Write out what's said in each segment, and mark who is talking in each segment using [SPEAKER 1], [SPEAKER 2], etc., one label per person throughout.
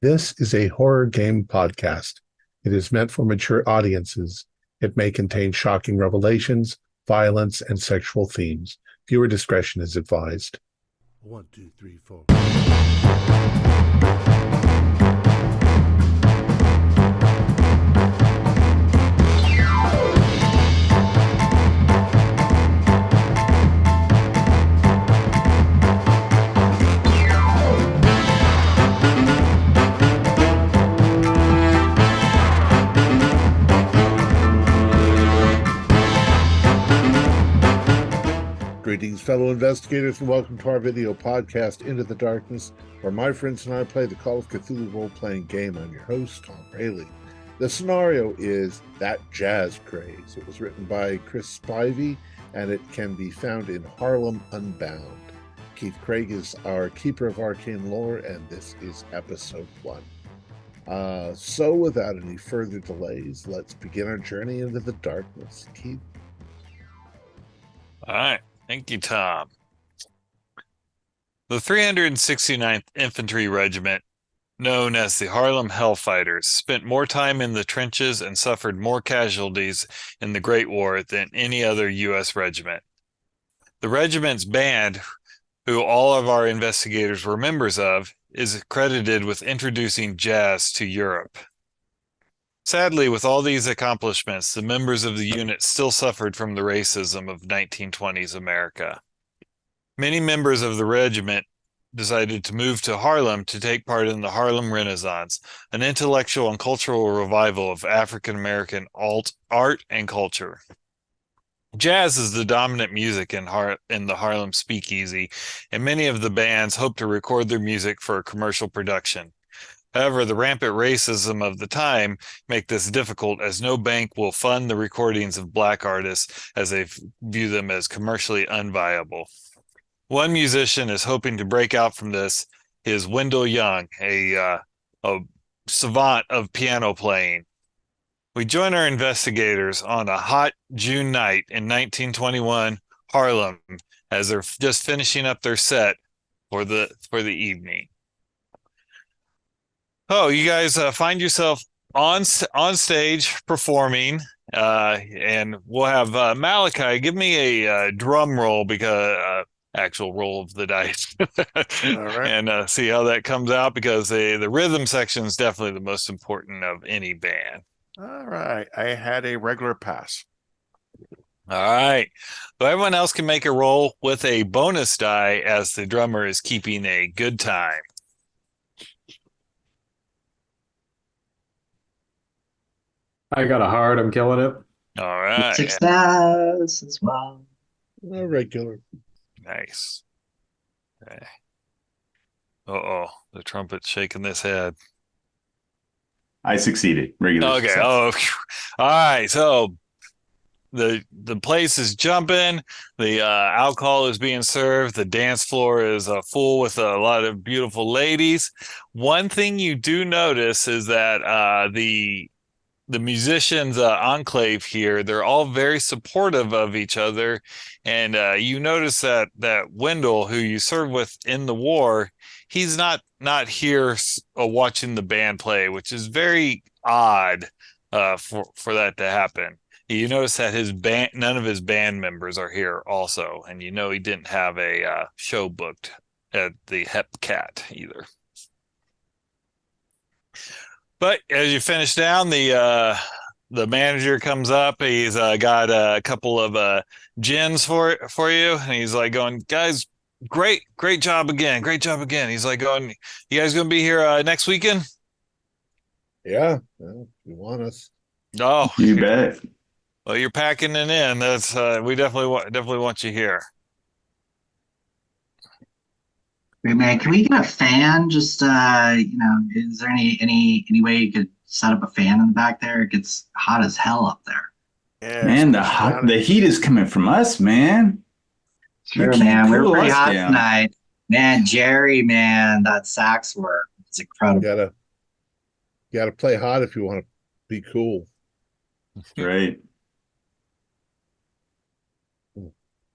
[SPEAKER 1] This is a horror game podcast. It is meant for mature audiences. It may contain shocking revelations, violence, and sexual themes. Viewer discretion is advised. 1, 2, 3, 4. Greetings, fellow investigators, and welcome to our video podcast, Into the Darkness, where my friends and I play the Call of Cthulhu role-playing game. I'm your host, Thom Raley. The scenario is That Jazz Craze. It was written by Chris Spivey, and it can be found in Harlem Unbound. Keith Craig is our keeper of arcane lore, and this is episode 1. So without any further delays, let's begin our journey into the darkness. Keith?
[SPEAKER 2] All right. Thank you, Thom. The 369th Infantry Regiment, known as the Harlem Hellfighters, spent more time in the trenches and suffered more casualties in the Great War than any other U.S. regiment. The regiment's band, who all of our investigators were members of, is credited with introducing jazz to Europe. Sadly, with all these accomplishments, the members of the unit still suffered from the racism of 1920s America. Many members of the regiment decided to move to Harlem to take part in the Harlem Renaissance, an intellectual and cultural revival of African American art and culture. Jazz is the dominant music in the Harlem Speakeasy, and many of the bands hope to record their music for a commercial production. However, the rampant racism of the time make this difficult, as no bank will fund the recordings of black artists, as they view them as commercially unviable. One musician is hoping to break out from this is Wendell Young, a savant of piano playing. We join our investigators on a hot June night in 1921 Harlem, as they're just finishing up their set for the evening. Oh, you guys find yourself on stage performing, and we'll have Malachi give me a drum roll, because actual roll of the dice,
[SPEAKER 3] All right.
[SPEAKER 2] and see how that comes out, because the rhythm section is definitely the most important of any band.
[SPEAKER 3] All right. I had a regular pass.
[SPEAKER 2] All right. So everyone else can make a roll with a bonus die, as the drummer is keeping a good time.
[SPEAKER 4] I got a hard. I'm killing it.
[SPEAKER 2] All right.
[SPEAKER 5] Success as well.
[SPEAKER 1] Regular.
[SPEAKER 2] Nice. Okay. Uh-oh, the trumpet's shaking this head.
[SPEAKER 6] I succeeded. Regular
[SPEAKER 2] Okay.
[SPEAKER 6] success.
[SPEAKER 2] Oh, all right. So the place is jumping. The alcohol is being served. The dance floor is full with a lot of beautiful ladies. One thing you do notice is that the musicians enclave here, they're all very supportive of each other, and you notice that Wendell, who you served with in the war, he's not here watching the band play, which is very odd for that to happen. You notice that none of his band members are here also, and he didn't have a show booked at the Hepcat either. But as you finish down, the manager comes up. He's got a couple of gins for you, and he's like going, "Guys, great job again, great job again." He's like going, "You guys gonna be here next weekend?"
[SPEAKER 1] Yeah, well, you want us.
[SPEAKER 2] Oh,
[SPEAKER 6] You bet.
[SPEAKER 2] well, you're packing it in. That's we definitely want you here.
[SPEAKER 5] Wait, man, can we get a fan? Just is there any way you could set up a fan in the back there? It gets hot as hell up there.
[SPEAKER 3] Yeah,
[SPEAKER 6] Man,
[SPEAKER 3] especially
[SPEAKER 6] the heat is coming from us, man. You
[SPEAKER 5] Sure,
[SPEAKER 6] can't
[SPEAKER 5] man. We're
[SPEAKER 6] cool
[SPEAKER 5] pretty
[SPEAKER 6] us
[SPEAKER 5] hot
[SPEAKER 6] down.
[SPEAKER 5] tonight. Man, Jerry, man, that sax work. It's incredible.
[SPEAKER 1] Gotta play hot if you want to be cool.
[SPEAKER 6] Right.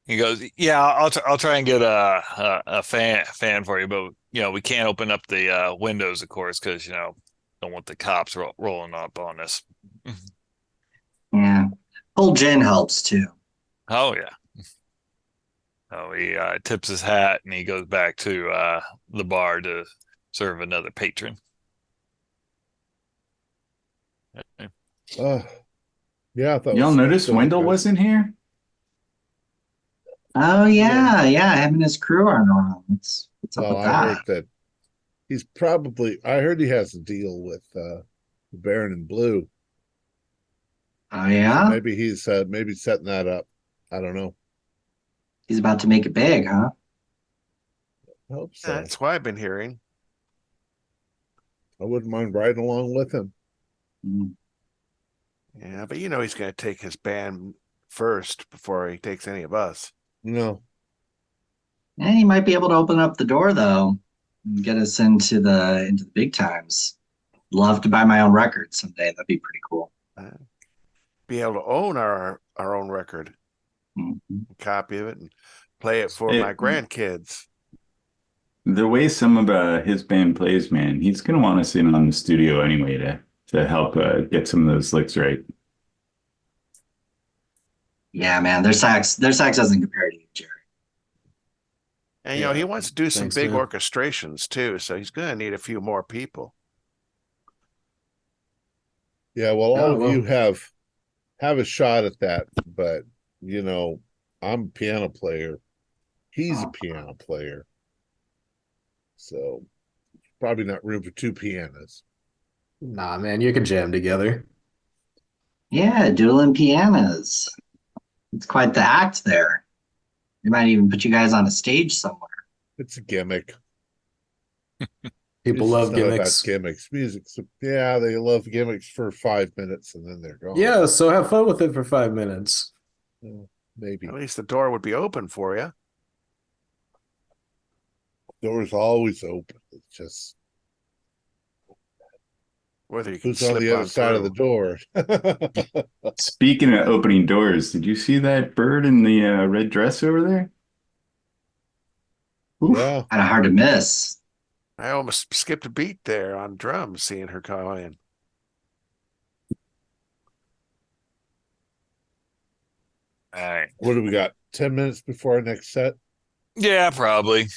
[SPEAKER 2] He goes, "Yeah, I'll try and get a fan for you, but we can't open up the windows, of course, because don't want the cops rolling up on us."
[SPEAKER 5] Yeah. Cold gin helps too.
[SPEAKER 2] Oh yeah. Oh, he tips his hat and he goes back to the bar to serve another patron.
[SPEAKER 1] Yeah, I thought
[SPEAKER 6] Y'all
[SPEAKER 1] was
[SPEAKER 6] notice
[SPEAKER 1] still
[SPEAKER 6] Wendell
[SPEAKER 1] good.
[SPEAKER 6] wasn't here?
[SPEAKER 5] Oh yeah. Him and his crew aren't around. What's up
[SPEAKER 1] Well,
[SPEAKER 5] with
[SPEAKER 1] I
[SPEAKER 5] that?
[SPEAKER 1] heard that I heard he has a deal with the Baron in Blue.
[SPEAKER 5] Oh
[SPEAKER 1] So
[SPEAKER 5] yeah?
[SPEAKER 1] maybe he's setting that up. I don't know.
[SPEAKER 5] He's about to make it big, huh?
[SPEAKER 1] I hope so.
[SPEAKER 3] That's what I've been hearing.
[SPEAKER 1] I wouldn't mind riding along with him.
[SPEAKER 5] Mm.
[SPEAKER 3] Yeah, but he's going to take his band first before he takes any of us.
[SPEAKER 1] No.
[SPEAKER 5] And he might be able to open up the door though and get us into the big times. Love to buy my own record someday. That'd be pretty cool.
[SPEAKER 3] Be able to own our own record,
[SPEAKER 5] Mhm.
[SPEAKER 3] copy of it, and play it for
[SPEAKER 6] Hey,
[SPEAKER 3] my grandkids.
[SPEAKER 6] The way some of his band plays, man, he's gonna want us in on the studio anyway to help get some of those licks right.
[SPEAKER 5] Yeah, man, their sax doesn't compare to you, Jerry.
[SPEAKER 3] And
[SPEAKER 4] Yeah.
[SPEAKER 3] he wants to do some
[SPEAKER 4] Thanks,
[SPEAKER 3] big
[SPEAKER 4] man.
[SPEAKER 3] orchestrations too, so he's going to need a few more people.
[SPEAKER 1] Yeah, well, all
[SPEAKER 4] Oh,
[SPEAKER 1] of
[SPEAKER 4] well.
[SPEAKER 1] you have a shot at that, but I'm a piano player. He's a piano player. So probably not room for two pianos.
[SPEAKER 4] Nah, man, you can jam together.
[SPEAKER 5] Yeah, dueling pianos. It's quite the act there. They might even put you guys on a stage somewhere.
[SPEAKER 1] It's a gimmick.
[SPEAKER 4] People
[SPEAKER 1] Music's
[SPEAKER 4] love
[SPEAKER 1] not about
[SPEAKER 4] gimmicks.
[SPEAKER 1] gimmicks. Yeah, they love gimmicks for 5 minutes and then they're gone.
[SPEAKER 4] Yeah, so have fun with it for 5 minutes.
[SPEAKER 1] Maybe.
[SPEAKER 3] At least the door would be open for you.
[SPEAKER 1] Door's always open. It's just
[SPEAKER 3] Whether you can
[SPEAKER 1] who's on
[SPEAKER 3] slip
[SPEAKER 1] the other side of the
[SPEAKER 3] through.
[SPEAKER 1] door.
[SPEAKER 6] Speaking of opening doors, did you see that bird in the red dress over there? Oof.
[SPEAKER 1] Yeah.
[SPEAKER 5] Kind of hard to miss.
[SPEAKER 3] I almost skipped a beat there on drums, seeing her come in.
[SPEAKER 2] All right.
[SPEAKER 1] What do we got? 10 minutes before our next set?
[SPEAKER 2] Yeah, probably.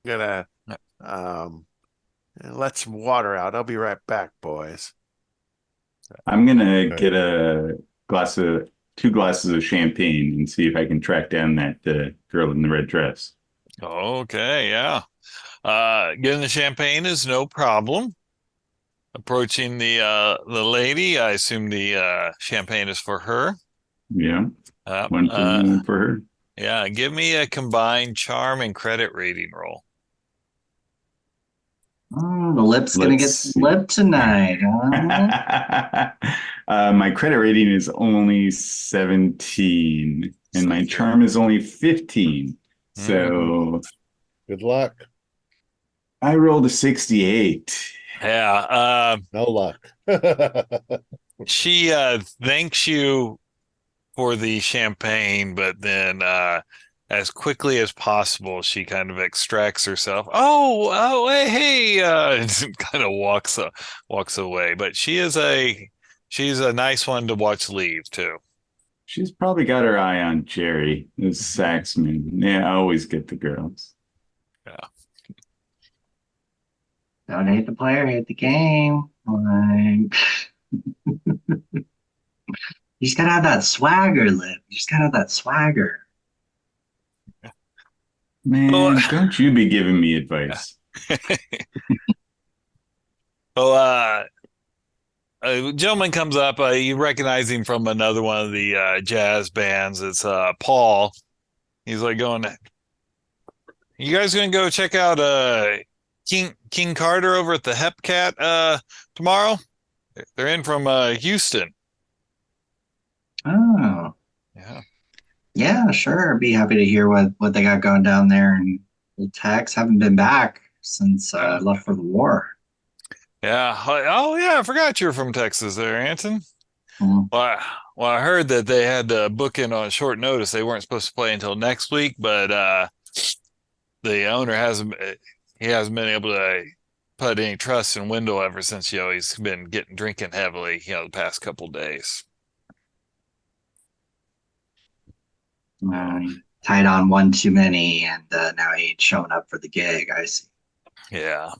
[SPEAKER 3] Gonna let some water out. I'll be right back, boys.
[SPEAKER 6] I'm gonna
[SPEAKER 1] Okay.
[SPEAKER 6] get two glasses of champagne and see if I can track down that girl in the red dress.
[SPEAKER 2] Okay, yeah. Getting the champagne is no problem. Approaching the lady, I assume the champagne is for her.
[SPEAKER 6] Yeah, one for me, one for her.
[SPEAKER 2] Yeah, give me a combined charm and credit rating roll.
[SPEAKER 5] Oh, the lip's gonna get
[SPEAKER 6] Let's see.
[SPEAKER 5] slipped tonight, huh?
[SPEAKER 6] My credit rating is only 17, and my charm is only 15. So
[SPEAKER 1] Good luck.
[SPEAKER 6] I rolled a 68.
[SPEAKER 2] Yeah,
[SPEAKER 1] No luck.
[SPEAKER 2] she thanks you for the champagne, but then as quickly as possible, she kind of extracts herself. Oh, hey, and kind of walks away. But she's a nice one to watch leave too.
[SPEAKER 6] She's probably got her eye on Jerry, the saxman. Yeah, I always get the girls.
[SPEAKER 2] Yeah.
[SPEAKER 5] Don't hate the player, hate the game. Like, you just gotta have that swagger, Lip. You just gotta have that swagger.
[SPEAKER 6] Man,
[SPEAKER 2] Oh.
[SPEAKER 6] don't you be giving me advice.
[SPEAKER 2] Well, a gentleman comes up. You recognize him from another one of the jazz bands. It's Paul. He's like going, "You guys gonna go check out King Carter over at the Hepcat tomorrow? They're in from Houston."
[SPEAKER 5] Oh,
[SPEAKER 2] Yeah.
[SPEAKER 5] yeah, sure. I'd be happy to hear what they got going down there. And old Tex haven't been back since I left for the war.
[SPEAKER 2] Yeah. Oh, yeah. I forgot you're from Texas there, Anton.
[SPEAKER 5] Mm.
[SPEAKER 2] Well, Well, I heard that they had to book in on short notice. They weren't supposed to play until next week, but the owner hasn't been able to put any trust in Wendell ever since, he's been drinking heavily, the past couple days.
[SPEAKER 5] Tied on one too many, and now he ain't showing up for the gig. I see.
[SPEAKER 2] Yeah.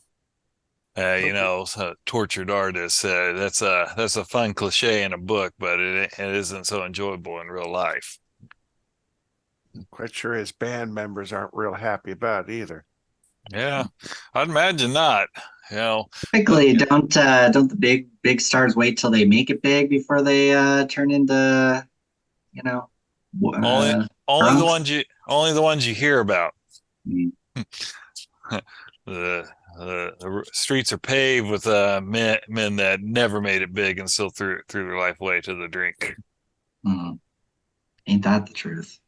[SPEAKER 2] Tortured artist. That's a fun cliche in a book, but it isn't so enjoyable in real life.
[SPEAKER 3] I'm quite sure his band members aren't real happy about it either.
[SPEAKER 2] Yeah, I'd imagine not.
[SPEAKER 5] Typically, don't the big stars wait till they make it big before they turn into,
[SPEAKER 2] only the ones you hear about.
[SPEAKER 5] Mm.
[SPEAKER 2] The streets are paved with men that never made it big and still threw their life away to the drink.
[SPEAKER 5] Mm. Ain't that the truth?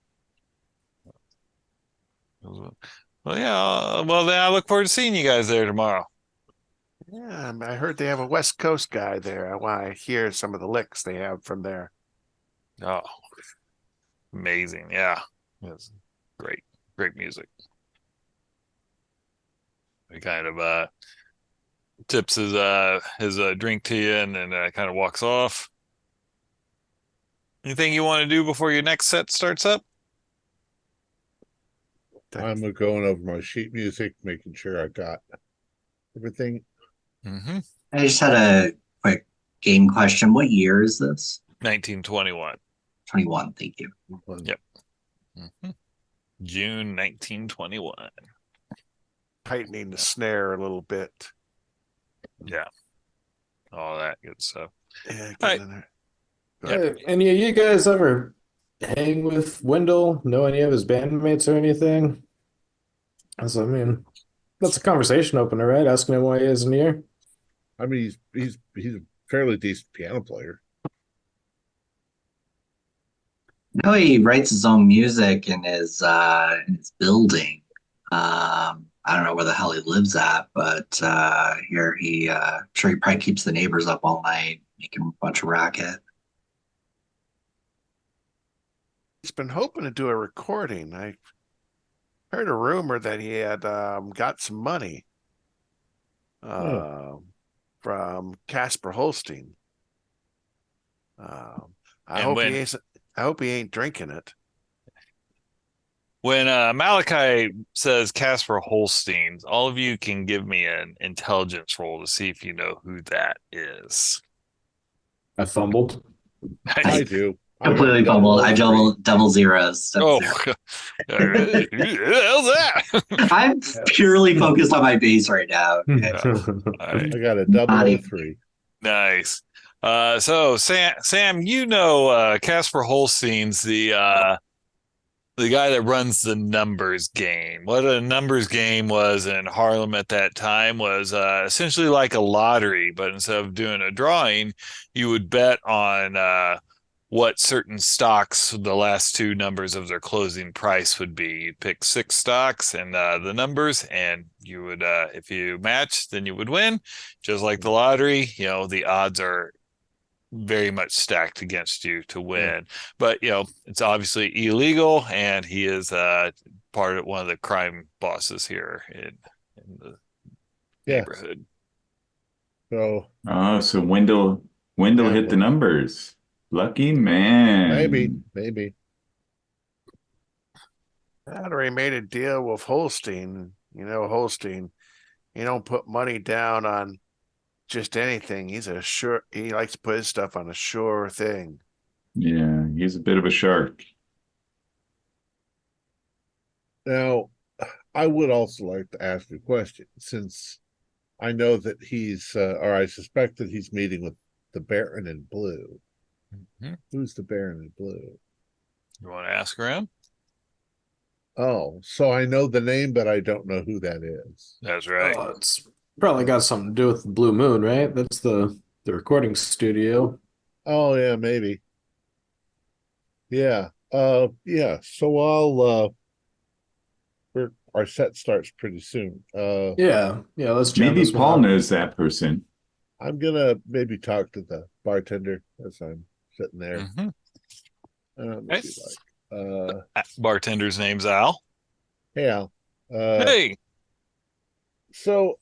[SPEAKER 2] Well, yeah. Well, then I look forward to seeing you guys there tomorrow.
[SPEAKER 3] Yeah, I heard they have a West Coast guy there. I want to hear some of the licks they have from there.
[SPEAKER 2] Oh, amazing! Yeah, it's great music. He kind of tips his drink to you and then kind of walks off. Anything you want to do before your next set starts up?
[SPEAKER 1] I'm going over my sheet music, making sure I got everything.
[SPEAKER 2] Mm-hmm.
[SPEAKER 5] I just had a quick game question. What year is this?
[SPEAKER 2] 1921.
[SPEAKER 5] 21. Thank you.
[SPEAKER 2] Yep. Mm-hmm. June 1921.
[SPEAKER 3] Tightening the snare a little bit.
[SPEAKER 2] Yeah. All that good stuff.
[SPEAKER 3] Yeah,
[SPEAKER 2] Right.
[SPEAKER 3] in there.
[SPEAKER 2] Yep.
[SPEAKER 4] Any of you guys ever hang with Wendell? Know any of his bandmates or anything? So, that's a conversation opener, right? Asking him why he isn't here.
[SPEAKER 1] I mean, he's a fairly decent piano player.
[SPEAKER 5] I know he writes his own music in his building. I don't know where the hell he lives at, but here sure he probably keeps the neighbors up all night, making a bunch of racket.
[SPEAKER 3] He's been hoping to do a recording. I heard a rumor that he had got some money from Casper Holstein. I hope he ain't drinking it.
[SPEAKER 2] When Malachi says Casper Holstein, all of you can give me an intelligence roll to see if you know who that is.
[SPEAKER 4] I fumbled.
[SPEAKER 1] I do.
[SPEAKER 5] Completely fumbled. I double zeros.
[SPEAKER 2] Oh, who the hell's that?
[SPEAKER 5] I'm purely focused on my base right now. Okay.
[SPEAKER 1] I got a 003.
[SPEAKER 2] Nice. So Sam, Casper Holstein's the guy that runs the numbers game. What a numbers game was in Harlem at that time was essentially like a lottery, but instead of doing a drawing, you would bet on what certain stocks, the last two numbers of their closing price would be. You'd pick 6 stocks and the numbers, and you would, if you match, then you would win. Just like the lottery, the odds are very much stacked against you to win. But, it's obviously illegal, and he is one of the crime bosses here in the neighborhood.
[SPEAKER 1] So
[SPEAKER 6] Wendell hit the numbers. Lucky man.
[SPEAKER 1] Maybe.
[SPEAKER 3] After he made a deal with Holstein, Holstein, he don't put money down on just anything. He likes to put his stuff on a sure thing.
[SPEAKER 6] Yeah, he's a bit of a shark.
[SPEAKER 1] Now, I would also like to ask a question, since I know that or I suspect that he's meeting with the Baron in Blue.
[SPEAKER 2] Mm-hmm.
[SPEAKER 1] Who's the Baron in Blue?
[SPEAKER 2] You want to ask around?
[SPEAKER 1] Oh, so I know the name, but I don't know who that is.
[SPEAKER 2] That's right.
[SPEAKER 4] It's probably got something to do with the Blue Moon, right? That's the recording studio.
[SPEAKER 1] Oh yeah, maybe. Yeah. Yeah. So I'll our set starts pretty soon.
[SPEAKER 4] Yeah, let's jam
[SPEAKER 6] Maybe
[SPEAKER 4] this one
[SPEAKER 6] Paul
[SPEAKER 4] out.
[SPEAKER 6] knows that person.
[SPEAKER 1] I'm gonna maybe talk to the bartender as I'm sitting there.
[SPEAKER 2] Mm-hmm.
[SPEAKER 1] What do you like?
[SPEAKER 2] Bartender's name's Al.
[SPEAKER 1] Hey, Al.
[SPEAKER 2] Hey.
[SPEAKER 1] So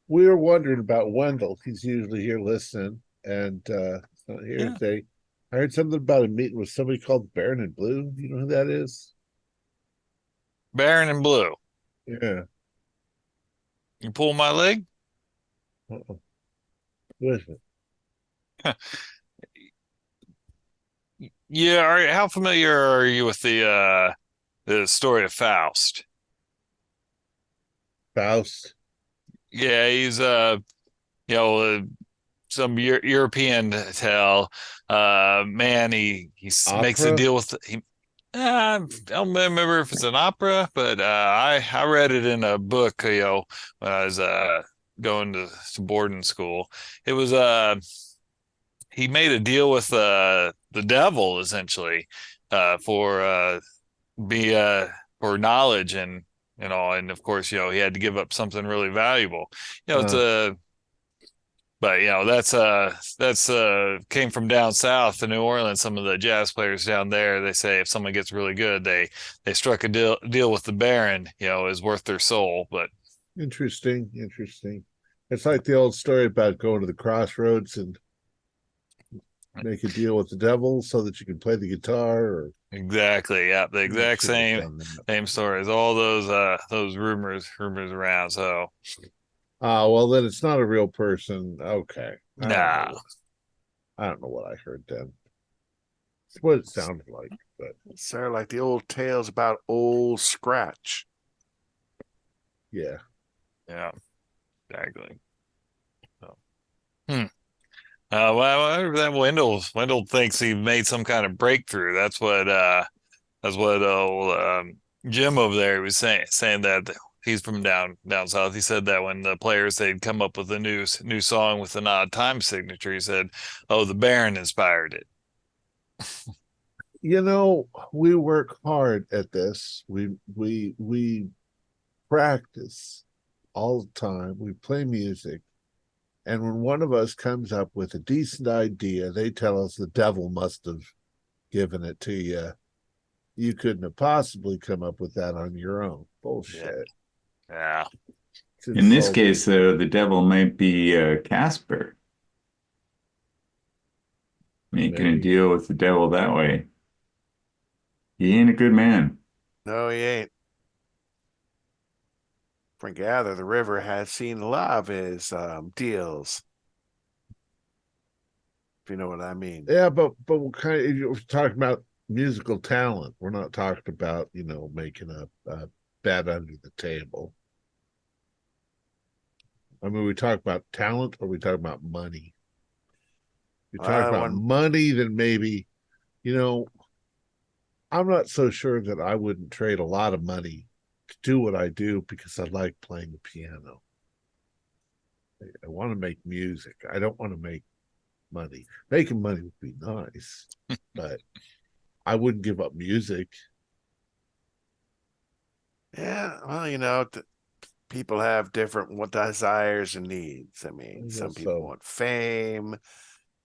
[SPEAKER 1] we were wondering about Wendell. He's usually here listening, and he's not here today. I heard something about a meeting with somebody called Baron in Blue. You know who that is?
[SPEAKER 2] Baron in Blue.
[SPEAKER 1] Yeah.
[SPEAKER 2] You pull my leg?
[SPEAKER 1] Uh-oh. Who is it?
[SPEAKER 2] Yeah, all right. How familiar are you with the story of Faust?
[SPEAKER 1] Faust.
[SPEAKER 2] Yeah, he's some European tale. Man, he makes a
[SPEAKER 1] Opera?
[SPEAKER 2] deal with he. I don't remember if it's an opera, but I read it in a book, when I was going to boarding school. It was he made a deal with the devil essentially for be for knowledge and all, and of course he had to give up something really valuable. It's a but that's came from down south to New Orleans. Some of the jazz players down there, they say if someone gets really good, they struck a deal with the Baron, is worth their soul. But
[SPEAKER 1] interesting. It's like the old story about going to the crossroads and make a deal with the devil so that you can play the guitar. Or
[SPEAKER 2] exactly, yeah, the exact same story as all those rumors around. So,
[SPEAKER 1] well, then it's not a real person. Okay,
[SPEAKER 2] nah.
[SPEAKER 1] I don't know what I heard then. It's what it sounded like, but
[SPEAKER 3] it's sort of like the old tales about Old Scratch.
[SPEAKER 1] Yeah,
[SPEAKER 2] exactly. So, well, that Wendell thinks he made some kind of breakthrough. That's what old Jim over there was saying that he's from down south. He said that when the players they'd come up with a new song with an odd time signature, he said, "Oh, the Baron inspired it."
[SPEAKER 1] We work hard at this. We practice all the time. We play music. And when one of us comes up with a decent idea, they tell us the devil must have given it to you. You couldn't have possibly come up with that on your own. Bullshit.
[SPEAKER 2] Yeah.
[SPEAKER 6] In this case, though, the devil might be Casper. Making a deal with the devil that way. He ain't a good man.
[SPEAKER 3] No, he ain't. From gather, the river has seen a lot of his deals. If you know what I mean.
[SPEAKER 1] Yeah, but if you're talking about musical talent, we're not talking about making a bet under the table. I mean, we talk about talent, or we talk about money. We talk about money, then maybe, I'm not so sure that I wouldn't trade a lot of money to do what I do because I like playing the piano. I want to make music. I don't want to make money. Making money would be nice, but I wouldn't give up music.
[SPEAKER 3] Yeah, well, people have different desires and needs. I mean, some people want fame,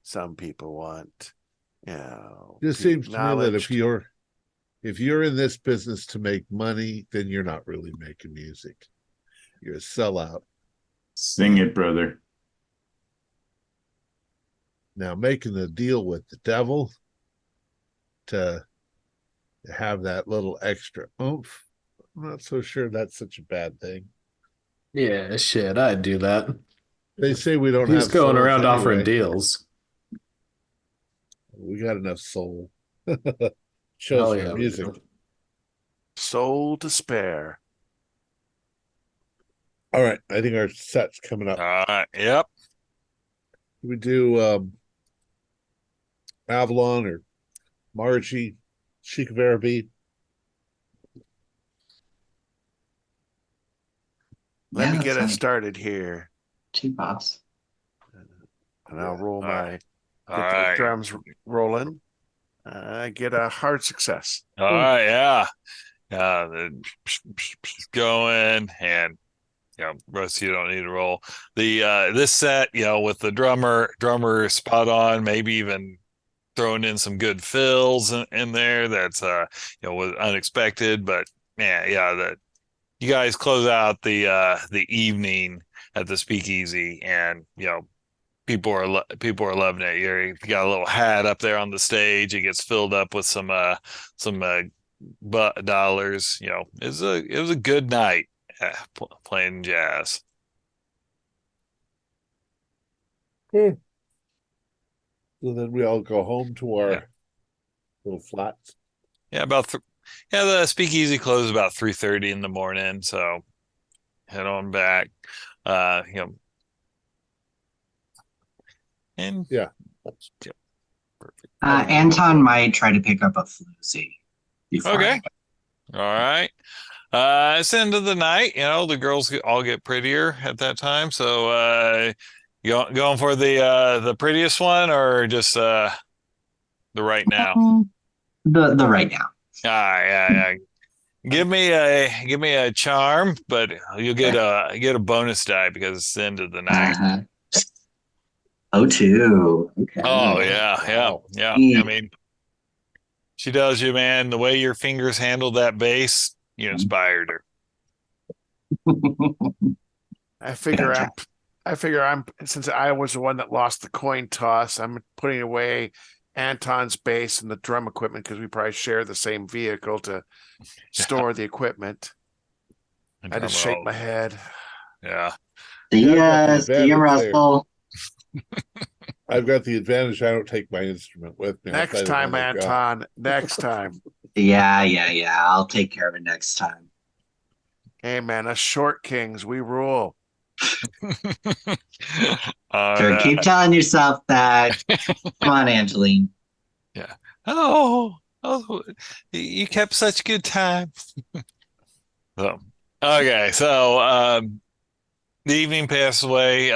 [SPEAKER 3] some people want,
[SPEAKER 1] It seems to me that if you're in this business to make money, then you're not really making music. You're a sellout.
[SPEAKER 6] Sing it, brother.
[SPEAKER 1] Now, making a deal with the devil to have that little extra oomph, I'm not so sure that's such a bad thing.
[SPEAKER 4] Yeah, shit, I'd do that.
[SPEAKER 1] They say we don't
[SPEAKER 4] He's
[SPEAKER 1] have
[SPEAKER 4] going
[SPEAKER 1] souls
[SPEAKER 4] around
[SPEAKER 1] anyway.
[SPEAKER 4] offering deals.
[SPEAKER 1] We got enough soul. Shows for music.
[SPEAKER 3] Soul to spare.
[SPEAKER 1] All right, I think our set's coming up.
[SPEAKER 2] Yep.
[SPEAKER 1] We do Avalon or Margie, Chic Verbi.
[SPEAKER 3] Let me get us started here.
[SPEAKER 5] T-Boss.
[SPEAKER 3] And I'll roll get the drums rolling. I get a hard success.
[SPEAKER 2] All right, yeah. Going, and Russ, you don't need to roll. The this set, with the drummer spot on, maybe even throwing in some good fills in there. That's was unexpected, but yeah, that you guys close out the evening at the Speakeasy, and people are loving it. You got a little hat up there on the stage. It gets filled up with some dollars. It was a good night playing jazz.
[SPEAKER 1] So then we all go home to our little flats.
[SPEAKER 2] Yeah, the Speakeasy closes about 3:30 in the morning. So head on back. And
[SPEAKER 1] Perfect.
[SPEAKER 5] Anton might try to pick up a floozy.
[SPEAKER 2] Okay. All right. It's the end of the night. The girls all get prettier at that time. So going for the prettiest one, or just the right now?
[SPEAKER 5] The right now.
[SPEAKER 2] Yeah. Give me a charm, but you'll get a bonus die because it's the end of the night.
[SPEAKER 5] Oh, two. Okay.
[SPEAKER 2] Oh yeah. I mean, she does you, man. The way your fingers handled that bass, you inspired her.
[SPEAKER 3] I figure I'm since I was the one that lost the coin toss, I'm putting away Anton's bass and the drum equipment because we probably share the same vehicle to store the equipment. I just shake my head.
[SPEAKER 2] Yeah.
[SPEAKER 5] See ya, Russell.
[SPEAKER 1] I've got the advantage. I don't take my instrument with me.
[SPEAKER 3] Next time, Anton. Next time.
[SPEAKER 5] Yeah. I'll take care of it next time.
[SPEAKER 3] Hey, man, us short kings, we rule.
[SPEAKER 5] Sure, keep telling yourself that. Come on, Angeline.
[SPEAKER 2] Yeah. Oh, you kept such good time. So, okay, so the evening passed away.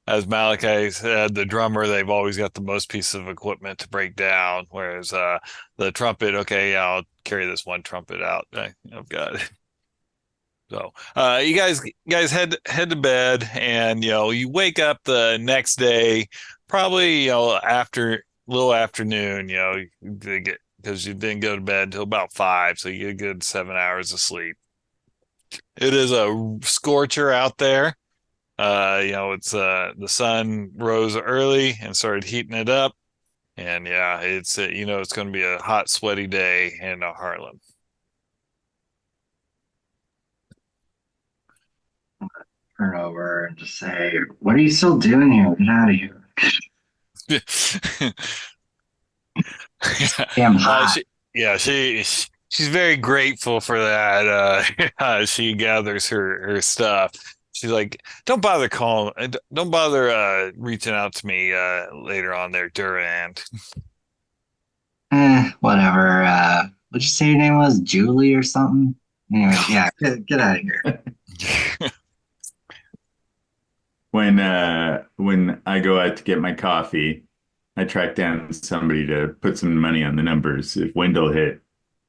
[SPEAKER 2] As Malachi said, the drummer, they've always got the most pieces of equipment to break down, whereas the trumpet, okay, I'll carry this one trumpet out. I've got it. So you guys head to bed, and you wake up the next day, probably after little afternoon, because you didn't go to bed until about 5, so you get a good 7 hours of sleep. It is a scorcher out there. It's the sun rose early and started heating it up, and it's it's going to be a hot, sweaty day in Harlem.
[SPEAKER 5] Turn over and just say, "What are you still doing here? Get out of here." Damn hot.
[SPEAKER 2] She's very grateful for that. She gathers her stuff. She's like, don't bother reaching out to me later on there, Durand.
[SPEAKER 5] Whatever. What'd you say your name was? Julie or something? Anyway, yeah, get out of here.
[SPEAKER 6] When I go out to get my coffee, I track down somebody to put some money on the numbers. If Wendell hit,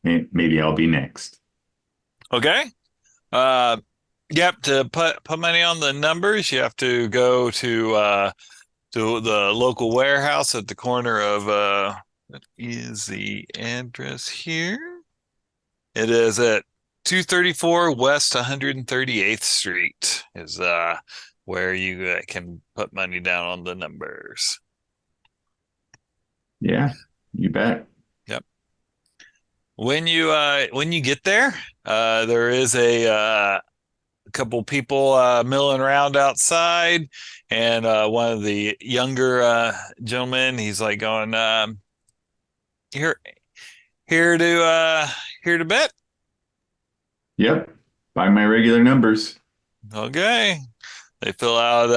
[SPEAKER 6] maybe I'll be next.
[SPEAKER 2] Okay. Yep. To put money on the numbers, you have to go to the local warehouse at the corner of what is the address here? It is at 234 West 138th Street is where you can put money down on the numbers.
[SPEAKER 6] Yeah, you bet.
[SPEAKER 2] Yep. When you get there, there is a couple people milling around outside, and one of the younger gentlemen, he's like going, here to bet.
[SPEAKER 6] Yep, by my regular numbers.
[SPEAKER 2] Okay. They fill out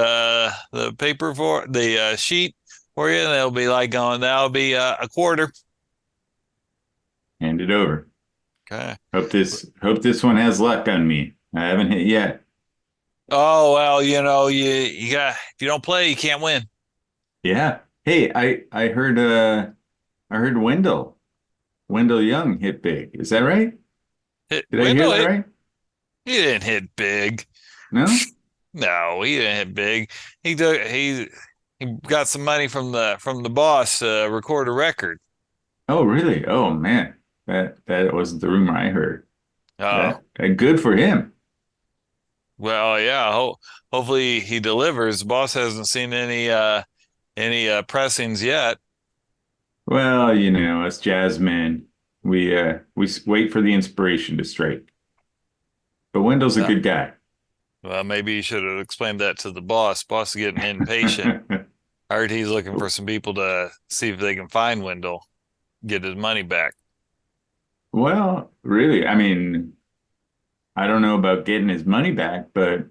[SPEAKER 2] the paper for the sheet for you, and they'll be like going, that'll be a quarter.
[SPEAKER 6] Hand it over.
[SPEAKER 2] Okay.
[SPEAKER 6] Hope this one has luck on me. I haven't hit yet.
[SPEAKER 2] Oh well, you got, if you don't play, you can't win.
[SPEAKER 6] Yeah. Hey, I heard Wendell Young hit big. Is that right? Did I hear that right?
[SPEAKER 2] He didn't hit big.
[SPEAKER 6] No?
[SPEAKER 2] No, he didn't hit big. He he got some money from the boss to record a record.
[SPEAKER 6] Oh, really? Oh, man. That wasn't the rumor I heard.
[SPEAKER 2] Oh,
[SPEAKER 6] Good for him.
[SPEAKER 2] well, yeah. Hopefully he delivers. The boss hasn't seen any pressings yet.
[SPEAKER 6] Well, us jazz men, we wait for the inspiration to strike. But Wendell's a
[SPEAKER 2] Yeah.
[SPEAKER 6] good guy.
[SPEAKER 2] Well, maybe you should have explained that to the boss. Boss is getting impatient. I heard he's looking for some people to see if they can find Wendell, get his money back.
[SPEAKER 6] Well, really, I mean, I don't know about getting his money back, but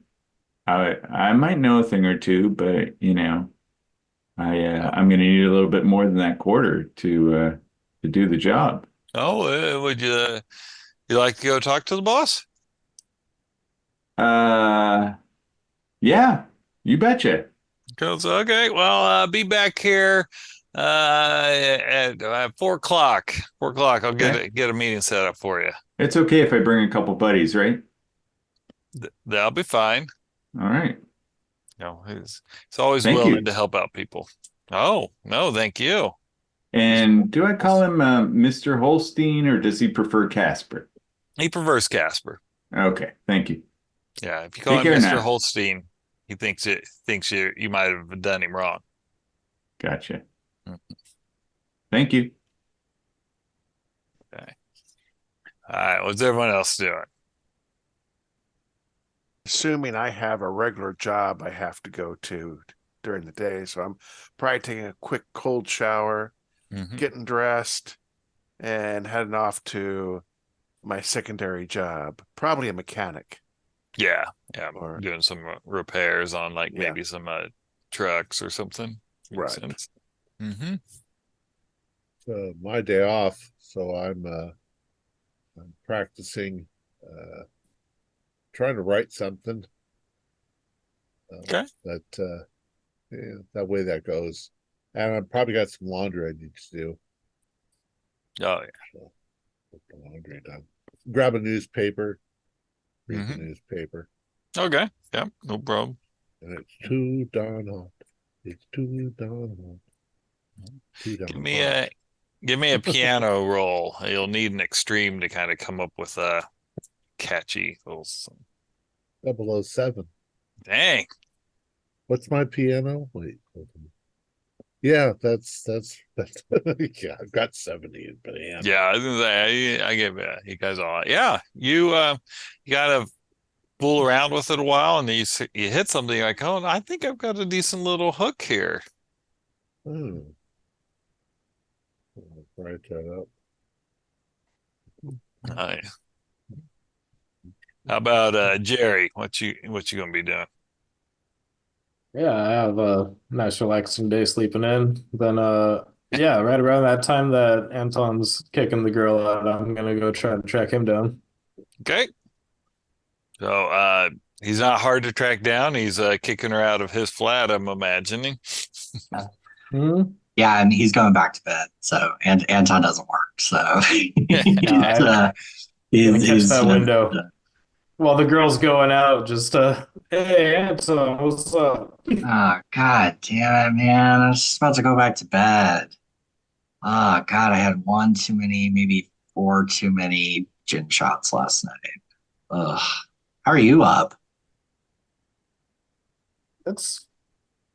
[SPEAKER 6] I might know a thing or two, but I'm going to need a little bit more than that quarter to do the job.
[SPEAKER 2] Oh, would you like to go talk to the boss?
[SPEAKER 6] Yeah, you betcha.
[SPEAKER 2] Goes, okay, well, be back here at 4 o'clock. 4 o'clock, I'll get a meeting set up for you.
[SPEAKER 6] It's okay if I bring a couple buddies, right?
[SPEAKER 2] That'll be fine.
[SPEAKER 6] All right.
[SPEAKER 2] He's always
[SPEAKER 6] Thank
[SPEAKER 2] willing
[SPEAKER 6] you.
[SPEAKER 2] to help out people. Oh, no, thank you.
[SPEAKER 6] And do I call him Mr. Holstein, or does he prefer Casper?
[SPEAKER 2] He prefers Casper.
[SPEAKER 6] Okay, thank you.
[SPEAKER 2] Yeah, if you call
[SPEAKER 6] Take
[SPEAKER 2] him
[SPEAKER 6] care
[SPEAKER 2] Mr.
[SPEAKER 6] now.
[SPEAKER 2] Holstein, he thinks you might have done him wrong.
[SPEAKER 6] Gotcha.
[SPEAKER 2] Mhm.
[SPEAKER 6] Thank you.
[SPEAKER 2] Okay. All right, what's everyone else doing?
[SPEAKER 3] Assuming I have a regular job I have to go to during the day, so I'm probably taking a quick cold shower,
[SPEAKER 2] Mhm.
[SPEAKER 3] getting dressed, and heading off to my secondary job, probably a mechanic.
[SPEAKER 2] Yeah,
[SPEAKER 3] Or-
[SPEAKER 2] doing some repairs on
[SPEAKER 3] Yeah.
[SPEAKER 2] maybe some trucks or something. Makes
[SPEAKER 3] Right.
[SPEAKER 2] sense. Mm-hmm.
[SPEAKER 1] My day off, so I'm practicing, trying to write something.
[SPEAKER 2] Okay.
[SPEAKER 1] That way that goes, and I've probably got some laundry I need to do.
[SPEAKER 2] Oh yeah.
[SPEAKER 1] So get the laundry done. Grab a newspaper, read the
[SPEAKER 2] Mhm.
[SPEAKER 1] newspaper,
[SPEAKER 2] Okay. Yeah, no problem.
[SPEAKER 1] and it's too darn hot. It's too darn hot. Too darn
[SPEAKER 2] Give me a piano roll. You'll need an extreme to kind of come up with a catchy little song.
[SPEAKER 1] 007.
[SPEAKER 2] Dang.
[SPEAKER 1] What's my piano? Wait, hold on. Yeah, that's yeah, I've got 70 in band.
[SPEAKER 2] Yeah, I was gonna say, I give you guys all. Yeah, you gotta fool around with it a while, and you hit something you're like, oh, I think I've got a decent little hook here.
[SPEAKER 1] Oh. I'll write that up.
[SPEAKER 2] Nice. How about Jerry? What you gonna be doing?
[SPEAKER 4] Yeah, I have a nice relaxing day sleeping in. Then yeah, right around that time that Anton's kicking the girl out, I'm gonna go try to track him down.
[SPEAKER 2] Okay. So he's not hard to track down. He's kicking her out of his flat, I'm imagining.
[SPEAKER 4] Hmm?
[SPEAKER 5] Yeah, and he's going back to bed. So, and Anton doesn't work. So he's,
[SPEAKER 4] Gonna catch that window while the girl's going out. Just hey Anton, what's up?
[SPEAKER 5] Oh, God damn it, man. I was just about to go back to bed. Oh, God, I had one too many, maybe four too many gin shots last night. Ugh. How are you up?
[SPEAKER 4] It's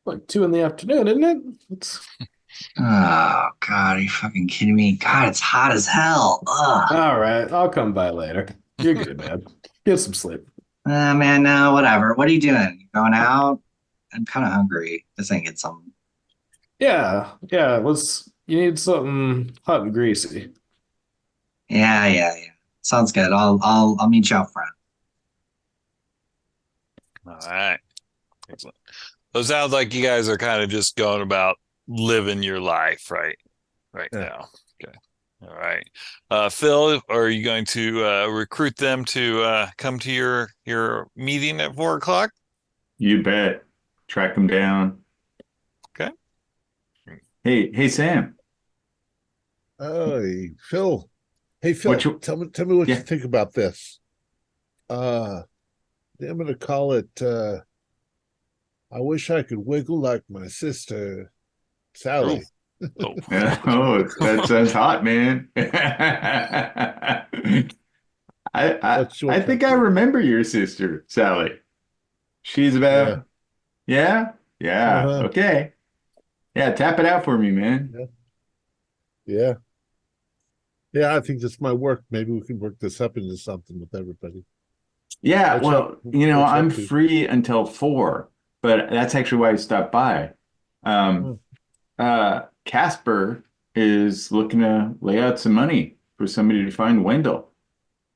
[SPEAKER 4] like 2 in the afternoon, isn't it? It's
[SPEAKER 5] Oh, God, are you fucking kidding me? God, it's hot as hell. Ugh.
[SPEAKER 4] all right. I'll come by later. You're good, man. Get some sleep.
[SPEAKER 5] Man, no, whatever. What are you doing? You going out? I'm kind of hungry. This ain't get something.
[SPEAKER 4] Yeah, let's you need something hot and greasy.
[SPEAKER 5] Yeah. Sounds good. I'll meet you out front.
[SPEAKER 2] All right. Excellent. So it sounds like you guys are kind of just going about living your life right
[SPEAKER 1] Yeah.
[SPEAKER 2] now. Okay. All right. Phil, are you going to recruit them to come to your meeting at 4 o'clock?
[SPEAKER 6] You bet. Track them down.
[SPEAKER 2] Okay.
[SPEAKER 6] Hey, Sam.
[SPEAKER 1] Hey, Phil. Hey, Phil,
[SPEAKER 6] What you-
[SPEAKER 1] tell me what
[SPEAKER 6] Yeah.
[SPEAKER 1] you think about this. I'm gonna call it I wish I could wiggle like my sister, Sally.
[SPEAKER 2] Oh.
[SPEAKER 6] Oh, that sounds hot, man. I think I remember your sister, Sally. She's
[SPEAKER 1] Yeah.
[SPEAKER 6] about, yeah, yeah,
[SPEAKER 1] Uh-huh.
[SPEAKER 6] okay. Yeah, tap it out for me, man.
[SPEAKER 1] Yeah. Yeah, I think this might work. Maybe we can work this up into something with everybody.
[SPEAKER 6] Yeah,
[SPEAKER 1] What's up?
[SPEAKER 6] well, you know,
[SPEAKER 1] What's up,
[SPEAKER 6] I'm
[SPEAKER 1] dude?
[SPEAKER 6] free until 4, but that's actually why I stopped by.
[SPEAKER 1] Oh.
[SPEAKER 6] Casper is looking to lay out some money for somebody to find Wendell.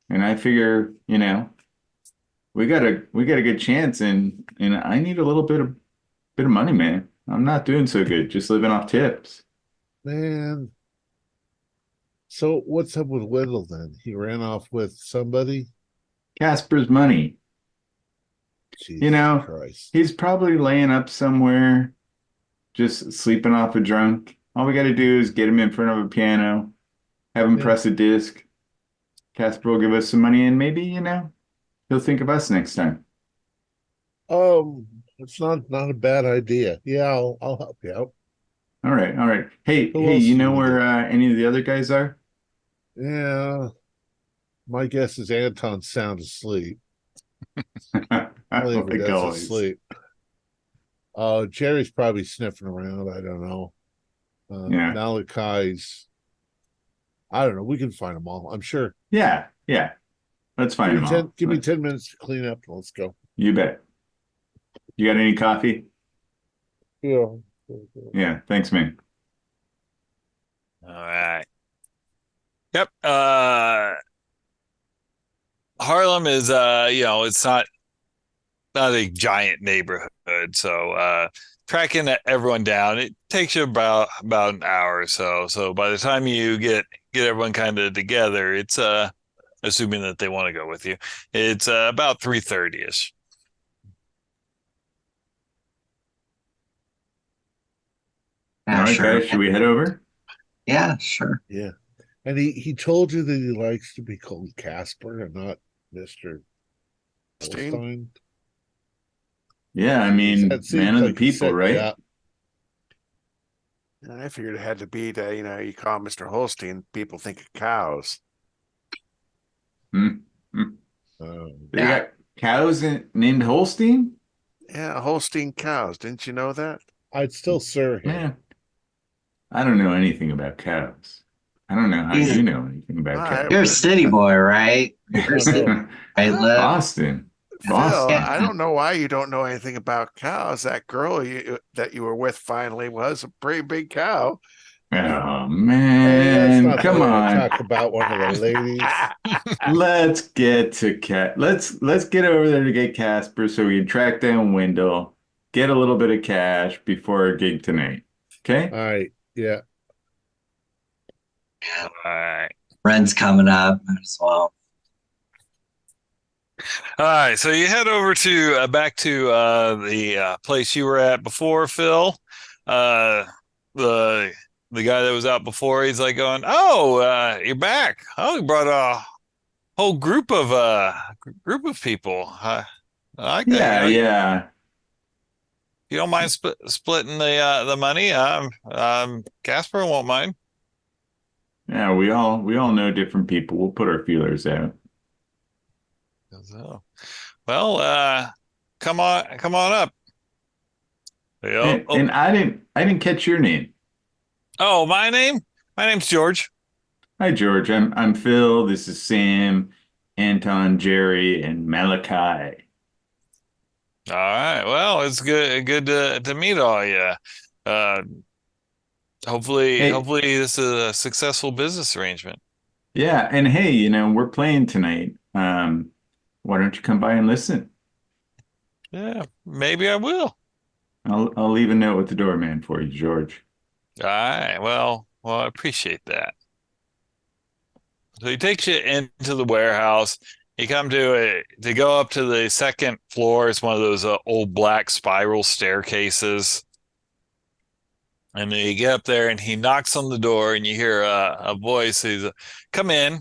[SPEAKER 6] And I figure, you know, we got a good chance and I need a little bit of money, man. I'm not doing so good, just living off tips.
[SPEAKER 1] Man. So what's up with Wendell then? He ran off with somebody?
[SPEAKER 6] Casper's money.
[SPEAKER 1] Jesus
[SPEAKER 6] You know,
[SPEAKER 1] Christ.
[SPEAKER 6] he's probably laying up somewhere, just sleeping off a drunk. All we got to do is get him in front of a piano, have him
[SPEAKER 1] Yeah.
[SPEAKER 6] press a disc. Casper will give us some money, and maybe, you know, he'll think of us next time.
[SPEAKER 1] It's not a bad idea. Yeah, I'll help you out.
[SPEAKER 6] All right, all right. Hey,
[SPEAKER 1] Who
[SPEAKER 6] hey,
[SPEAKER 1] else
[SPEAKER 6] you
[SPEAKER 1] do
[SPEAKER 6] know
[SPEAKER 1] we
[SPEAKER 6] where
[SPEAKER 1] get?
[SPEAKER 6] any of the other guys are?
[SPEAKER 1] Yeah. My guess is Anton's sound asleep. Leave
[SPEAKER 6] Like
[SPEAKER 1] that's
[SPEAKER 6] always.
[SPEAKER 1] asleep. Jerry's probably sniffing around. I don't know.
[SPEAKER 6] Yeah,
[SPEAKER 1] Malachi's. I don't know. We can find them all. I'm sure.
[SPEAKER 6] yeah, yeah. Let's find them all.
[SPEAKER 1] Give me 10 minutes to clean up. Let's go.
[SPEAKER 6] You bet. You got any coffee?
[SPEAKER 1] Yeah.
[SPEAKER 6] Yeah, thanks, man.
[SPEAKER 2] All right. Yep. Harlem is it's not a giant neighborhood, so tracking everyone down, it takes you about an hour or so. So by the time you get everyone kind of together, it's assuming that they want to go with you, it's about 3:30ish.
[SPEAKER 5] Yeah,
[SPEAKER 6] All right,
[SPEAKER 5] sure.
[SPEAKER 6] guys, should we head over?
[SPEAKER 5] Yeah, sure.
[SPEAKER 1] Yeah. And he told you that he likes to be called Casper and not Mr. Holstein.
[SPEAKER 6] Yeah, I mean,
[SPEAKER 1] That
[SPEAKER 6] man
[SPEAKER 1] seems
[SPEAKER 6] of the
[SPEAKER 1] like he
[SPEAKER 6] people,
[SPEAKER 1] set you
[SPEAKER 6] right?
[SPEAKER 1] up.
[SPEAKER 3] And I figured it had to be to, you call him Mr. Holstein, people think of cows.
[SPEAKER 6] Hmm. Hmm. They
[SPEAKER 5] Yeah.
[SPEAKER 6] got cows named Holstein?
[SPEAKER 3] Yeah, Holstein cows. Didn't you know that?
[SPEAKER 1] I'd still sir him.
[SPEAKER 6] Man, I don't know anything about cows. I don't know how
[SPEAKER 5] Yeah.
[SPEAKER 6] you know anything about
[SPEAKER 3] I-
[SPEAKER 6] cows.
[SPEAKER 5] You're a city boy, right? You're a city,
[SPEAKER 1] No.
[SPEAKER 5] right, Liv?
[SPEAKER 6] Boston.
[SPEAKER 3] Phil,
[SPEAKER 6] Boston.
[SPEAKER 5] Yeah.
[SPEAKER 3] I don't know why you don't know anything about cows. That girl that you were with finally was a pretty big cow.
[SPEAKER 6] Oh
[SPEAKER 1] Hey,
[SPEAKER 6] man,
[SPEAKER 1] that's not
[SPEAKER 6] come
[SPEAKER 1] the way to
[SPEAKER 6] on.
[SPEAKER 1] talk about one of the ladies.
[SPEAKER 6] Let's get to Let's get over there to get Casper so we can track down Wendell, get a little bit of cash before our gig tonight. Okay?
[SPEAKER 1] All right. Yeah.
[SPEAKER 2] All right.
[SPEAKER 5] Rent's coming up as well.
[SPEAKER 2] All right, so you head over to back to the place you were at before, Phil. The guy that was out before, he's like going, "Oh, you're back! Oh, you brought a whole group of people. I
[SPEAKER 6] Yeah, yeah.
[SPEAKER 2] you don't mind splitting the money? Casper won't mind.
[SPEAKER 6] Yeah, we all know different people. We'll put our feelers out.
[SPEAKER 2] So, well, come on up.
[SPEAKER 6] And I didn't catch your name.
[SPEAKER 2] Oh, my name's George.
[SPEAKER 6] Hi, George. I'm Phil. This is Sam, Anton, Jerry, and Malachi.
[SPEAKER 2] All right. Well, it's good to meet all you. Hopefully
[SPEAKER 6] Hey.
[SPEAKER 2] this is a successful business arrangement.
[SPEAKER 6] Yeah, and hey, we're playing tonight. Why don't you come by and listen?
[SPEAKER 2] Yeah, maybe I will.
[SPEAKER 6] I'll leave a note with the doorman for you, George.
[SPEAKER 2] All right. Well, I appreciate that. So he takes you into the warehouse. You come to go up to the second floor. It's one of those old black spiral staircases. And then you get up there and he knocks on the door and you hear a voice. He's come in,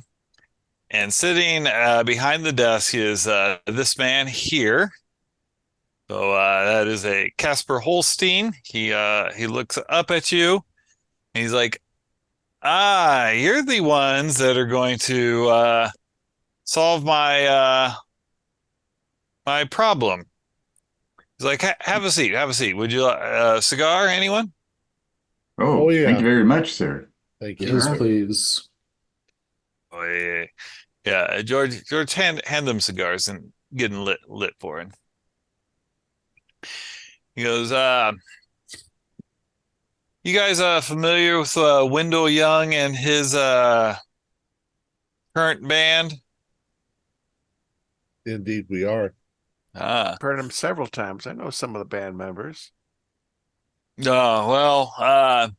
[SPEAKER 2] and sitting behind the desk is this man here. So that is a Casper Holstein. He looks up at you. And he's like, you're the ones that are going to solve my my problem. He's like, have a seat, have a seat. Would you like a cigar, anyone?
[SPEAKER 1] Oh, yeah.
[SPEAKER 6] Thank you very much, sir.
[SPEAKER 1] Thank you.
[SPEAKER 4] Yes,
[SPEAKER 1] sir.
[SPEAKER 4] please.
[SPEAKER 2] Oh yeah, yeah. George, hand them cigars and getting lit for him. He goes, you guys familiar with Wendell Young and his current band?
[SPEAKER 1] Indeed, we are.
[SPEAKER 2] Ah,
[SPEAKER 3] Heard him several times. I know some of the band members.
[SPEAKER 2] well, how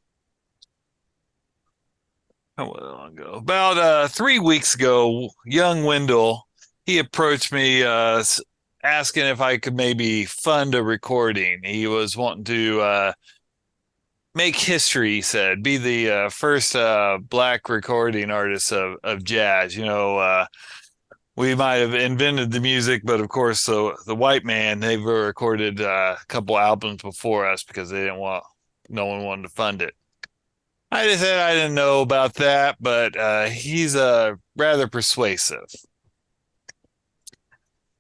[SPEAKER 2] long ago? About 3 weeks ago, young Wendell, he approached me asking if I could maybe fund a recording. He was wanting to make history, he said, be the first black recording artist of jazz. You know, we might have invented the music, but of course, the white man, they've recorded a couple albums before us because they didn't want, no one wanted to fund it. I just said I didn't know about that, but he's rather persuasive.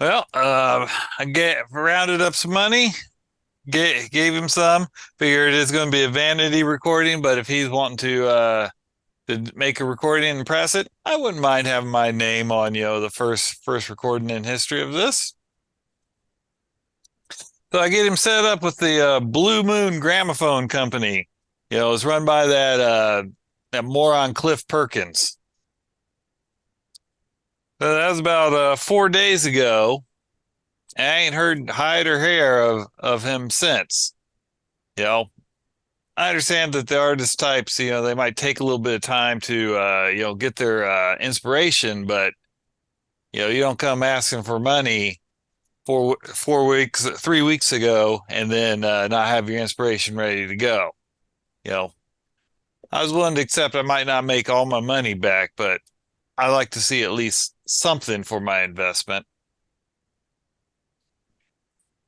[SPEAKER 2] Well, I rounded up some money, gave him some. Figured it's going to be a vanity recording, but if he's wanting to make a recording and press it, I wouldn't mind having my name on, the first recording in history of this. So I get him set up with the Blue Moon Gramophone Company. It's run by that moron Cliff Perkins. So that was about 4 days ago. I ain't heard hide or hair of him since. I understand that the artist types, they might take a little bit of time to, get their inspiration, but, you don't come asking for money 3 weeks ago and then not have your inspiration ready to go. I was willing to accept I might not make all my money back, but I like to see at least something for my investment.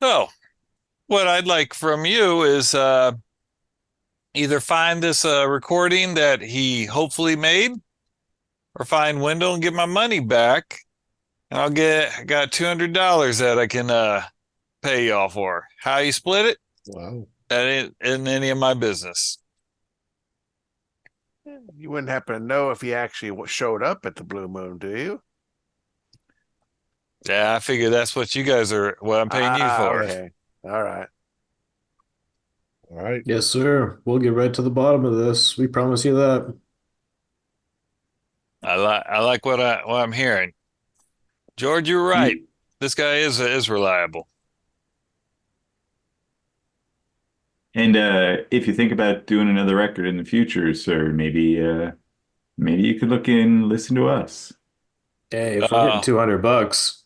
[SPEAKER 2] So, what I'd like from you is either find this recording that he hopefully made, or find Wendell and get my money back. And I got $200 that I can pay y'all for. How you split it?
[SPEAKER 1] Wow.
[SPEAKER 2] That isn't any of my business.
[SPEAKER 3] You wouldn't happen to know if he actually showed up at the Blue Moon, do you?
[SPEAKER 2] Yeah, I figure that's what I'm paying you for.
[SPEAKER 3] Okay. All right.
[SPEAKER 1] All right.
[SPEAKER 4] Yes, sir. We'll get right to the bottom of this. We promise you that.
[SPEAKER 2] I like what I'm hearing. George, you're right. This guy is reliable.
[SPEAKER 6] And if you think about doing another record in the future, sir, maybe you could look and listen to us.
[SPEAKER 4] Hey, if we're getting $200.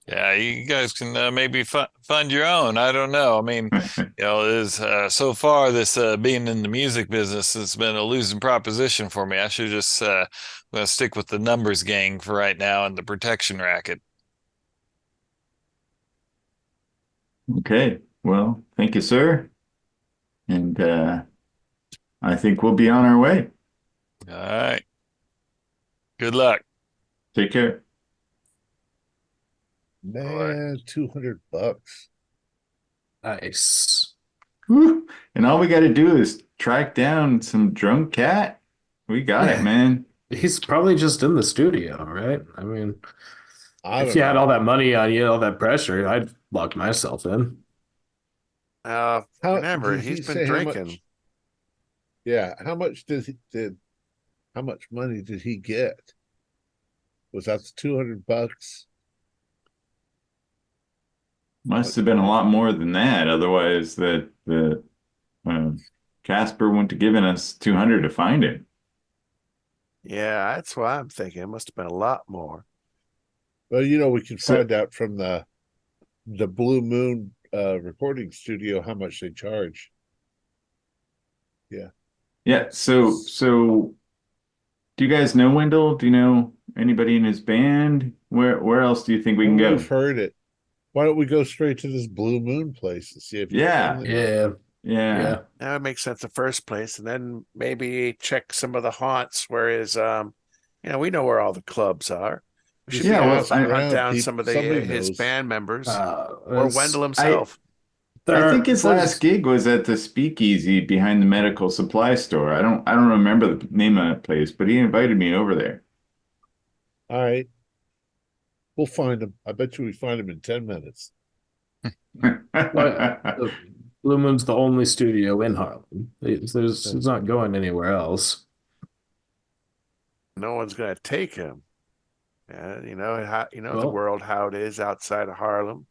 [SPEAKER 2] Yeah, you guys can maybe fund your own. I don't know. I mean, is so far this being in the music business has been a losing proposition for me. I should just stick with the numbers gang for right now and the protection racket.
[SPEAKER 6] Okay. Well, thank you, sir. And I think we'll be on our way.
[SPEAKER 2] All right. Good luck.
[SPEAKER 6] Take care.
[SPEAKER 1] Man, $200.
[SPEAKER 4] Nice.
[SPEAKER 6] Whew. And all we got to do is track down some drunk cat. We got it, man.
[SPEAKER 4] He's probably just in the studio, right? I mean,
[SPEAKER 1] I
[SPEAKER 4] if
[SPEAKER 1] don't
[SPEAKER 4] you had
[SPEAKER 1] know.
[SPEAKER 4] all that money on you, all that pressure, I'd lock myself in.
[SPEAKER 3] Remember,
[SPEAKER 1] did he
[SPEAKER 3] he's
[SPEAKER 1] say
[SPEAKER 3] been
[SPEAKER 1] how
[SPEAKER 3] drinking.
[SPEAKER 1] much? Yeah, how much how much money did he get? Was that the $200?
[SPEAKER 6] Must have been a lot more than that. Otherwise, the Casper wouldn't have given us 200 to find it.
[SPEAKER 3] Yeah, that's why I'm thinking. It must have been a lot more.
[SPEAKER 1] Well, we can find out from the Blue Moon recording studio how much they charge. Yeah.
[SPEAKER 6] Yeah. So do you guys know Wendell? Do you know anybody in his band? Where else do you think we can go?
[SPEAKER 1] We've heard it. Why don't we go straight to this Blue Moon place and see if you
[SPEAKER 6] Yeah.
[SPEAKER 1] can find it?
[SPEAKER 4] Yeah.
[SPEAKER 3] That would make sense in the first place, and then maybe check some of the haunts. Whereas, we know where all the clubs are. We should
[SPEAKER 1] Just
[SPEAKER 3] be able
[SPEAKER 1] ask
[SPEAKER 3] to hunt
[SPEAKER 1] around,
[SPEAKER 3] down
[SPEAKER 1] people.
[SPEAKER 3] some of the
[SPEAKER 1] Somebody
[SPEAKER 3] his
[SPEAKER 1] knows.
[SPEAKER 3] band members or
[SPEAKER 4] It's-
[SPEAKER 3] Wendell himself.
[SPEAKER 6] I think his
[SPEAKER 4] there's-
[SPEAKER 6] last gig was at the Speakeasy behind the medical supply store. I don't remember the name of that place, but he invited me over there.
[SPEAKER 1] All right. We'll find him. I bet you we find him in 10 minutes.
[SPEAKER 4] the Blue Moon's the only studio in Harlem. It's not going anywhere else.
[SPEAKER 3] No one's going to take him. The
[SPEAKER 4] Well-
[SPEAKER 3] world how it is outside of Harlem.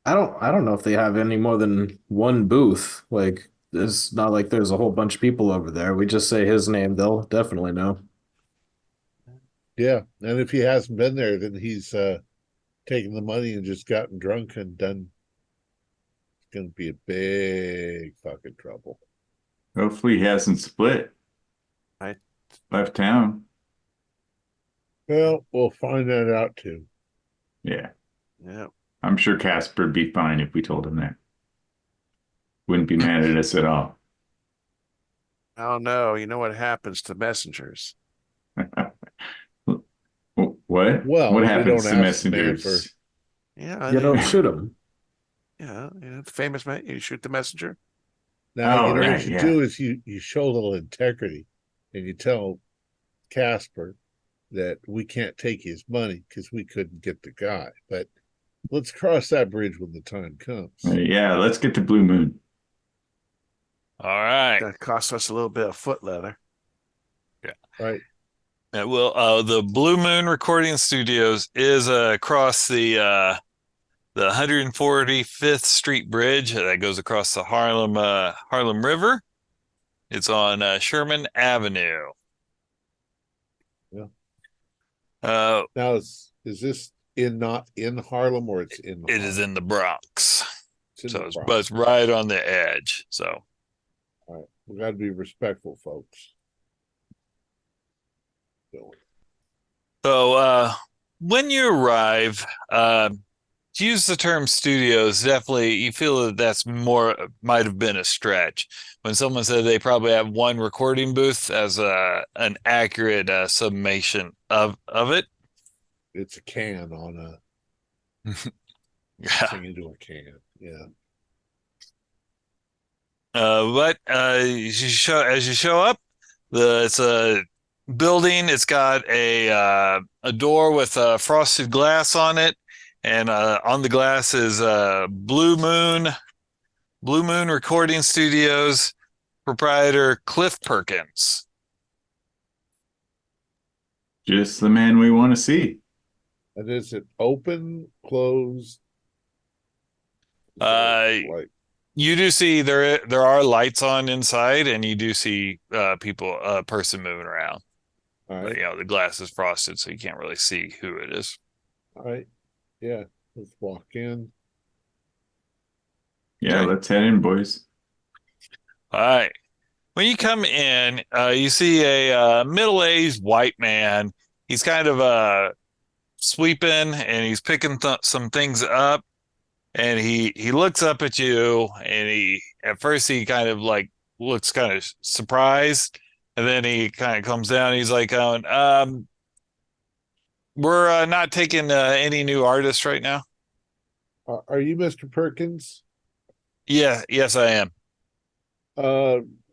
[SPEAKER 4] I don't know if they have any more than one booth. Like it's not like there's a whole bunch of people over there. We just say his name, they'll definitely know.
[SPEAKER 1] Yeah. And if he hasn't been there, then he's taken the money and just gotten drunk and done. It's going to be a big fucking trouble.
[SPEAKER 6] Hopefully he hasn't split.
[SPEAKER 3] I-
[SPEAKER 6] Left town.
[SPEAKER 1] Well, we'll find that out too.
[SPEAKER 6] Yeah.
[SPEAKER 3] Yeah.
[SPEAKER 6] I'm sure Casper'd be fine if we told him that. Wouldn't be mad at us at all.
[SPEAKER 3] I don't know. You know what happens to messengers?
[SPEAKER 6] What?
[SPEAKER 1] Well,
[SPEAKER 6] What
[SPEAKER 1] we
[SPEAKER 6] happens
[SPEAKER 1] don't
[SPEAKER 6] to
[SPEAKER 1] ask the man
[SPEAKER 6] messengers?
[SPEAKER 3] Yeah.
[SPEAKER 4] You don't shoot him.
[SPEAKER 3] Yeah. The famous man. You shoot the messenger.
[SPEAKER 1] Now,
[SPEAKER 6] Oh,
[SPEAKER 1] what
[SPEAKER 6] right,
[SPEAKER 1] you
[SPEAKER 6] yeah.
[SPEAKER 1] do is you show a little integrity and you tell Casper that we can't take his money because we couldn't get the guy. But let's cross that bridge when the time comes.
[SPEAKER 6] Yeah, let's get to Blue Moon.
[SPEAKER 2] All right.
[SPEAKER 3] That costs us a little bit of foot leather.
[SPEAKER 1] Right.
[SPEAKER 2] The Blue Moon Recording Studios is across the 145th Street Bridge that goes across the Harlem River. It's on Sherman Avenue.
[SPEAKER 1] Yeah.
[SPEAKER 2] Now,
[SPEAKER 1] is this not in Harlem or it's in
[SPEAKER 2] it is in the Bronx,
[SPEAKER 1] in
[SPEAKER 2] so
[SPEAKER 1] the
[SPEAKER 2] it's
[SPEAKER 1] Bronx?
[SPEAKER 2] both right on the edge. So,
[SPEAKER 1] All right. We got to be respectful, folks.
[SPEAKER 2] when you arrive, to use the term studios, definitely you feel that that's might have been a stretch. When someone said they probably have one recording booth as an accurate summation of it.
[SPEAKER 1] It's a can on a
[SPEAKER 2] Yeah.
[SPEAKER 1] thing into a can. Yeah.
[SPEAKER 2] But as you show up, it's a building. It's got a door with frosted glass on it, and on the glass is Blue Moon Recording Studios proprietor Cliff Perkins.
[SPEAKER 6] Just the man we want to see.
[SPEAKER 1] And is it open, closed? Like
[SPEAKER 2] You do see there are lights on inside, and you do see a person moving around.
[SPEAKER 1] all
[SPEAKER 2] But,
[SPEAKER 1] right,
[SPEAKER 2] the glass is frosted, so you can't really see who it is.
[SPEAKER 1] all right, yeah. Let's walk in.
[SPEAKER 6] Yeah,
[SPEAKER 2] Okay.
[SPEAKER 6] let's head in, boys.
[SPEAKER 2] All right. When you come in, you see a middle-aged white man. He's kind of sweeping, and he's picking some things up. And he looks up at you, and at first he kind of like looks kind of surprised, and then he kind of comes down. And he's like, "We're not taking any new artists right now."
[SPEAKER 1] Are you Mr. Perkins?
[SPEAKER 2] Yeah, yes, I am.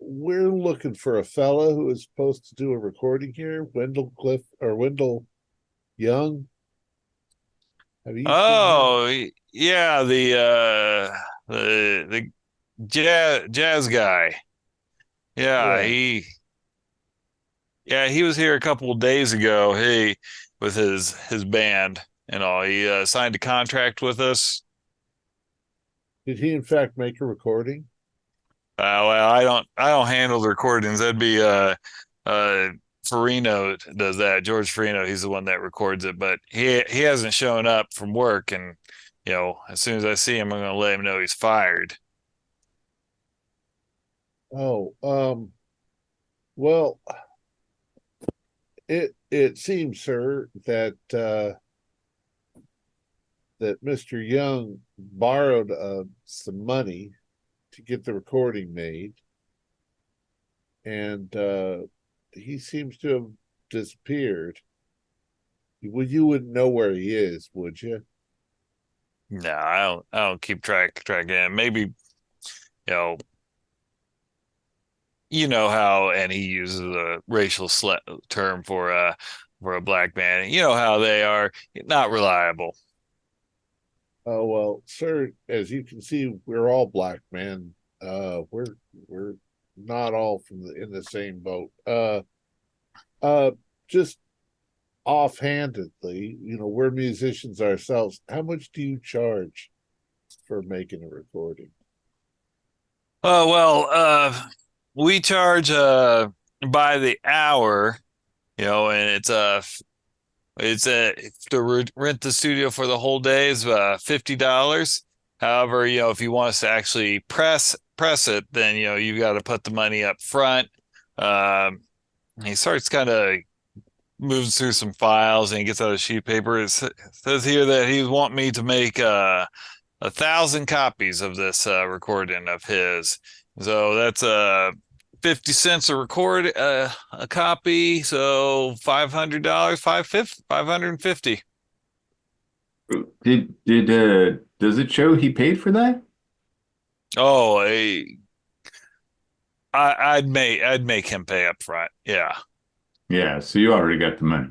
[SPEAKER 1] We're looking for a fella who is supposed to do a recording here. Wendell Young. Have you seen him?
[SPEAKER 2] Oh, yeah, the jazz guy. Yeah, he was here a couple of days ago. Hey, with his band and all. He signed a contract with us.
[SPEAKER 1] Did he in fact make a recording?
[SPEAKER 2] Well, I don't handle the recordings. That'd be Farino does that. George Farino, he's the one that records it, but he hasn't shown up from work, and as soon as I see him, I'm gonna let him know he's fired.
[SPEAKER 1] Oh, well, it seems, sir, that that Mr. Young borrowed some money to get the recording made, and he seems to have disappeared. Well, you wouldn't know where he is, would you?
[SPEAKER 2] No, I don't keep track of him. Maybe, know, how, and he uses a racial term for a black man. You know how they are not reliable.
[SPEAKER 1] Oh well, sir, as you can see, we're all black men. We're not all in the same boat. Just offhandedly, we're musicians ourselves. How much do you charge for making a recording?
[SPEAKER 2] Oh well, we charge by the hour, and it's to rent the studio for the whole day is $50. However, if you want us to actually press it, then you got to put the money up front. He starts kind of moves through some files and he gets out a sheet of paper. It says here that he want me to make 1,000 copies of this recording of his. So that's 50 cents a copy, so $500, 550.
[SPEAKER 6] Does it show he paid for that?
[SPEAKER 2] Oh, I'd make him pay up front. Yeah.
[SPEAKER 6] Yeah, so you already got the money.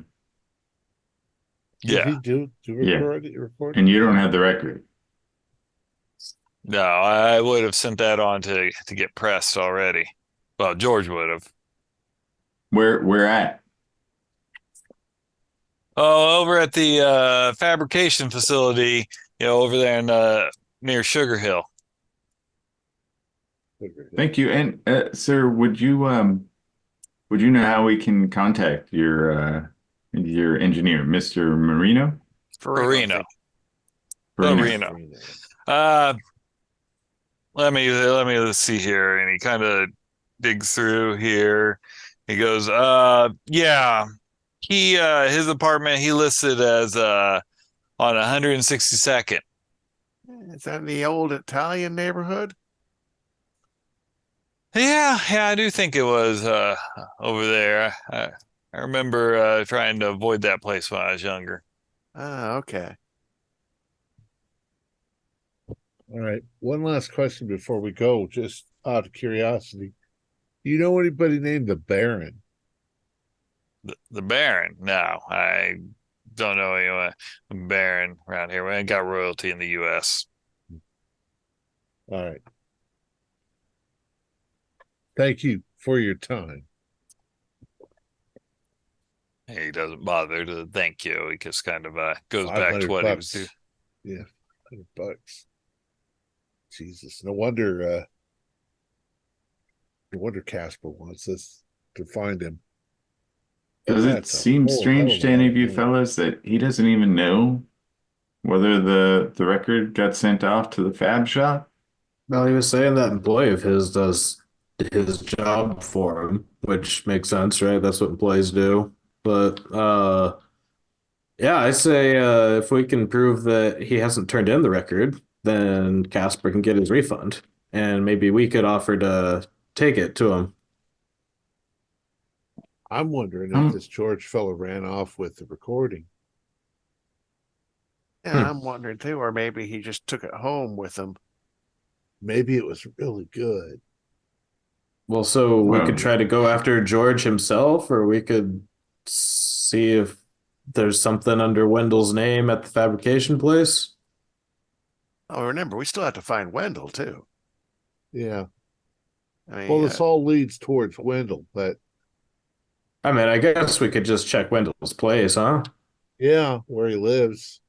[SPEAKER 2] Yeah.
[SPEAKER 1] Did he do record?
[SPEAKER 6] And you don't have the record.
[SPEAKER 2] No, I would have sent that on to get pressed already. Well, George would have.
[SPEAKER 6] Where at?
[SPEAKER 2] Oh, over at the fabrication facility, over there in near Sugar Hill.
[SPEAKER 6] Thank you. And sir, would you know how we can contact your engineer, Mr. Marino?
[SPEAKER 2] Farino. Let me see here. And he kind of digs through here. He goes, yeah. His apartment he listed as on 162nd.
[SPEAKER 3] Is that in the old Italian neighborhood?
[SPEAKER 2] Yeah, I do think it was over there. I remember trying to avoid that place when I was younger.
[SPEAKER 3] Ah, okay.
[SPEAKER 1] All right. One last question before we go, just out of curiosity. Do you know anybody named the Baron?
[SPEAKER 2] The Baron? No, I don't know anyone Baron around here. We ain't got royalty in the U.S.
[SPEAKER 1] All right. Thank you for your time.
[SPEAKER 2] He doesn't bother to thank you. He just kind of goes back to what he was doing.
[SPEAKER 1] Yeah, $100. Jesus, no wonder Casper wants us to find him.
[SPEAKER 6] Does it seem strange to any of you fellas that he doesn't even know whether the record got sent off to the fab shop?
[SPEAKER 4] Well, he was saying that employee of his does his job for him, which makes sense, right? That's what employees do. But yeah, I say if we can prove that he hasn't turned in the record, then Casper can get his refund, and maybe we could offer to take it to him.
[SPEAKER 1] I'm wondering if this George fellow ran off with the recording.
[SPEAKER 3] Yeah, I'm wondering too, or maybe he just took it home with him.
[SPEAKER 1] Maybe it was really good.
[SPEAKER 4] Well, so we could try to go after George himself, or we could see if there's something under Wendell's name at the fabrication place.
[SPEAKER 3] Oh, remember, we still have to find Wendell too.
[SPEAKER 1] Yeah.
[SPEAKER 3] I mean,
[SPEAKER 1] Well, this all leads towards Wendell, but
[SPEAKER 4] I mean, I guess we could just check Wendell's place, huh?
[SPEAKER 1] yeah, where he lives.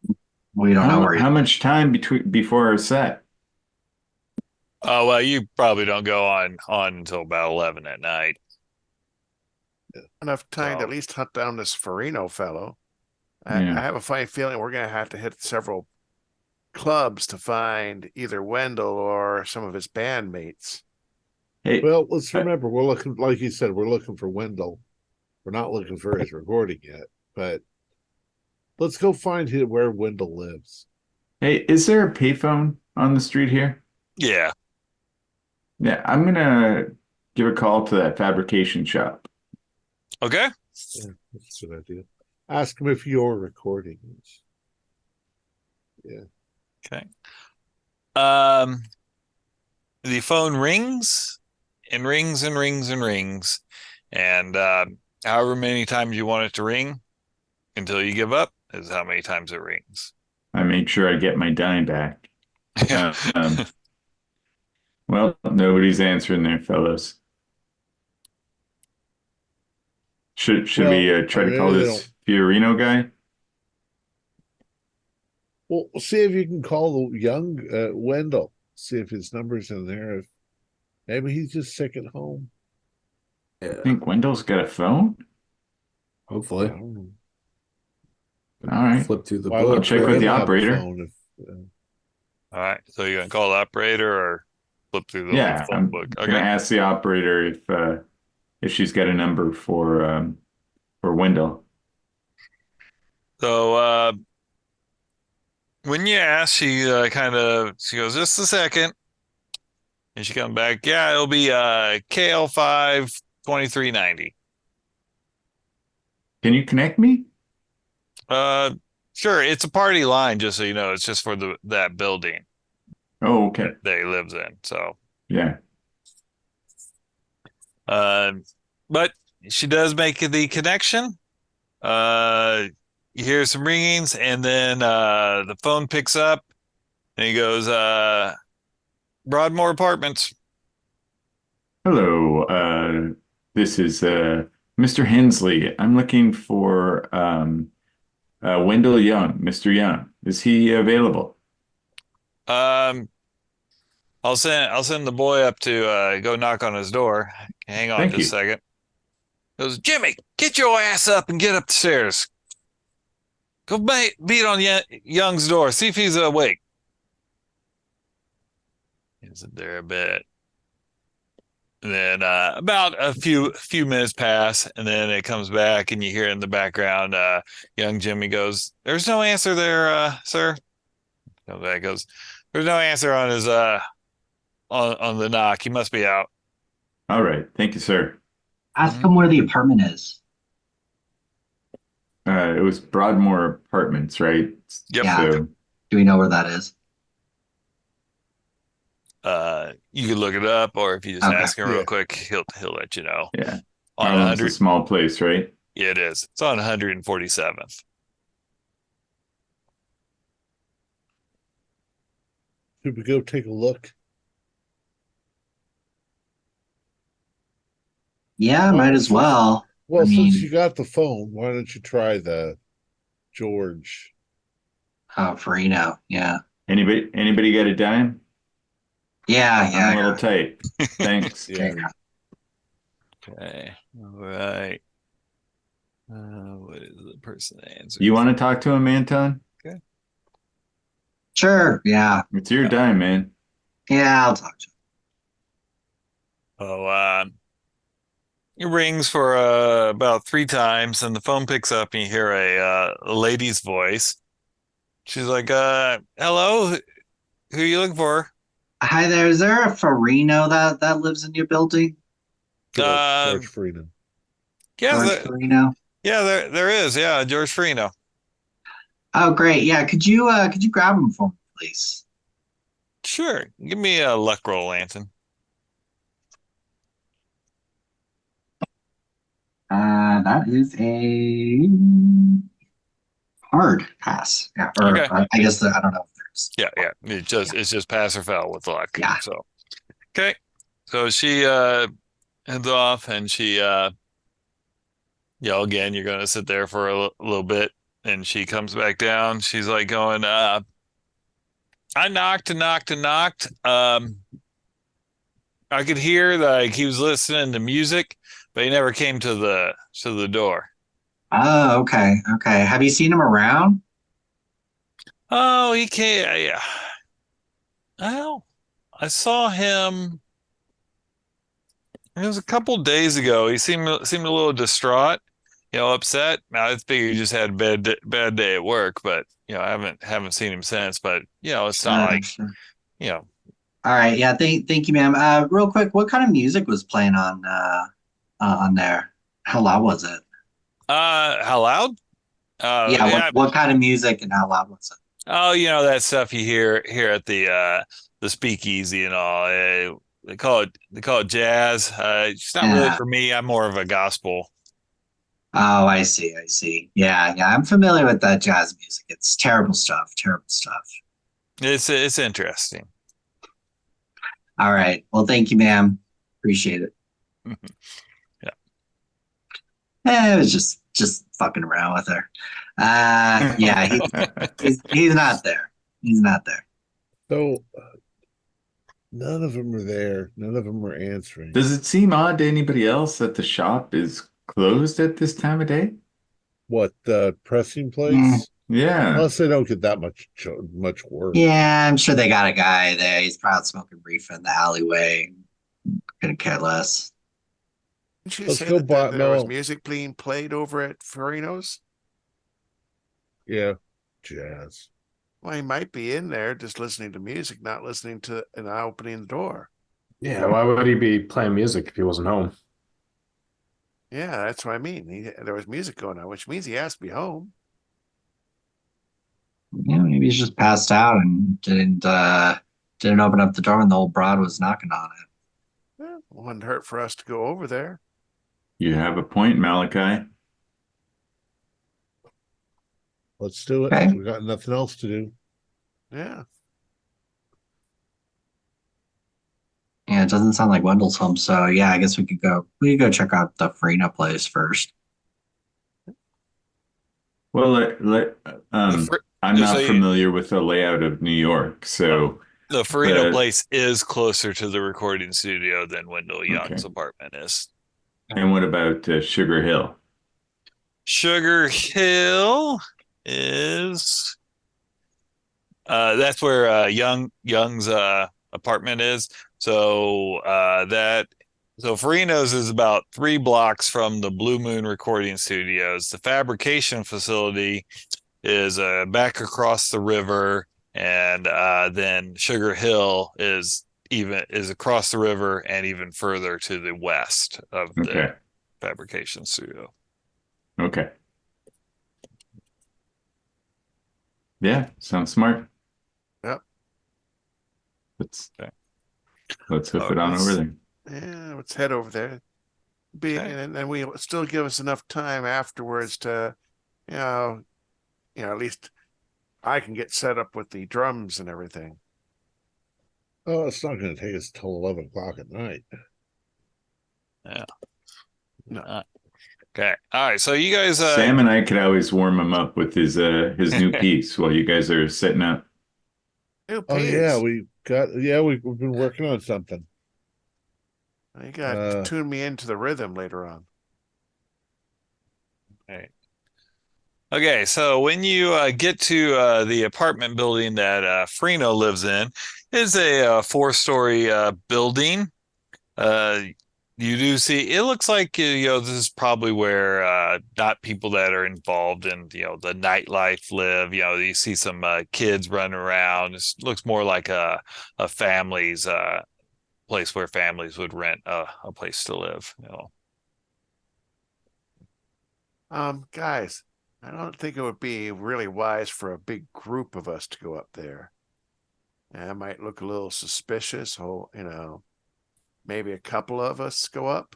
[SPEAKER 5] We don't know where
[SPEAKER 6] How much time before our set?
[SPEAKER 2] Oh, well, you probably don't go on until about 11 at night.
[SPEAKER 3] enough time to at least hunt down this Farino fellow. I
[SPEAKER 6] Yeah.
[SPEAKER 3] have a funny feeling we're going to have to hit several clubs to find either Wendell or some of his bandmates.
[SPEAKER 6] Hey,
[SPEAKER 1] Well, let's remember, we're looking, like you said, we're looking for Wendell. We're not looking for his recording yet, but let's go find where Wendell lives.
[SPEAKER 6] Hey, is there a payphone on the street here?
[SPEAKER 2] Yeah.
[SPEAKER 6] Yeah, I'm gonna give a call to that fabrication shop.
[SPEAKER 2] Okay.
[SPEAKER 1] Yeah, that's a good idea. Ask him if you're recording this. Yeah.
[SPEAKER 2] Okay. The phone rings and rings and rings and rings, and however many times you want it to ring until you give up is how many times it rings.
[SPEAKER 6] I make sure I get my dime back.
[SPEAKER 2] Yeah.
[SPEAKER 6] Well, nobody's answering there, fellas. Should we
[SPEAKER 1] Well,
[SPEAKER 6] try to
[SPEAKER 1] maybe
[SPEAKER 6] call
[SPEAKER 1] they
[SPEAKER 6] this Fiorino guy?
[SPEAKER 1] Well, see if you can call the young Wendell. See if his number's in there. If maybe he's just sick at home.
[SPEAKER 6] I think Wendell's got a phone.
[SPEAKER 1] I
[SPEAKER 4] Hopefully.
[SPEAKER 1] don't know.
[SPEAKER 6] All right.
[SPEAKER 4] Flip through the
[SPEAKER 1] Why
[SPEAKER 4] book.
[SPEAKER 1] would
[SPEAKER 6] check with
[SPEAKER 1] Wendell
[SPEAKER 6] the
[SPEAKER 1] have a
[SPEAKER 6] operator.
[SPEAKER 1] phone if,
[SPEAKER 2] All right. So you're gonna call the operator or flip through the
[SPEAKER 6] Yeah,
[SPEAKER 2] phone
[SPEAKER 6] I'm
[SPEAKER 2] book?
[SPEAKER 6] gonna
[SPEAKER 2] Okay.
[SPEAKER 6] ask the operator if she's got a number for Wendell.
[SPEAKER 2] So when you ask, she she goes, just a second. And she comes back, yeah, it'll be KL5 2390.
[SPEAKER 6] Can you connect me?
[SPEAKER 2] Sure, it's a party line, just so you know, it's just for that building
[SPEAKER 6] Oh, okay.
[SPEAKER 2] that he lives in. So
[SPEAKER 6] Yeah.
[SPEAKER 2] but she does make the connection. You hear some ringings, and then the phone picks up and he goes, Broadmoor Apartments.
[SPEAKER 6] Hello. This is Mr. Hensley. I'm looking for Wendell Young, Mr. Young. Is he available?
[SPEAKER 2] Um, I'll send the boy up to go knock on his door. Hang on
[SPEAKER 6] Thank
[SPEAKER 2] just a
[SPEAKER 6] you.
[SPEAKER 2] second. He goes, Jimmy, get your ass up and get up the stairs. Go beat on Young's door. See if he's awake. He's there a bit. And then about a few minutes pass, and then it comes back, and you hear in the background, young Jimmy goes, "There's no answer there, sir." Comes back, goes, "There's no answer on his on the knock. He must be out."
[SPEAKER 6] All right. Thank you, sir.
[SPEAKER 5] Ask him where the apartment is.
[SPEAKER 6] It was Broadmoor Apartments, right?
[SPEAKER 2] Yep.
[SPEAKER 5] Yeah.
[SPEAKER 6] So,
[SPEAKER 5] Do we know where that is?
[SPEAKER 2] You can look it up, or if you just
[SPEAKER 5] Okay.
[SPEAKER 2] ask him real
[SPEAKER 1] Yeah.
[SPEAKER 2] quick, he'll let you know.
[SPEAKER 6] yeah.
[SPEAKER 2] On
[SPEAKER 6] Harlem's a
[SPEAKER 2] 100,
[SPEAKER 6] small place, right?
[SPEAKER 2] yeah, it is. It's on 147th.
[SPEAKER 1] should we go take a look?
[SPEAKER 5] Yeah,
[SPEAKER 1] Well,
[SPEAKER 5] might as well.
[SPEAKER 1] Well,
[SPEAKER 5] I
[SPEAKER 1] since
[SPEAKER 5] mean-
[SPEAKER 1] you got the phone, why don't you try the George?
[SPEAKER 5] Farino. Yeah.
[SPEAKER 6] Anybody got a dime?
[SPEAKER 5] Yeah.
[SPEAKER 6] I'm a
[SPEAKER 5] Yeah.
[SPEAKER 6] little tight. Thanks.
[SPEAKER 1] Yeah.
[SPEAKER 2] Okay. All right. What is the person that answers?
[SPEAKER 6] You want to talk to him, Anton?
[SPEAKER 5] Sure. Yeah.
[SPEAKER 6] It's your dime, man.
[SPEAKER 5] Yeah. I'll talk to him.
[SPEAKER 2] Oh, it rings for about 3 times, and the phone picks up, and you hear a lady's voice. She's like, "Hello, who are you looking for?"
[SPEAKER 5] Hi there. Is there a Farino that lives in your building?
[SPEAKER 1] George Freeman.
[SPEAKER 2] Yeah,
[SPEAKER 5] George Farino.
[SPEAKER 2] yeah, there is. Yeah, George Farino.
[SPEAKER 5] Oh, great. Yeah. Could you grab him for me, please?
[SPEAKER 2] Sure. Give me a luck roll, Anton.
[SPEAKER 5] That is a hard pass. Yeah. Or
[SPEAKER 2] Okay.
[SPEAKER 5] I guess I don't know if there's.
[SPEAKER 2] Yeah. It's just pass or fail with luck.
[SPEAKER 5] Yeah.
[SPEAKER 2] So, okay. So she heads off, and she again, you're gonna sit there for a little bit, and she comes back down. She's like going, I knocked and knocked and knocked. I could hear like he was listening to music, but he never came to the door.
[SPEAKER 5] Oh, okay. Okay. Have you seen him around?
[SPEAKER 2] Oh, he can't. Yeah. Well, I saw him. It was a couple days ago. He seemed a little distraught, upset. Now I figure he just had a bad day at work, but I haven't seen him since, but it's not like,
[SPEAKER 5] Sure.
[SPEAKER 2] you know,
[SPEAKER 5] All right. Yeah. Thank you, ma'am. Real quick, what kind of music was playing on there? How loud was it?
[SPEAKER 2] how loud?
[SPEAKER 5] Yeah.
[SPEAKER 2] Yeah.
[SPEAKER 5] What kind of music and how loud was it?
[SPEAKER 2] Oh, that stuff you hear here at the Speakeasy and all. They call it jazz. It's not really
[SPEAKER 5] Yeah.
[SPEAKER 2] for me. I'm more of a gospel.
[SPEAKER 5] Oh, I see. I see. Yeah. Yeah. I'm familiar with that jazz music. It's terrible stuff. Terrible stuff.
[SPEAKER 2] It's interesting.
[SPEAKER 5] All right. Well, thank you, ma'am. Appreciate it.
[SPEAKER 2] Yeah.
[SPEAKER 5] It was just fucking around with her. Yeah. He's not there. He's not there.
[SPEAKER 1] So none of them are there. None of them are answering.
[SPEAKER 6] Does it seem odd to anybody else that the shop is closed at this time of day?
[SPEAKER 1] What, the pressing place?
[SPEAKER 5] Mm.
[SPEAKER 6] Yeah.
[SPEAKER 1] Unless they don't get that much work.
[SPEAKER 5] Yeah, I'm sure they got a guy there. He's probably smoking reefer in the alleyway. Couldn't care less.
[SPEAKER 3] Didn't you
[SPEAKER 1] Let's
[SPEAKER 3] say
[SPEAKER 1] go
[SPEAKER 3] that there was
[SPEAKER 1] no.
[SPEAKER 3] music being played over at Farino's?
[SPEAKER 1] Yeah, jazz.
[SPEAKER 3] Well, he might be in there just listening to music, not listening to and not opening the door.
[SPEAKER 4] Yeah, why would he be playing music if he wasn't home?
[SPEAKER 3] Yeah, that's what I mean. There was music going on, which means he has to be home.
[SPEAKER 5] Yeah, maybe he's just passed out and didn't open up the door when the old broad was knocking on it.
[SPEAKER 3] Well, wouldn't hurt for us to go over there.
[SPEAKER 6] You have a point, Malachi.
[SPEAKER 1] Let's do it.
[SPEAKER 5] Okay.
[SPEAKER 1] We got nothing else to do.
[SPEAKER 3] Yeah.
[SPEAKER 5] Yeah, it doesn't sound like Wendell's home, so yeah, I guess we could go check out the Farina place first.
[SPEAKER 6] Well, I'm not
[SPEAKER 2] so
[SPEAKER 6] familiar with the layout of New York, so
[SPEAKER 2] the Farino place is closer to the recording studio than Wendell Young's
[SPEAKER 6] Okay.
[SPEAKER 2] apartment is.
[SPEAKER 6] And what about Sugar Hill?
[SPEAKER 2] Sugar Hill is that's where Young's apartment is. So Farino's is about 3 blocks from the Blue Moon Recording Studios. The fabrication facility is back across the river, and then Sugar Hill is across the river and even further to the west of the fabrication studio.
[SPEAKER 6] Okay. Yeah, sounds smart.
[SPEAKER 3] Yep.
[SPEAKER 6] Let's hoof it on over there.
[SPEAKER 3] Yeah, let's head over there. And we still give us enough time afterwards to, at least I can get set up with the drums and everything.
[SPEAKER 1] Oh, it's not going to take us till 11 o'clock at night.
[SPEAKER 2] Yeah.
[SPEAKER 3] No.
[SPEAKER 2] Okay. All right. So you guys,
[SPEAKER 6] Sam and I could always warm him up with his new piece while you guys are setting up.
[SPEAKER 1] Oh yeah, we've been working on something.
[SPEAKER 3] You got to tune me into the rhythm later on.
[SPEAKER 2] Okay, so when you get to the apartment building that Freno lives in, it's a 4-story building. You do see, it looks like, this is probably where not people that are involved in, the nightlife live. You see some kids running around. It looks more like a family's place where families would rent a place to live.
[SPEAKER 3] Guys, I don't think it would be really wise for a big group of us to go up there. That might look a little suspicious. Maybe a couple of us go up.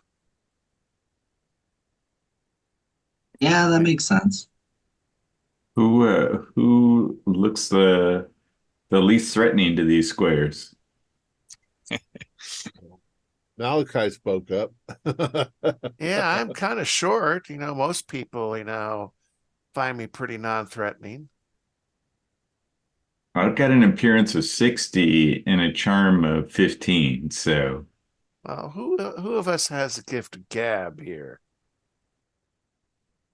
[SPEAKER 5] Yeah, that makes sense.
[SPEAKER 6] Who looks the least threatening to these squares?
[SPEAKER 1] Malachi spoke up.
[SPEAKER 3] Yeah, I'm kind of short. Most people, find me pretty non-threatening.
[SPEAKER 6] I've got an appearance of 60 and a charm of 15, so.
[SPEAKER 3] Well, who of us has the gift of gab here?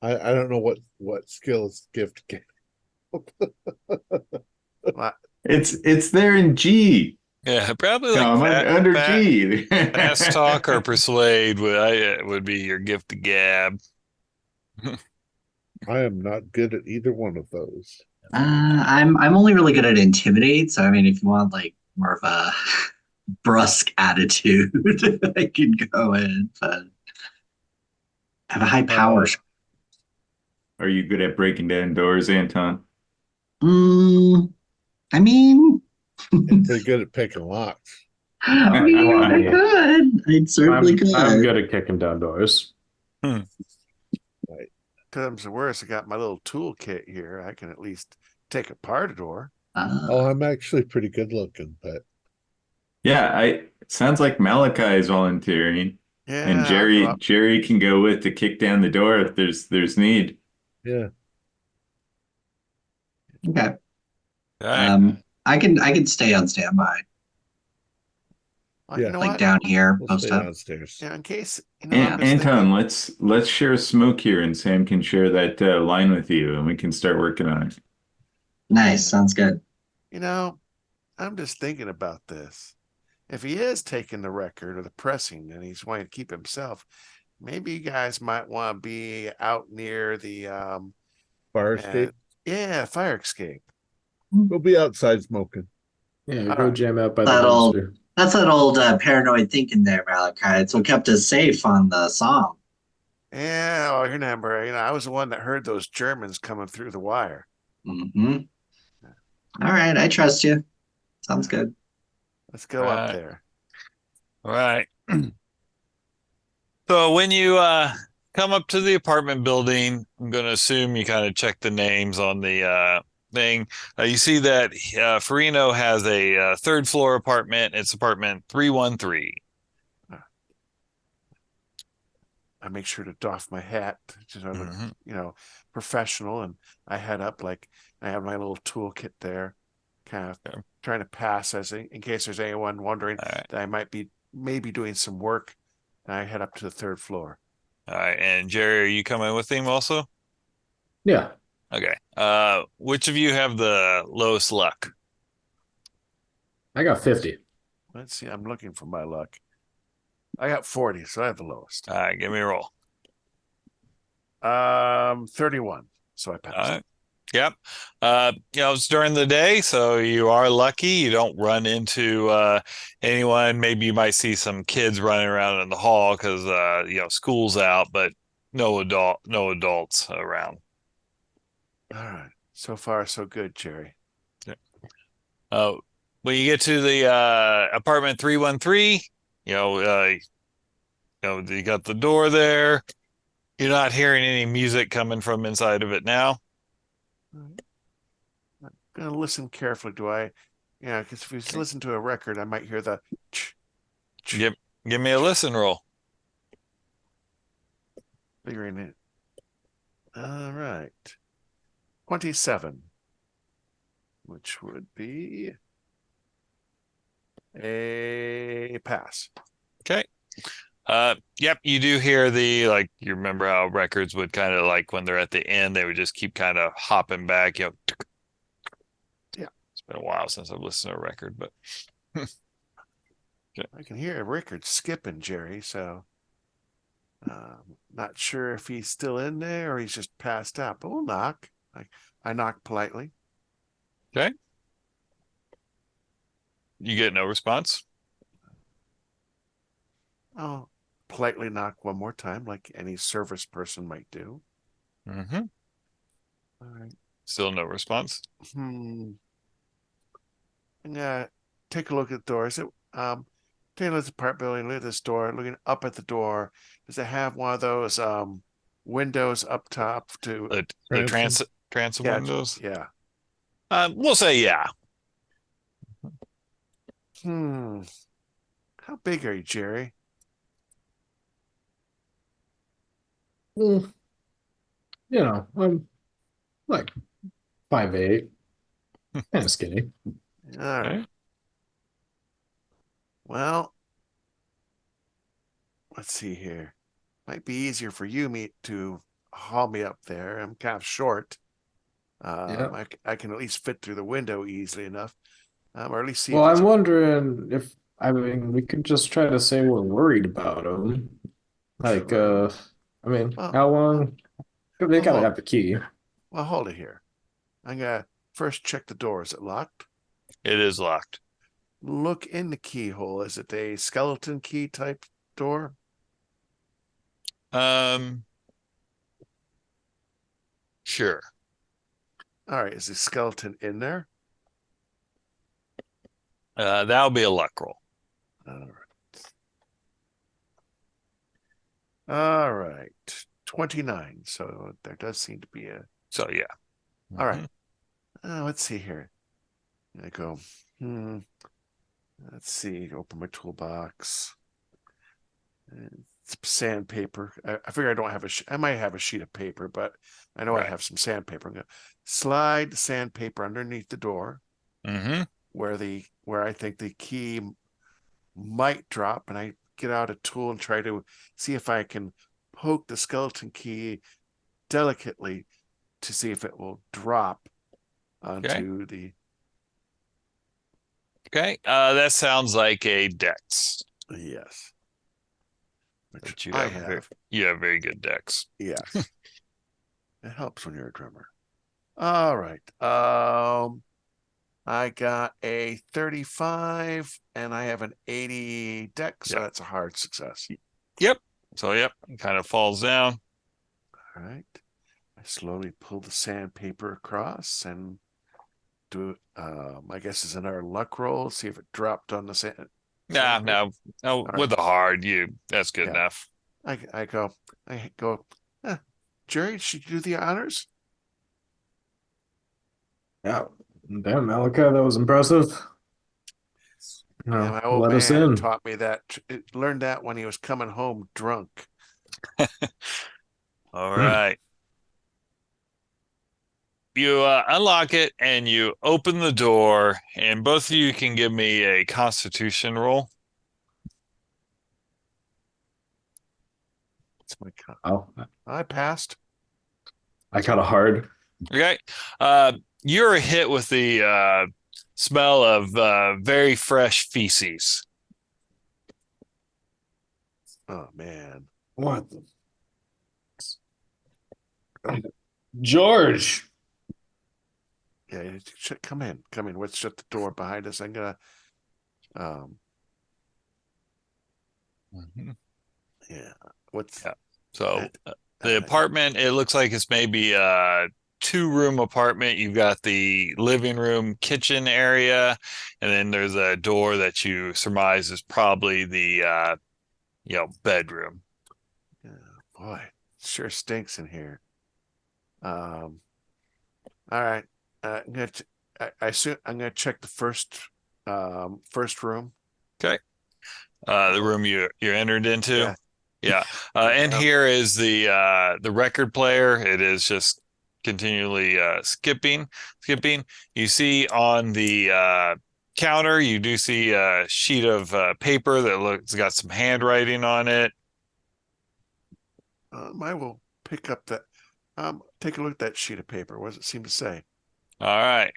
[SPEAKER 1] I don't know what skills gift gab.
[SPEAKER 6] It's there in G.
[SPEAKER 2] Yeah, probably
[SPEAKER 6] No,
[SPEAKER 2] like
[SPEAKER 6] under G.
[SPEAKER 2] fast talk or persuade would be your gift of gab.
[SPEAKER 1] I am not good at either one of those.
[SPEAKER 5] I'm only really good at intimidate, so I mean, if you want like more of a brusque attitude, I can go in, but I have a high power.
[SPEAKER 6] Are you good at breaking down doors, Anton?
[SPEAKER 5] I mean,
[SPEAKER 1] And pretty good at picking locks.
[SPEAKER 5] I mean, I could. I certainly could.
[SPEAKER 4] I'm good at kicking down doors.
[SPEAKER 3] Comes to worse, I got my little toolkit here. I can at least take apart a door.
[SPEAKER 1] Oh, I'm actually pretty good looking, but
[SPEAKER 6] Yeah, it sounds like Malachi is volunteering.
[SPEAKER 3] Yeah,
[SPEAKER 6] And Jerry can go with to kick down the door if there's need.
[SPEAKER 1] yeah.
[SPEAKER 5] Okay.
[SPEAKER 2] All right.
[SPEAKER 5] I can stay on standby.
[SPEAKER 3] Well,
[SPEAKER 1] Yeah.
[SPEAKER 3] you know
[SPEAKER 5] Like
[SPEAKER 3] what?
[SPEAKER 5] down here,
[SPEAKER 1] We'll
[SPEAKER 5] post
[SPEAKER 1] stay
[SPEAKER 5] up.
[SPEAKER 1] downstairs.
[SPEAKER 3] Yeah, in case I'm just
[SPEAKER 6] Anton,
[SPEAKER 3] thinking,
[SPEAKER 6] let's share a smoke here, and Sam can share that line with you, and we can start working on it.
[SPEAKER 5] Nice, sounds good.
[SPEAKER 3] I'm just thinking about this. If he is taking the record or the pressing and he's wanting to keep himself, maybe you guys might want to be out near the
[SPEAKER 1] Fire escape.
[SPEAKER 3] Fire escape.
[SPEAKER 1] We'll be outside smoking.
[SPEAKER 4] Yeah,
[SPEAKER 3] All
[SPEAKER 4] go
[SPEAKER 3] right.
[SPEAKER 4] jam out by the
[SPEAKER 5] That'll-
[SPEAKER 4] dumpster.
[SPEAKER 5] That's that old paranoid thinking there, Malachi. It's what kept us safe on the song.
[SPEAKER 3] Yeah, well, remember, I was the one that heard those Germans coming through the wire.
[SPEAKER 5] Mm-hmm. All right, I trust you. Sounds good.
[SPEAKER 3] Let's go up there.
[SPEAKER 2] All right. So when you come up to the apartment building, I'm going to assume you kind of check the names on the thing. You see that Farino has a third floor apartment. It's apartment 313.
[SPEAKER 3] I make sure to doff my hat, just look, professional, and I head up like I have my little toolkit there, kind of trying to pass in case there's anyone wondering that I might be maybe doing some work. And I head up to the third floor.
[SPEAKER 2] All right. And Jerry, are you coming with him also?
[SPEAKER 4] Yeah.
[SPEAKER 2] Okay. Which of you have the lowest luck?
[SPEAKER 4] I got 50.
[SPEAKER 3] Let's see. I'm looking for my luck. I got 40, so I have the lowest.
[SPEAKER 2] All right, give me a roll.
[SPEAKER 3] 31. So I passed.
[SPEAKER 2] All right. Yep. It's during the day, so you are lucky. You don't run into anyone. Maybe you might see some kids running around in the hall because school's out, but no adults around.
[SPEAKER 3] All right. So far, so good, Jerry.
[SPEAKER 2] When you get to the apartment 313, you got the door there. You're not hearing any music coming from inside of it now.
[SPEAKER 3] I'm gonna listen carefully. Because if you listen to a record, I might hear the
[SPEAKER 2] Give me a listen roll.
[SPEAKER 3] figuring it. All right. 27, which would be a pass.
[SPEAKER 2] Okay. Yep, you do hear you remember how records would kind of like when they're at the end, they would just keep kind of hopping back, Yeah. It's been a while since I've listened to a record, but
[SPEAKER 3] I can hear a record skipping, Jerry, so not sure if he's still in there or he's just passed out, but we'll knock. I knock politely.
[SPEAKER 2] Okay. You get no response?
[SPEAKER 3] I'll politely knock one more time, like any service person might do.
[SPEAKER 2] Mm-hmm.
[SPEAKER 3] All right.
[SPEAKER 2] Still no response?
[SPEAKER 3] Yeah. Take a look at the door. Is it take a look at the part building, look at this door, looking up at the door. Does it have one of those windows up top to
[SPEAKER 2] the transom windows?
[SPEAKER 3] Yeah.
[SPEAKER 2] We'll say yeah.
[SPEAKER 3] How big are you, Jerry?
[SPEAKER 4] I'm like 5'8", kind of skinny.
[SPEAKER 3] All right. Well, let's see here. Might be easier for you to haul me up there. I'm kind of short. I can at least fit through the window easily enough, or at least see.
[SPEAKER 4] Well, I'm wondering we could just try to say we're worried about him. Like,
[SPEAKER 3] Well,
[SPEAKER 4] how long? They gotta have the key.
[SPEAKER 3] well, hold it here. I'm gonna first check the door. Is it locked?
[SPEAKER 2] It is locked.
[SPEAKER 3] Look in the keyhole. Is it a skeleton key type door?
[SPEAKER 2] Sure.
[SPEAKER 3] All right. Is the skeleton in there?
[SPEAKER 2] That'll be a luck roll.
[SPEAKER 3] All right. All right. 29. So there does seem to be a.
[SPEAKER 2] So yeah.
[SPEAKER 3] All right. Let's see here. I go, let's see. Open my toolbox. It's sandpaper. I figure I don't have I might have a sheet of paper, but I know I have some sandpaper. I'm going to slide the sandpaper underneath the door where I think the key might drop, and I get out a tool and try to see if I can poke the skeleton key delicately to see if it will drop onto the.
[SPEAKER 2] Okay. That sounds like a dex.
[SPEAKER 3] Yes.
[SPEAKER 2] Which
[SPEAKER 3] I have.
[SPEAKER 2] You have very good dex.
[SPEAKER 3] Yes. It helps when you're a drummer. All right. I got a 35 and I have an 80 dex, so that's a hard success.
[SPEAKER 2] Yep. So it kind of falls down.
[SPEAKER 3] All right. I slowly pull the sandpaper across and do I guess it's another luck roll, see if it dropped on the sand.
[SPEAKER 2] No, with the hard, that's good enough.
[SPEAKER 3] I go, Jerry, should you do the honors?
[SPEAKER 4] Yeah. Damn, Malachi, that was impressive. No,
[SPEAKER 3] my old
[SPEAKER 4] let us
[SPEAKER 3] man
[SPEAKER 4] in.
[SPEAKER 3] taught me that. Learned that when he was coming home drunk.
[SPEAKER 2] All right. You unlock it and you open the door, and both of you can give me a Constitution roll.
[SPEAKER 3] It's my
[SPEAKER 4] Oh,
[SPEAKER 3] I passed.
[SPEAKER 4] I got a hard.
[SPEAKER 2] Okay. You're hit with the smell of very fresh feces.
[SPEAKER 3] Oh man.
[SPEAKER 4] What? George.
[SPEAKER 3] Yeah, come in. Let's shut the door behind us. I'm gonna
[SPEAKER 2] So the apartment, it looks like it's maybe a 2-room apartment. You've got the living room, kitchen area, and then there's a door that you surmise is probably the bedroom.
[SPEAKER 3] Oh, boy, it sure stinks in here. All right. I'm gonna check the first room.
[SPEAKER 2] Okay. The room you entered into.
[SPEAKER 3] Yeah.
[SPEAKER 2] And here is the record player. It is just continually skipping. You see on the counter, you do see a sheet of paper that got some handwriting on it.
[SPEAKER 3] I will pick up that. Take a look at that sheet of paper. What does it seem to say?
[SPEAKER 2] All right.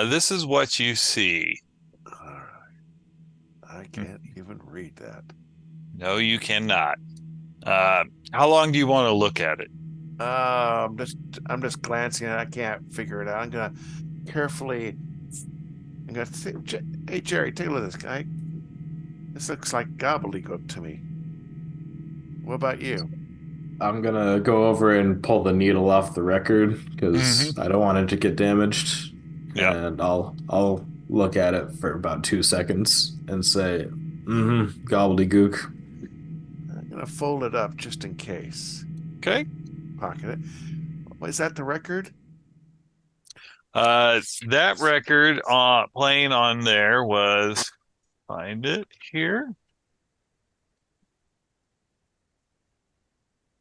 [SPEAKER 2] This is what you see.
[SPEAKER 3] All right. I can't even read that.
[SPEAKER 2] No, you cannot. How long do you want to look at it?
[SPEAKER 3] I'm just glancing at it. I can't figure it out. I'm gonna carefully. Hey Jerry, take a look at this guy. This looks like gobbledygook to me. What about you?
[SPEAKER 4] I'm gonna go over and pull the needle off the record because I don't want it to get damaged.
[SPEAKER 2] Yeah.
[SPEAKER 4] And I'll look at it for about 2 seconds and say, gobbledygook.
[SPEAKER 3] I'm gonna fold it up just in case.
[SPEAKER 2] Okay.
[SPEAKER 3] Pocket it. Is that the record?
[SPEAKER 2] That record playing on there was, find it here.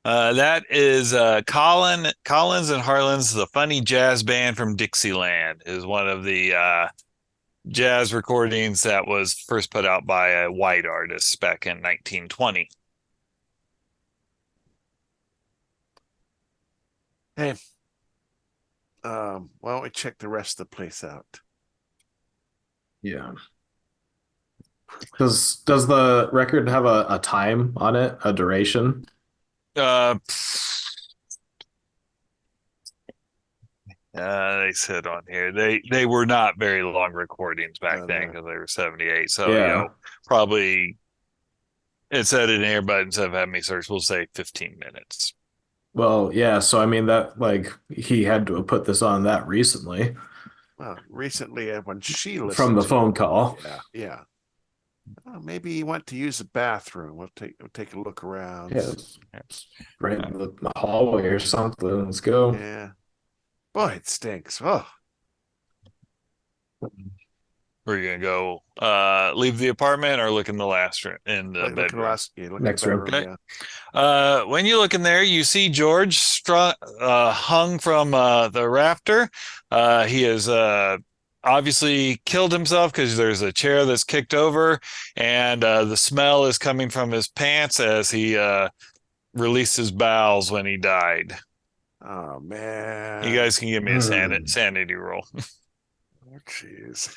[SPEAKER 2] That is Collins and Harlan's The Funny Jazz Band from Dixieland is one of the jazz recordings that was first put out by a white artist back in 1920.
[SPEAKER 3] Hey, why don't we check the rest of the place out?
[SPEAKER 4] Yeah. Does the record have a time on it, a duration?
[SPEAKER 2] They said on here they were not very long recordings back
[SPEAKER 3] No,
[SPEAKER 2] then
[SPEAKER 3] no.
[SPEAKER 2] because they were 78. So
[SPEAKER 4] Yeah.
[SPEAKER 2] probably it said in here, but instead of having me search, we'll say 15 minutes.
[SPEAKER 4] Well, yeah. So I mean that like he had to have put this on that recently
[SPEAKER 3] Well, recently when she listened
[SPEAKER 4] from the
[SPEAKER 3] to
[SPEAKER 4] phone
[SPEAKER 3] it,
[SPEAKER 4] call.
[SPEAKER 3] yeah. Maybe he went to use the bathroom. We'll take a look around.
[SPEAKER 4] Yeah, it's right in the hallway or something. Let's go.
[SPEAKER 3] Yeah. Boy, it stinks. Oh,
[SPEAKER 2] We're gonna go leave the apartment or look in the last room in the
[SPEAKER 3] look at the
[SPEAKER 2] bedroom.
[SPEAKER 3] last. Yeah, look
[SPEAKER 4] Next
[SPEAKER 3] at the
[SPEAKER 4] room.
[SPEAKER 3] bedroom.
[SPEAKER 2] Okay.
[SPEAKER 3] Yeah.
[SPEAKER 2] When you look in there, you see George hung from the rafter. He has obviously killed himself because there's a chair that's kicked over, and the smell is coming from his pants as he released his bowels when he died.
[SPEAKER 3] Oh man.
[SPEAKER 2] You guys can give me a
[SPEAKER 4] Hmm.
[SPEAKER 2] sanity roll.
[SPEAKER 3] Oh jeez.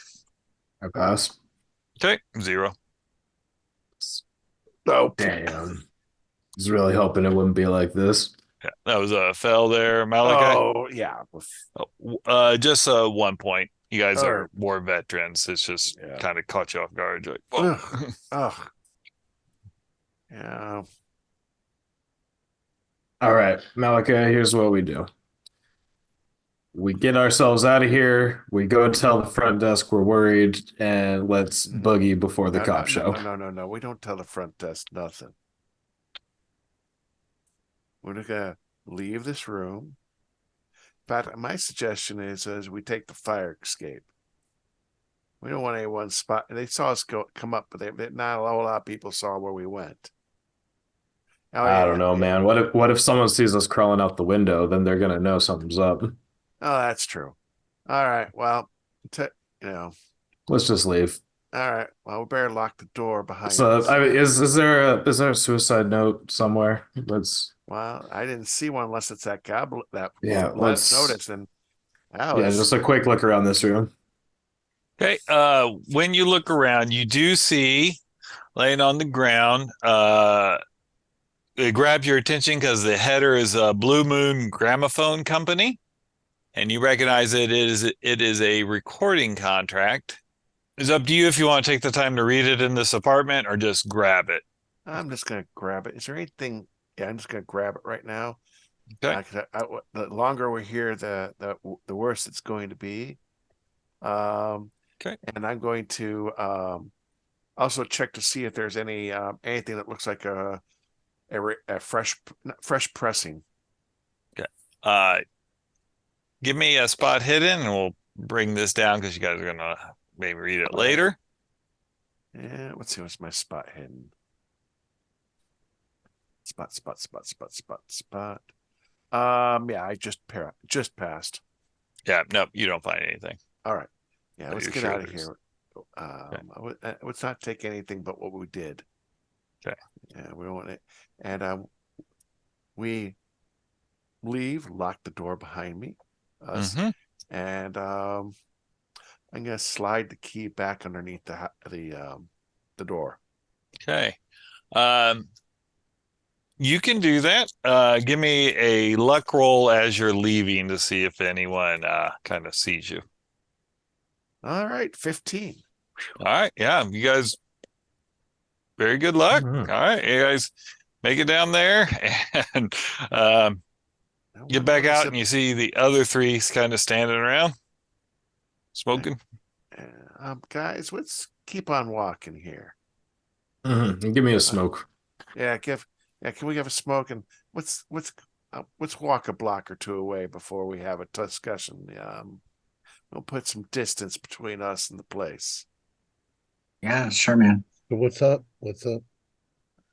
[SPEAKER 4] I passed.
[SPEAKER 2] Okay, 0.
[SPEAKER 3] Nope.
[SPEAKER 4] Damn. I was really hoping it wouldn't be like this.
[SPEAKER 2] Yeah, that was a fell there, Malachi.
[SPEAKER 3] Oh yeah.
[SPEAKER 2] Just 1 point. You guys
[SPEAKER 3] All
[SPEAKER 2] are
[SPEAKER 3] right.
[SPEAKER 2] war veterans. It's just
[SPEAKER 3] Yeah.
[SPEAKER 2] kind of caught you off guard. You're like, whoa.
[SPEAKER 3] Ugh. Ugh. Yeah.
[SPEAKER 4] All right, Malachi, here's what we do. We get ourselves out of here. We go tell the front desk we're worried, and let's boogie before the cop show.
[SPEAKER 3] No. We don't tell the front desk nothing. We're gonna leave this room. In fact, my suggestion is we take the fire escape. We don't want anyone spot. They saw us come up, but not a whole lot of people saw where we went. Oh,
[SPEAKER 4] I
[SPEAKER 3] yeah,
[SPEAKER 4] don't know,
[SPEAKER 3] yeah.
[SPEAKER 4] man. What if someone sees us crawling out the window? Then they're gonna know something's up.
[SPEAKER 3] Oh, that's true. All right. Well,
[SPEAKER 4] Let's just leave.
[SPEAKER 3] all right. Well, we better lock the door behind
[SPEAKER 4] So,
[SPEAKER 3] us.
[SPEAKER 4] I mean, is there a suicide note somewhere? Let's
[SPEAKER 3] Well, I didn't see one unless it's that goblet that
[SPEAKER 4] Yeah,
[SPEAKER 3] last
[SPEAKER 4] let's
[SPEAKER 3] notice. And
[SPEAKER 4] yeah, just a quick look around this room.
[SPEAKER 2] Okay. When you look around, you do see laying on the ground. It grabs your attention because the header is a Blue Moon Gramophone Company, and you recognize it is a recording contract. It's up to you if you want to take the time to read it in this apartment or just grab it.
[SPEAKER 3] I'm just gonna grab it. Is there anything? Yeah, I'm just gonna grab it right now.
[SPEAKER 2] Okay.
[SPEAKER 3] The longer we're here, the worse it's going to be.
[SPEAKER 2] Okay.
[SPEAKER 3] And I'm going to also check to see if there's anything that looks like a fresh pressing.
[SPEAKER 2] Okay. Give me a spot hidden, and we'll bring this down because you guys are gonna maybe read it later.
[SPEAKER 3] Yeah. Let's see. What's my spot hidden? Spot. Yeah, I just passed.
[SPEAKER 2] Yeah. Nope. You don't find anything.
[SPEAKER 3] All right. Yeah,
[SPEAKER 2] But
[SPEAKER 3] let's
[SPEAKER 2] you're
[SPEAKER 3] get
[SPEAKER 2] sure
[SPEAKER 3] out of
[SPEAKER 2] there's-
[SPEAKER 3] here. Let's not take anything but what we did.
[SPEAKER 2] Okay.
[SPEAKER 3] Yeah, we don't want it. And we leave, lock the door behind me.
[SPEAKER 2] Mhm.
[SPEAKER 3] And I'm gonna slide the key back underneath the door.
[SPEAKER 2] Okay. You can do that. Give me a luck roll as you're leaving to see if anyone kind of sees you.
[SPEAKER 3] All right, 15.
[SPEAKER 2] All right. Yeah. You guys, very good luck.
[SPEAKER 4] Mhm.
[SPEAKER 2] All right. You guys make it down there and get back out, and you see the other three kind of standing around smoking.
[SPEAKER 3] Guys, let's keep on walking here.
[SPEAKER 4] Mhm. Give me a smoke.
[SPEAKER 3] Yeah, can we have a smoke, and let's walk a block or two away before we have a discussion. We'll put some distance between us and the place.
[SPEAKER 5] Yeah, sure, man.
[SPEAKER 1] So what's up? What's up?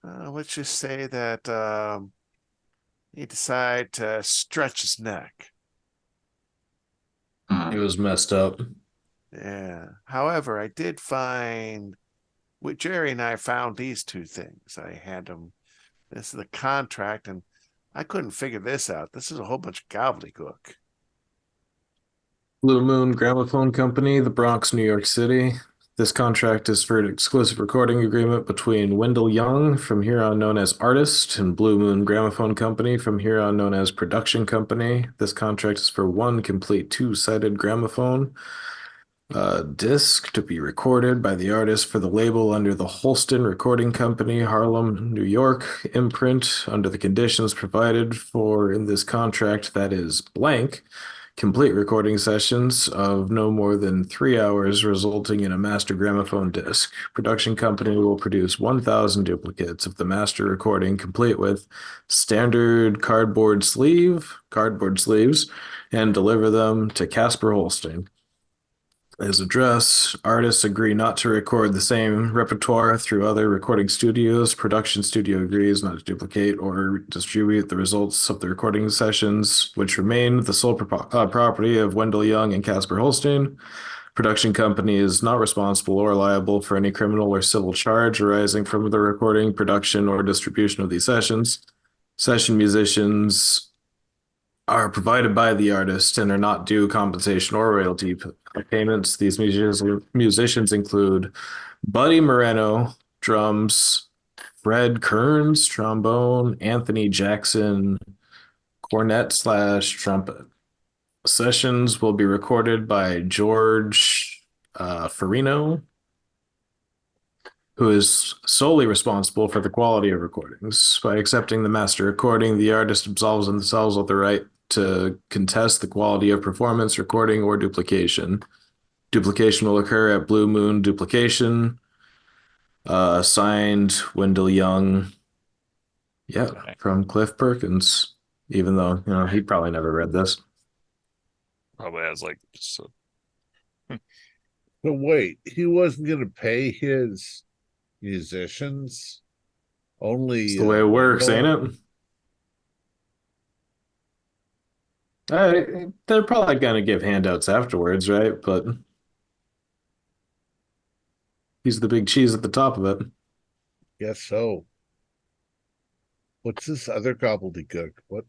[SPEAKER 3] Let's just say that he decided to stretch his neck.
[SPEAKER 4] It was messed up.
[SPEAKER 3] Yeah. However, I did find, Jerry and I found these two things. I had them. This is the contract, and I couldn't figure this out. This is a whole bunch of gobbledygook.
[SPEAKER 4] Blue Moon Gramophone Company, the Bronx, New York City. This contract is for an exclusive recording agreement between Wendell Young, from here on known as Artist, and Blue Moon Gramophone Company, from here on known as Production Company. This contract is for one complete two-sided gramophone disc to be recorded by the artist for the label under the Holstein Recording Company, Harlem, New York, imprint under the conditions provided for in this contract, that is blank. Complete recording sessions of no more than 3 hours, resulting in a master gramophone disc. Production company will produce 1,000 duplicates of the master recording, complete with standard cardboard sleeves, and deliver them to Casper Holstein. As address, artists agree not to record the same repertoire through other recording studios. Production studio agrees not to duplicate or distribute the results of the recording sessions, which remain the sole property of Wendell Young and Casper Holstein. Production company is not responsible or liable for any criminal or civil charge arising from the recording, production, or distribution of these sessions. Session musicians are provided by the artist and are not due compensation or royalty payments. These musicians include Buddy Moreno, drums, Fred Kearns, trombone, Anthony Jackson, cornet/trumpet. Sessions will be recorded by George Farino, who is solely responsible for the quality of recordings. By accepting the master recording, the artist absolves themselves of the right to contest the quality of performance, recording, or duplication. Duplication will occur at Blue Moon Duplication. Signed, Wendell Young. Yeah, from Cliff Perkins. Even though, he probably never read this.
[SPEAKER 2] Probably has so.
[SPEAKER 1] But wait, he wasn't going to pay his musicians? Only
[SPEAKER 4] It's the way it works, ain't it? They're probably going to give handouts afterwards, right? But he's the big cheese at the top of it.
[SPEAKER 1] Guess so. What's this other gobbledygook? What's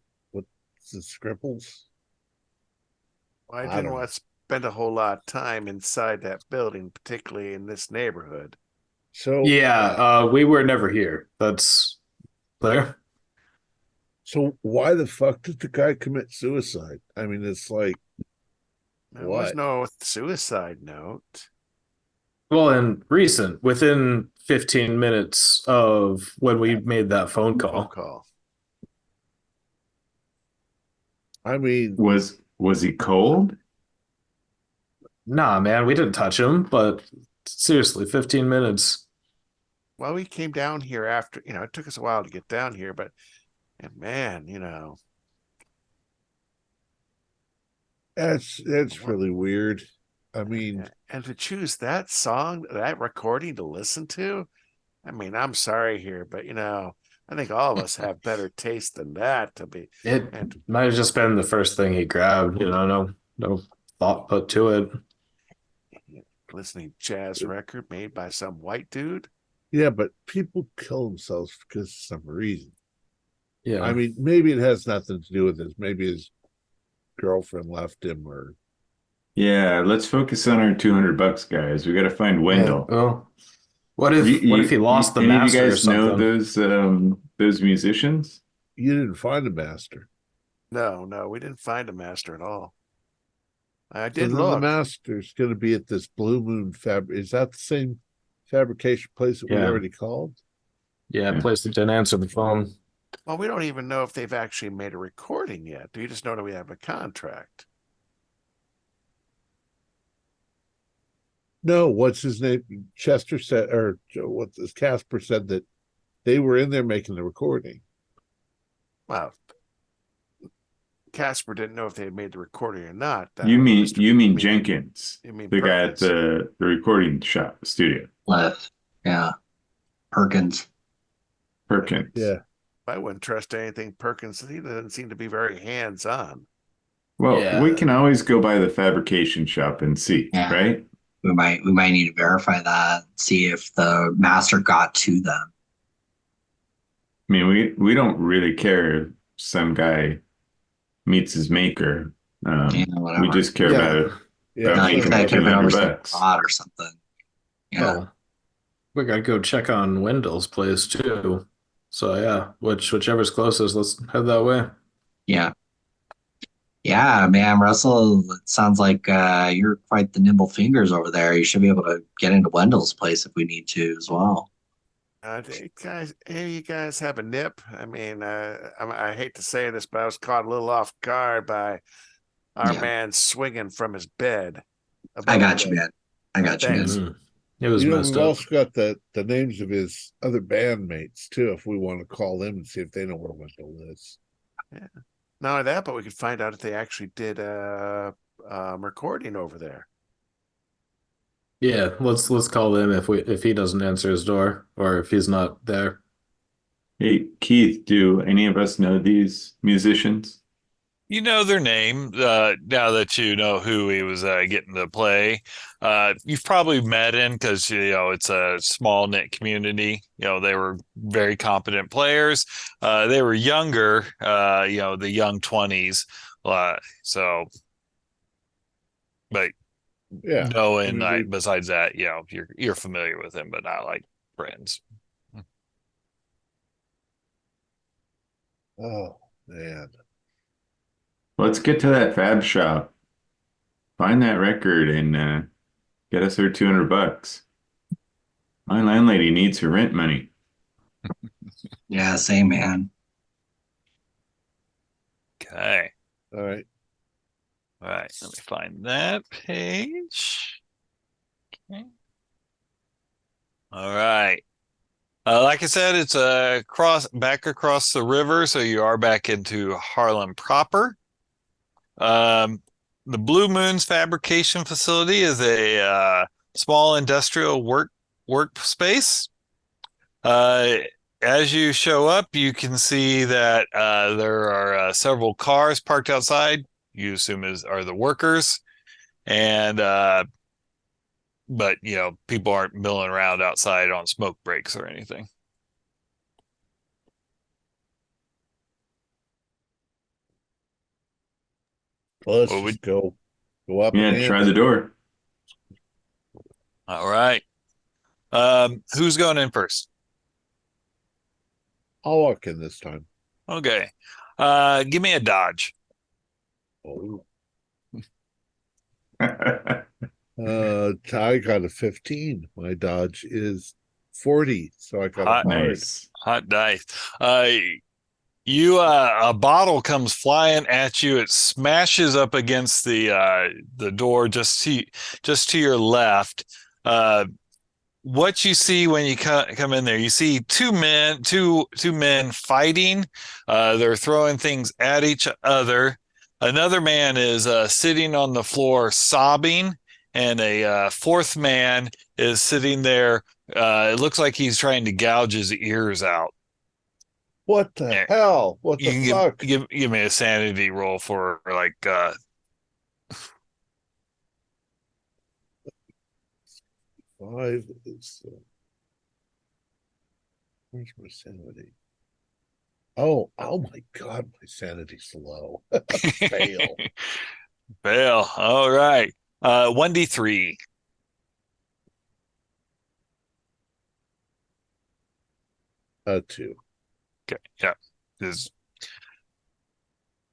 [SPEAKER 1] the scribbles?
[SPEAKER 3] Well, I didn't want to spend a whole lot of time inside that building, particularly in this neighborhood.
[SPEAKER 1] So
[SPEAKER 4] yeah, we were never here. That's clear.
[SPEAKER 1] So why the fuck did the guy commit suicide? I mean, it's like,
[SPEAKER 3] there was no suicide note.
[SPEAKER 4] Well, and within 15 minutes of when we made that phone call.
[SPEAKER 1] I mean,
[SPEAKER 6] was he cold?
[SPEAKER 4] Nah, man, we didn't touch him, but seriously, 15 minutes.
[SPEAKER 3] Well, we came down here after, it took us a while to get down here, but man,
[SPEAKER 1] that's really weird. I mean,
[SPEAKER 3] and to choose that song, that recording to listen to, I mean, I'm sorry here, but I think all of us have better taste than that to be.
[SPEAKER 4] It might have just been the first thing he grabbed, no thought put to it.
[SPEAKER 3] Listening jazz record made by some white dude.
[SPEAKER 1] Yeah, but people kill themselves because of some reason.
[SPEAKER 4] Yeah.
[SPEAKER 1] I mean, maybe it has nothing to do with this. Maybe his girlfriend left him or.
[SPEAKER 6] Yeah, let's focus on our $200, guys. We got to find Wendell.
[SPEAKER 4] Yeah, well, what if he lost the master?
[SPEAKER 6] You guys know those musicians?
[SPEAKER 1] You didn't find a master.
[SPEAKER 3] No, we didn't find a master at all. I did
[SPEAKER 1] look. The master's going to be at this Blue Moon Is that the same fabrication place that we already called?
[SPEAKER 4] Yeah, place that didn't answer the phone.
[SPEAKER 3] Well, we don't even know if they've actually made a recording yet. Do you just know that we have a contract?
[SPEAKER 1] No, what's his name? Chester said, or Casper said that they were in there making the recording.
[SPEAKER 3] Well, Casper didn't know if they had made the recording or not.
[SPEAKER 6] You mean Jenkins?
[SPEAKER 3] You mean
[SPEAKER 6] the guy at the recording shop, the studio?
[SPEAKER 5] Left, yeah. Perkins.
[SPEAKER 1] Yeah.
[SPEAKER 3] I wouldn't trust anything Perkins. He doesn't seem to be very hands-on.
[SPEAKER 6] Well, we can always go by the fabrication shop and see, right?
[SPEAKER 5] We might need to verify that, see if the master got to them.
[SPEAKER 6] I mean, we don't really care if some guy meets his maker. We just care about it.
[SPEAKER 5] Yeah, you could have given him some thought or something. Yeah.
[SPEAKER 4] Oh, we gotta go check on Wendell's place too. So yeah, whichever's closest, let's head that way.
[SPEAKER 5] Yeah. Yeah, man, Russell, it sounds like you're quite the nimble fingers over there. You should be able to get into Wendell's place if we need to as well.
[SPEAKER 3] Hey, you guys have a nip? I mean, I hate to say this, but I was caught a little off guard by our
[SPEAKER 5] Yeah.
[SPEAKER 3] man swinging from his bed.
[SPEAKER 5] I got you, man. I got you, man.
[SPEAKER 3] Thanks.
[SPEAKER 4] Mhm. It was messed
[SPEAKER 1] We've
[SPEAKER 4] up.
[SPEAKER 1] also got the names of his other bandmates too, if we want to call them and see if they know where Wendell is.
[SPEAKER 3] Yeah. Not only that, but we could find out if they actually did recording over there.
[SPEAKER 4] Yeah, let's call him if he doesn't answer his door or if he's not there.
[SPEAKER 6] Hey, Keith, do any of us know these musicians?
[SPEAKER 2] You know their name now that you know who he was getting to play. You've probably met him because it's a small knit community. They were very competent players. They were younger, the young 20s. So, but
[SPEAKER 1] Yeah.
[SPEAKER 2] knowing
[SPEAKER 1] I mean,
[SPEAKER 2] besides that, you're familiar with him, but not like friends.
[SPEAKER 1] oh man.
[SPEAKER 6] Let's get to that fab shop. Find that record and get us her $200. My landlady needs her rent money.
[SPEAKER 5] Yeah, same, man.
[SPEAKER 2] Okay.
[SPEAKER 1] All right.
[SPEAKER 2] All right. Let me find that page. Okay. All right. Like I said, it's back across the river, so you are back into Harlem proper. The Blue Moon's fabrication facility is a small industrial workspace. As you show up, you can see that there are several cars parked outside. You assume are the workers, and but people aren't milling around outside on smoke breaks or anything.
[SPEAKER 1] Well, let's
[SPEAKER 2] Well,
[SPEAKER 1] just go up
[SPEAKER 6] Yeah,
[SPEAKER 1] and
[SPEAKER 6] try
[SPEAKER 1] in.
[SPEAKER 6] the door.
[SPEAKER 2] All right. Who's going in first?
[SPEAKER 1] I'll walk in this time.
[SPEAKER 2] Okay. Give me a dodge.
[SPEAKER 1] Oh. I got a 15. My dodge is 40, so I got
[SPEAKER 2] Hot.
[SPEAKER 1] a hard.
[SPEAKER 6] Nice.
[SPEAKER 2] Hot dice. A bottle comes flying at you. It smashes up against the door just to your left. What you see when you come in there, you see two men fighting. They're throwing things at each other. Another man is sitting on the floor sobbing, and a fourth man is sitting there. It looks like he's trying to gouge his ears out.
[SPEAKER 1] What the hell? What
[SPEAKER 2] You
[SPEAKER 1] the
[SPEAKER 2] can
[SPEAKER 1] fuck?
[SPEAKER 2] give me a sanity roll for like
[SPEAKER 1] 5 is where's my sanity? Oh my god, my sanity's low. Fail.
[SPEAKER 2] Fail. All right. 1d3.
[SPEAKER 1] A 2.
[SPEAKER 2] Okay. Yeah.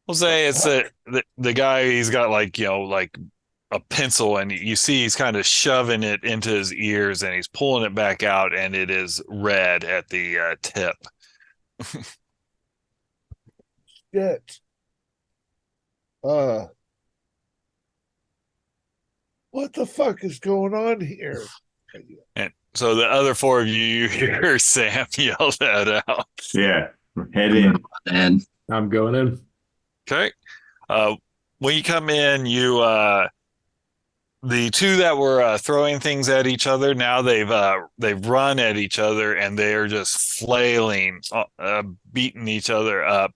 [SPEAKER 2] We'll say it's the guy. He's got like a pencil, and you see he's kind of shoving it into his ears, and he's pulling it back out, and it is red at the tip.
[SPEAKER 1] Shit. What the fuck is going on here?
[SPEAKER 2] And so the other four of you hear Sam yell that out.
[SPEAKER 6] Yeah, head in.
[SPEAKER 5] And
[SPEAKER 4] I'm going in.
[SPEAKER 2] Okay. When you come in, the two that were throwing things at each other, now they've run at each other, and they are just flailing, beating each other up,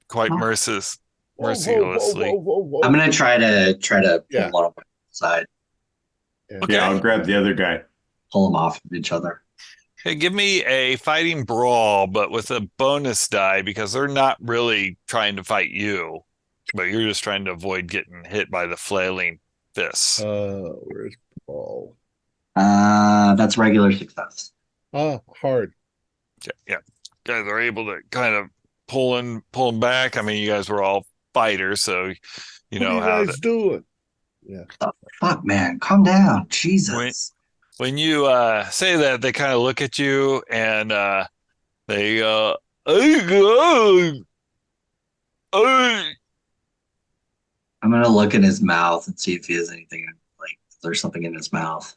[SPEAKER 2] quite mercilessly.
[SPEAKER 1] Whoa.
[SPEAKER 5] I'm gonna try to
[SPEAKER 1] Yeah.
[SPEAKER 5] pull one of them aside,
[SPEAKER 2] Okay.
[SPEAKER 6] Yeah, I'll grab the other guy.
[SPEAKER 5] pull them off of each other.
[SPEAKER 2] Okay, give me a fighting brawl, but with a bonus die, because they're not really trying to fight you, but you're just trying to avoid getting hit by the flailing fists.
[SPEAKER 1] Where's Paul?
[SPEAKER 5] That's regular success.
[SPEAKER 1] Hard.
[SPEAKER 2] Yeah. Guys are able to kind of pull him back. I mean, you guys were all fighters, so you
[SPEAKER 1] What
[SPEAKER 2] know
[SPEAKER 1] are you
[SPEAKER 2] how
[SPEAKER 1] guys doing? Yeah.
[SPEAKER 5] Oh, fuck, man. Calm down. Jesus.
[SPEAKER 2] when you say that, they kind of look at you and they
[SPEAKER 5] I'm gonna look in his mouth and see if he has anything, like, if there's something in his mouth.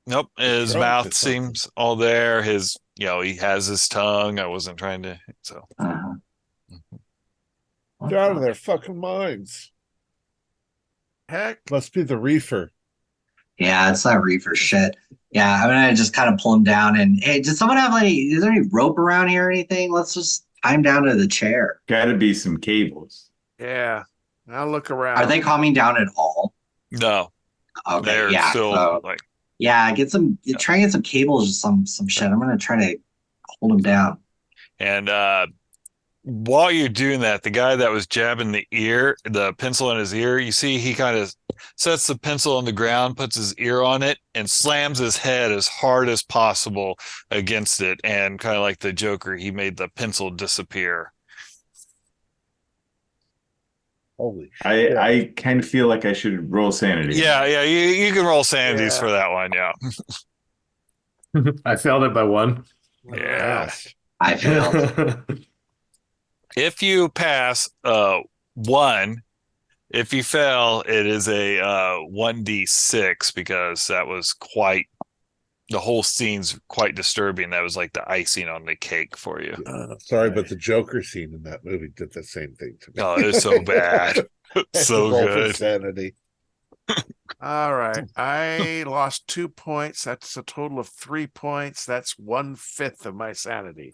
[SPEAKER 2] nope, his
[SPEAKER 1] Drunk or
[SPEAKER 2] mouth
[SPEAKER 1] something.
[SPEAKER 2] seems all there. His, he has his tongue. I wasn't trying to, so.
[SPEAKER 5] Uh-huh.
[SPEAKER 1] They're out of their fucking minds.
[SPEAKER 3] Heck,
[SPEAKER 1] Must be the reefer.
[SPEAKER 5] Yeah, it's not reefer shit. Yeah, I'm gonna just kind of pull him down and, hey, does someone have is there any rope around here or anything? Let's just tie him down to the chair.
[SPEAKER 6] Gotta be some cables.
[SPEAKER 3] yeah. I'll look around.
[SPEAKER 5] Are they calming down at all?
[SPEAKER 2] No,
[SPEAKER 5] Okay,
[SPEAKER 2] they're
[SPEAKER 5] yeah.
[SPEAKER 2] still
[SPEAKER 5] So,
[SPEAKER 2] like,
[SPEAKER 5] yeah, try and get some cables or some shit. I'm gonna try to hold him down.
[SPEAKER 2] and while you're doing that, the guy that was jabbing the pencil in his ear, you see he kind of sets the pencil on the ground, puts his ear on it, and slams his head as hard as possible against it. And kind of like the Joker, he made the pencil disappear.
[SPEAKER 1] Holy shit.
[SPEAKER 6] I kind of feel like I should roll sanity.
[SPEAKER 2] Yeah, you can roll sanities
[SPEAKER 3] Yeah.
[SPEAKER 2] for that one. Yeah,
[SPEAKER 4] I failed it by one.
[SPEAKER 2] yeah.
[SPEAKER 5] I failed.
[SPEAKER 2] If you pass, 1. If you fail, it is a 1d6 because that was the whole scene's quite disturbing. That was like the icing on the cake for you.
[SPEAKER 1] Sorry, but the Joker scene in that movie did the same thing to me.
[SPEAKER 2] Oh, it was so bad. So
[SPEAKER 1] Roll for
[SPEAKER 2] good.
[SPEAKER 1] sanity.
[SPEAKER 3] All right. I lost 2 points. That's a total of 3 points. That's 1/5 of my sanity.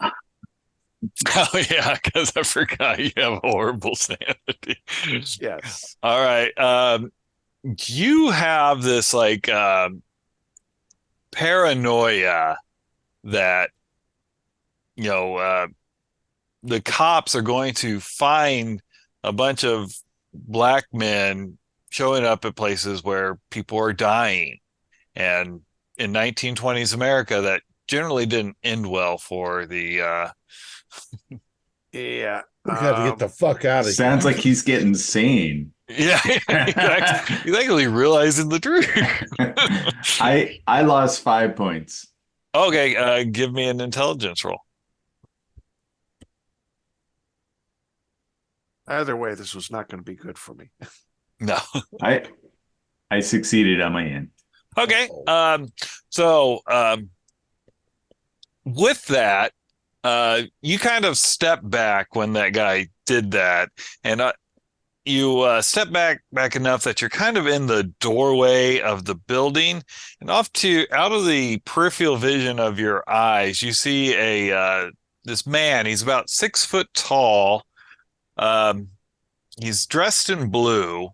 [SPEAKER 2] Oh yeah, because I forgot you have horrible sanity.
[SPEAKER 3] Yes.
[SPEAKER 2] All right. You have this like paranoia that the cops are going to find a bunch of black men showing up at places where people are dying. And in 1920s America, that generally didn't end well for the
[SPEAKER 3] Yeah.
[SPEAKER 1] We got to get the fuck out of here.
[SPEAKER 6] Sounds like he's getting sane.
[SPEAKER 2] yeah, he's actually realizing the truth.
[SPEAKER 6] I lost 5 points.
[SPEAKER 2] Okay, give me an intelligence roll.
[SPEAKER 3] Either way, this was not going to be good for me.
[SPEAKER 2] No.
[SPEAKER 6] I succeeded on my end.
[SPEAKER 2] Okay. So with that, you kind of step back when that guy did that, and you step back enough that you're kind of in the doorway of the building, and out of the peripheral vision of your eyes, you see this man. He's about 6 foot tall. He's dressed in blue,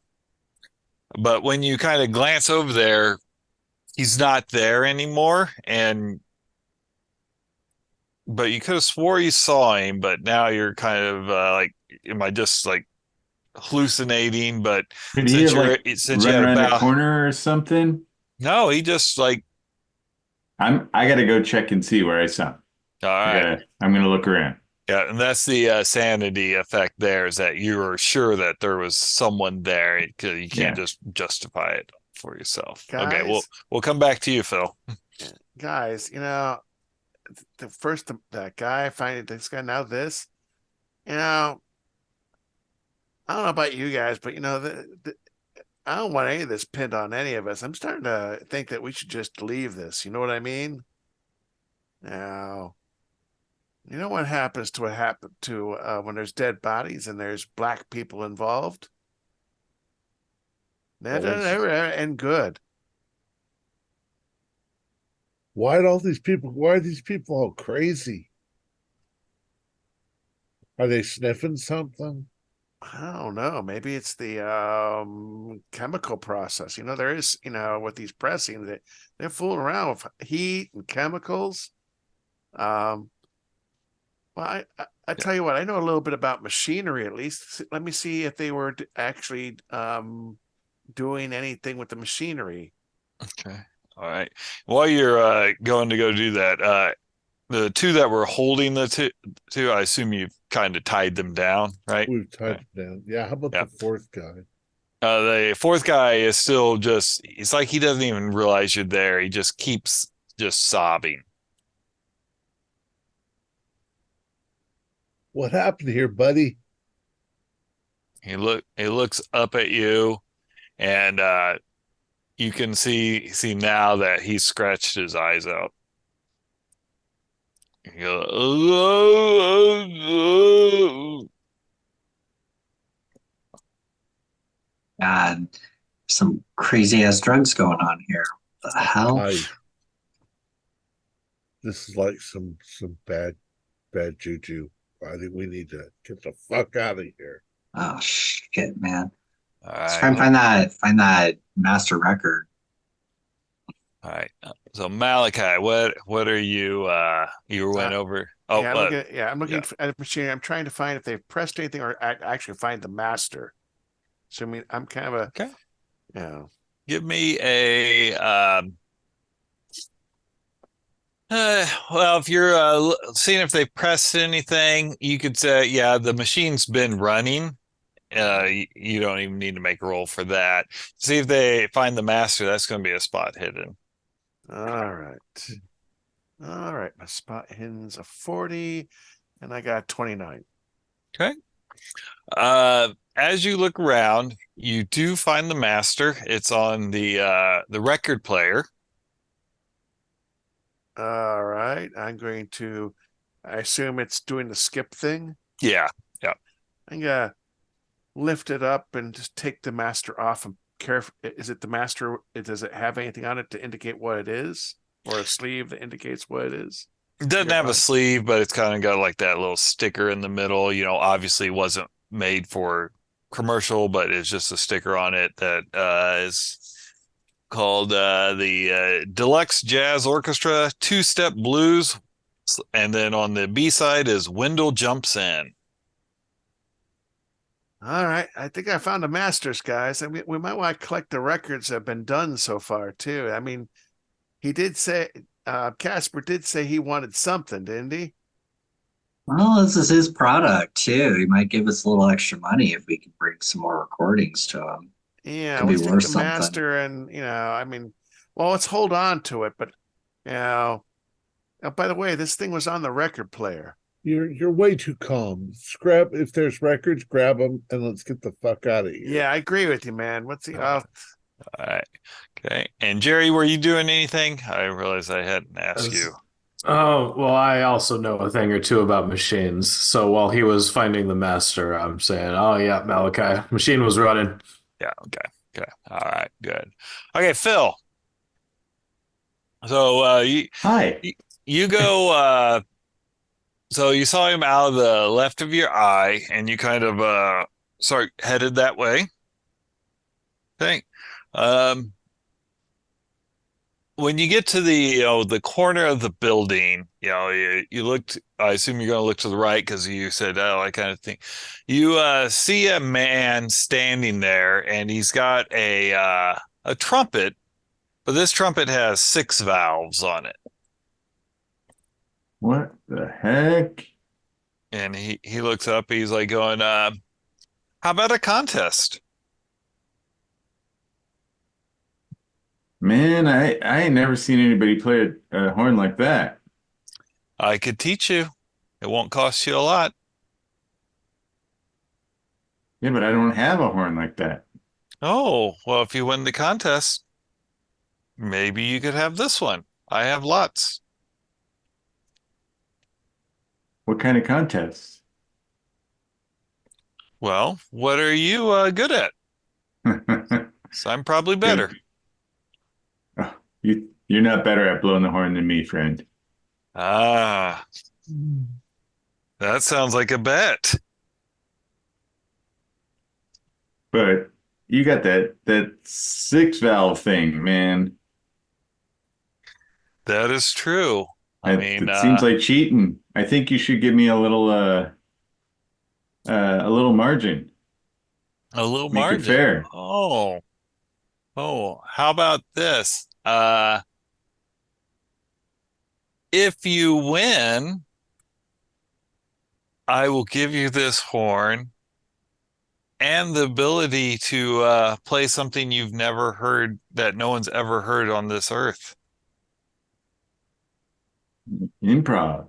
[SPEAKER 2] but when you kind of glance over there, he's not there anymore. But you could have swore you saw him, but now you're kind of like, am I just like hallucinating? But
[SPEAKER 6] Did he
[SPEAKER 2] since
[SPEAKER 6] have, like,
[SPEAKER 2] since you
[SPEAKER 6] run
[SPEAKER 2] had
[SPEAKER 6] around
[SPEAKER 2] about
[SPEAKER 6] a corner or something?
[SPEAKER 2] no, he just like,
[SPEAKER 6] I gotta go check and see where I saw him.
[SPEAKER 2] all right.
[SPEAKER 6] I'm gonna look around.
[SPEAKER 2] Yeah, and that's the sanity effect there, is that you were sure that there was someone there. You can't just justify it for yourself. Okay,
[SPEAKER 3] Guys.
[SPEAKER 2] we'll come back to you, Phil.
[SPEAKER 3] Guys, that guy finding this guy, now this, I don't know about you guys, but I don't want any of this pinned on any of us. I'm starting to think that we should just leave this. You know what I mean? Now, you know what happens to when there's dead bodies and there's black people involved? That doesn't ever end good.
[SPEAKER 1] Why are these people all crazy? Are they sniffing something?
[SPEAKER 3] I don't know. Maybe it's the chemical process. There is, with these pressing, they're fooling around with heat and chemicals. Well, I tell you what, I know a little bit about machinery, at least. Let me see if they were actually doing anything with the machinery.
[SPEAKER 2] Okay. All right. While you're going to go do that, the two that were holding the two, I assume you've kind of tied them down, right?
[SPEAKER 1] We've tied them down. Yeah, how about
[SPEAKER 2] Yeah.
[SPEAKER 1] the fourth guy?
[SPEAKER 2] The fourth guy is still it's like he doesn't even realize you're there. He just keeps just sobbing.
[SPEAKER 1] What happened here, buddy?
[SPEAKER 2] He looks up at you, and you can see now that he's scratched his eyes out. He goes,
[SPEAKER 5] God, some crazy ass drugs going on here. What the hell?
[SPEAKER 1] This is like some bad juju. I think we need to get the fuck out of here.
[SPEAKER 5] Oh shit, man.
[SPEAKER 2] All
[SPEAKER 5] Let's try and find that master record.
[SPEAKER 2] All right. So Malachi, what are you went over? Oh,
[SPEAKER 3] I'm looking at a machine. I'm trying to find if they've pressed anything or actually find the master. So I mean, I'm kind of
[SPEAKER 2] okay.
[SPEAKER 3] Give
[SPEAKER 2] me a well, if you're seeing if they pressed anything, you could say, yeah, the machine's been running. You don't even need to make a roll for that. See if they find the master. That's going to be a spot hidden.
[SPEAKER 3] All right. My spot hidden's a 40, and I got 29.
[SPEAKER 2] Okay. As you look around, you do find the master. It's on the record player.
[SPEAKER 3] All right. I assume it's doing the skip thing.
[SPEAKER 2] Yeah.
[SPEAKER 3] I'm gonna lift it up and just take the master off and careful. Is it the master? Does it have anything on it to indicate what it is, or a sleeve that indicates what it is?
[SPEAKER 2] It doesn't have a sleeve, but it's kind of got like that little sticker in the middle. Obviously wasn't made for commercial, but it's just a sticker on it that is called the Deluxe Jazz Orchestra Two-Step Blues. And then on the B side is Wendell Jumps In.
[SPEAKER 3] All right. I think I found the masters, guys. I mean, we might want to collect the records that have been done so far, too. I mean, he did say, Casper did say he wanted something, didn't he?
[SPEAKER 5] Well, this is his product, too. He might give us a little extra money if we can bring some more recordings to him.
[SPEAKER 3] Yeah,
[SPEAKER 5] Could be
[SPEAKER 3] let's take
[SPEAKER 5] worth
[SPEAKER 3] the
[SPEAKER 5] something.
[SPEAKER 3] master and, let's hold on to it. But, oh, by the way, this thing was on the record player.
[SPEAKER 1] You're way too calm. Scrap, if there's records, grab them and let's get the fuck out of here.
[SPEAKER 3] Yeah, I agree with you, man.
[SPEAKER 2] All right. Okay. And Jerry, were you doing anything? I realized I hadn't asked you.
[SPEAKER 4] Oh, well, I also know a thing or two about machines. So while he was finding the master, I'm saying, oh, yeah, Malachi, machine was running.
[SPEAKER 2] Yeah. Okay. All right. Good. Okay, Phil. So
[SPEAKER 6] Hi.
[SPEAKER 2] You go. So you saw him out of the left of your eye, and you kind of headed that way. Okay. When you get to the corner of the building, you looked. I assume you're going to look to the right because you said, "Oh, I kind of think." You see a man standing there, and he's got a trumpet, but this trumpet has 6 valves on it.
[SPEAKER 6] What the heck?
[SPEAKER 2] And he looks up. He's like going, "How about a contest?"
[SPEAKER 6] Man, I ain't never seen anybody play a horn like that.
[SPEAKER 2] I could teach you. It won't cost you a lot.
[SPEAKER 6] Yeah, but I don't have a horn like that.
[SPEAKER 2] Oh, well, if you win the contest, maybe you could have this one. I have lots.
[SPEAKER 6] What kind of contest?
[SPEAKER 2] Well, what are you good at? So I'm probably better.
[SPEAKER 6] Oh, you're not better at blowing the horn than me, friend.
[SPEAKER 2] Ah, that sounds like a bet.
[SPEAKER 6] But you got that 6-valve thing, man.
[SPEAKER 2] That is true.
[SPEAKER 6] It seems like cheating. I think you should give me a little margin.
[SPEAKER 2] A little
[SPEAKER 6] Make
[SPEAKER 2] margin.
[SPEAKER 6] it fair.
[SPEAKER 2] Oh, how about this? If you win, I will give you this horn and the ability to play something you've never heard that no one's ever heard on this earth.
[SPEAKER 6] Improv.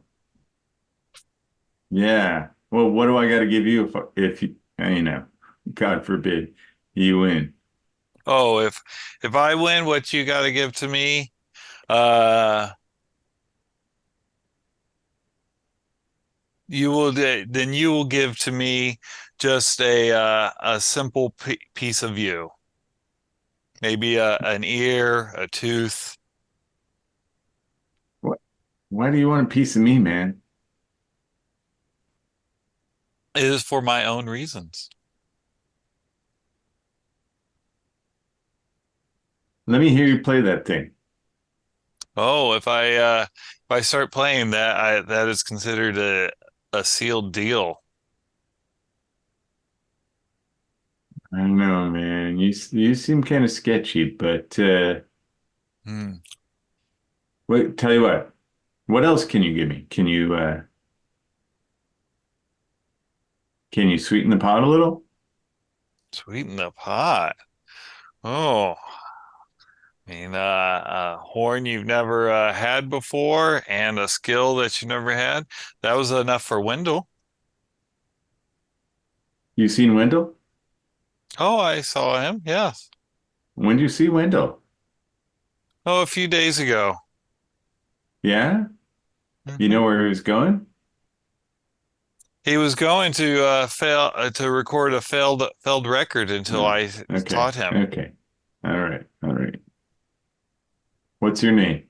[SPEAKER 6] Yeah. Well, what do I got to give you if you, God forbid, you win?
[SPEAKER 2] Oh, if I win, what you got to give to me? Uh, then you will give to me just a simple piece of you, maybe an ear, a tooth.
[SPEAKER 6] What? Why do you want a piece of me, man?
[SPEAKER 2] It is for my own reasons.
[SPEAKER 6] Let me hear you play that thing.
[SPEAKER 2] Oh, if I start playing that, that is considered a sealed deal.
[SPEAKER 6] I don't know, man. You seem kind of sketchy, but
[SPEAKER 2] Hmm.
[SPEAKER 6] wait, tell you what. What else can you give me? Can you sweeten the pot a little?
[SPEAKER 2] Sweeten the pot. Oh, I mean, a horn you've never had before and a skill that you never had. That was enough for Wendell.
[SPEAKER 6] You seen Wendell?
[SPEAKER 2] Oh, I saw him. Yes.
[SPEAKER 6] When did you see Wendell?
[SPEAKER 2] Oh, a few days ago.
[SPEAKER 6] Yeah? You
[SPEAKER 2] Mhm.
[SPEAKER 6] know where he was going?
[SPEAKER 2] He was going to fail to record a failed record until
[SPEAKER 6] No.
[SPEAKER 2] I
[SPEAKER 6] Okay.
[SPEAKER 2] taught him.
[SPEAKER 6] Okay. All right. All right. What's your name?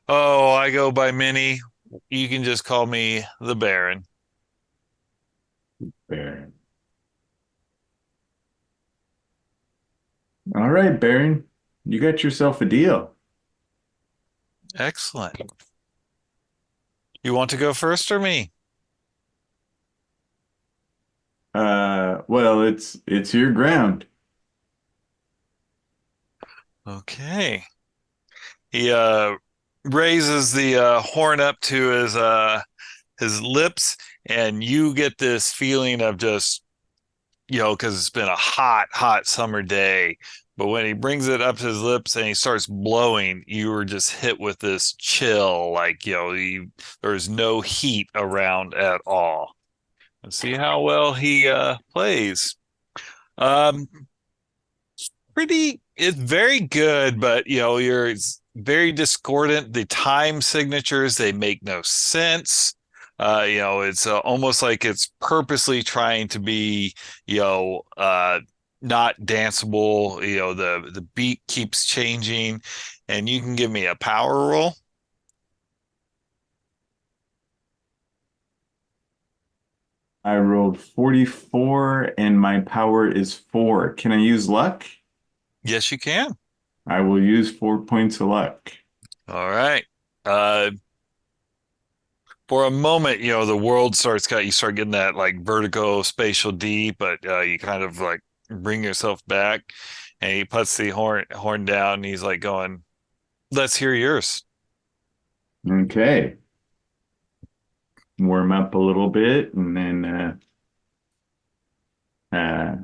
[SPEAKER 2] Oh, I go by Minnie. You can just call me the Baron.
[SPEAKER 6] Baron. All right, Baron. You got yourself a deal.
[SPEAKER 2] Excellent. You want to go first or me?
[SPEAKER 6] Well, it's your ground.
[SPEAKER 2] Okay. He raises the horn up to his lips, and you get this feeling of just, because it's been a hot summer day. But when he brings it up to his lips and he starts blowing, you were just hit with this chill, like, there's no heat around at all. Let's see how well he plays. Um, it's very good, but it's very discordant. The time signatures, they make no sense. It's almost like it's purposely trying to be, not danceable. The beat keeps changing, and you can give me a power roll.
[SPEAKER 6] I rolled 44 and my power is 4. Can I use luck?
[SPEAKER 2] Yes, you can.
[SPEAKER 6] I will use 4 points of luck.
[SPEAKER 2] All right. Uh, for a moment, the world you start getting that like vertigo spatial deep, but you kind of like bring yourself back, and he puts the horn down, and he's like going, "Let's hear yours."
[SPEAKER 6] Okay. Warm up a little bit and then uh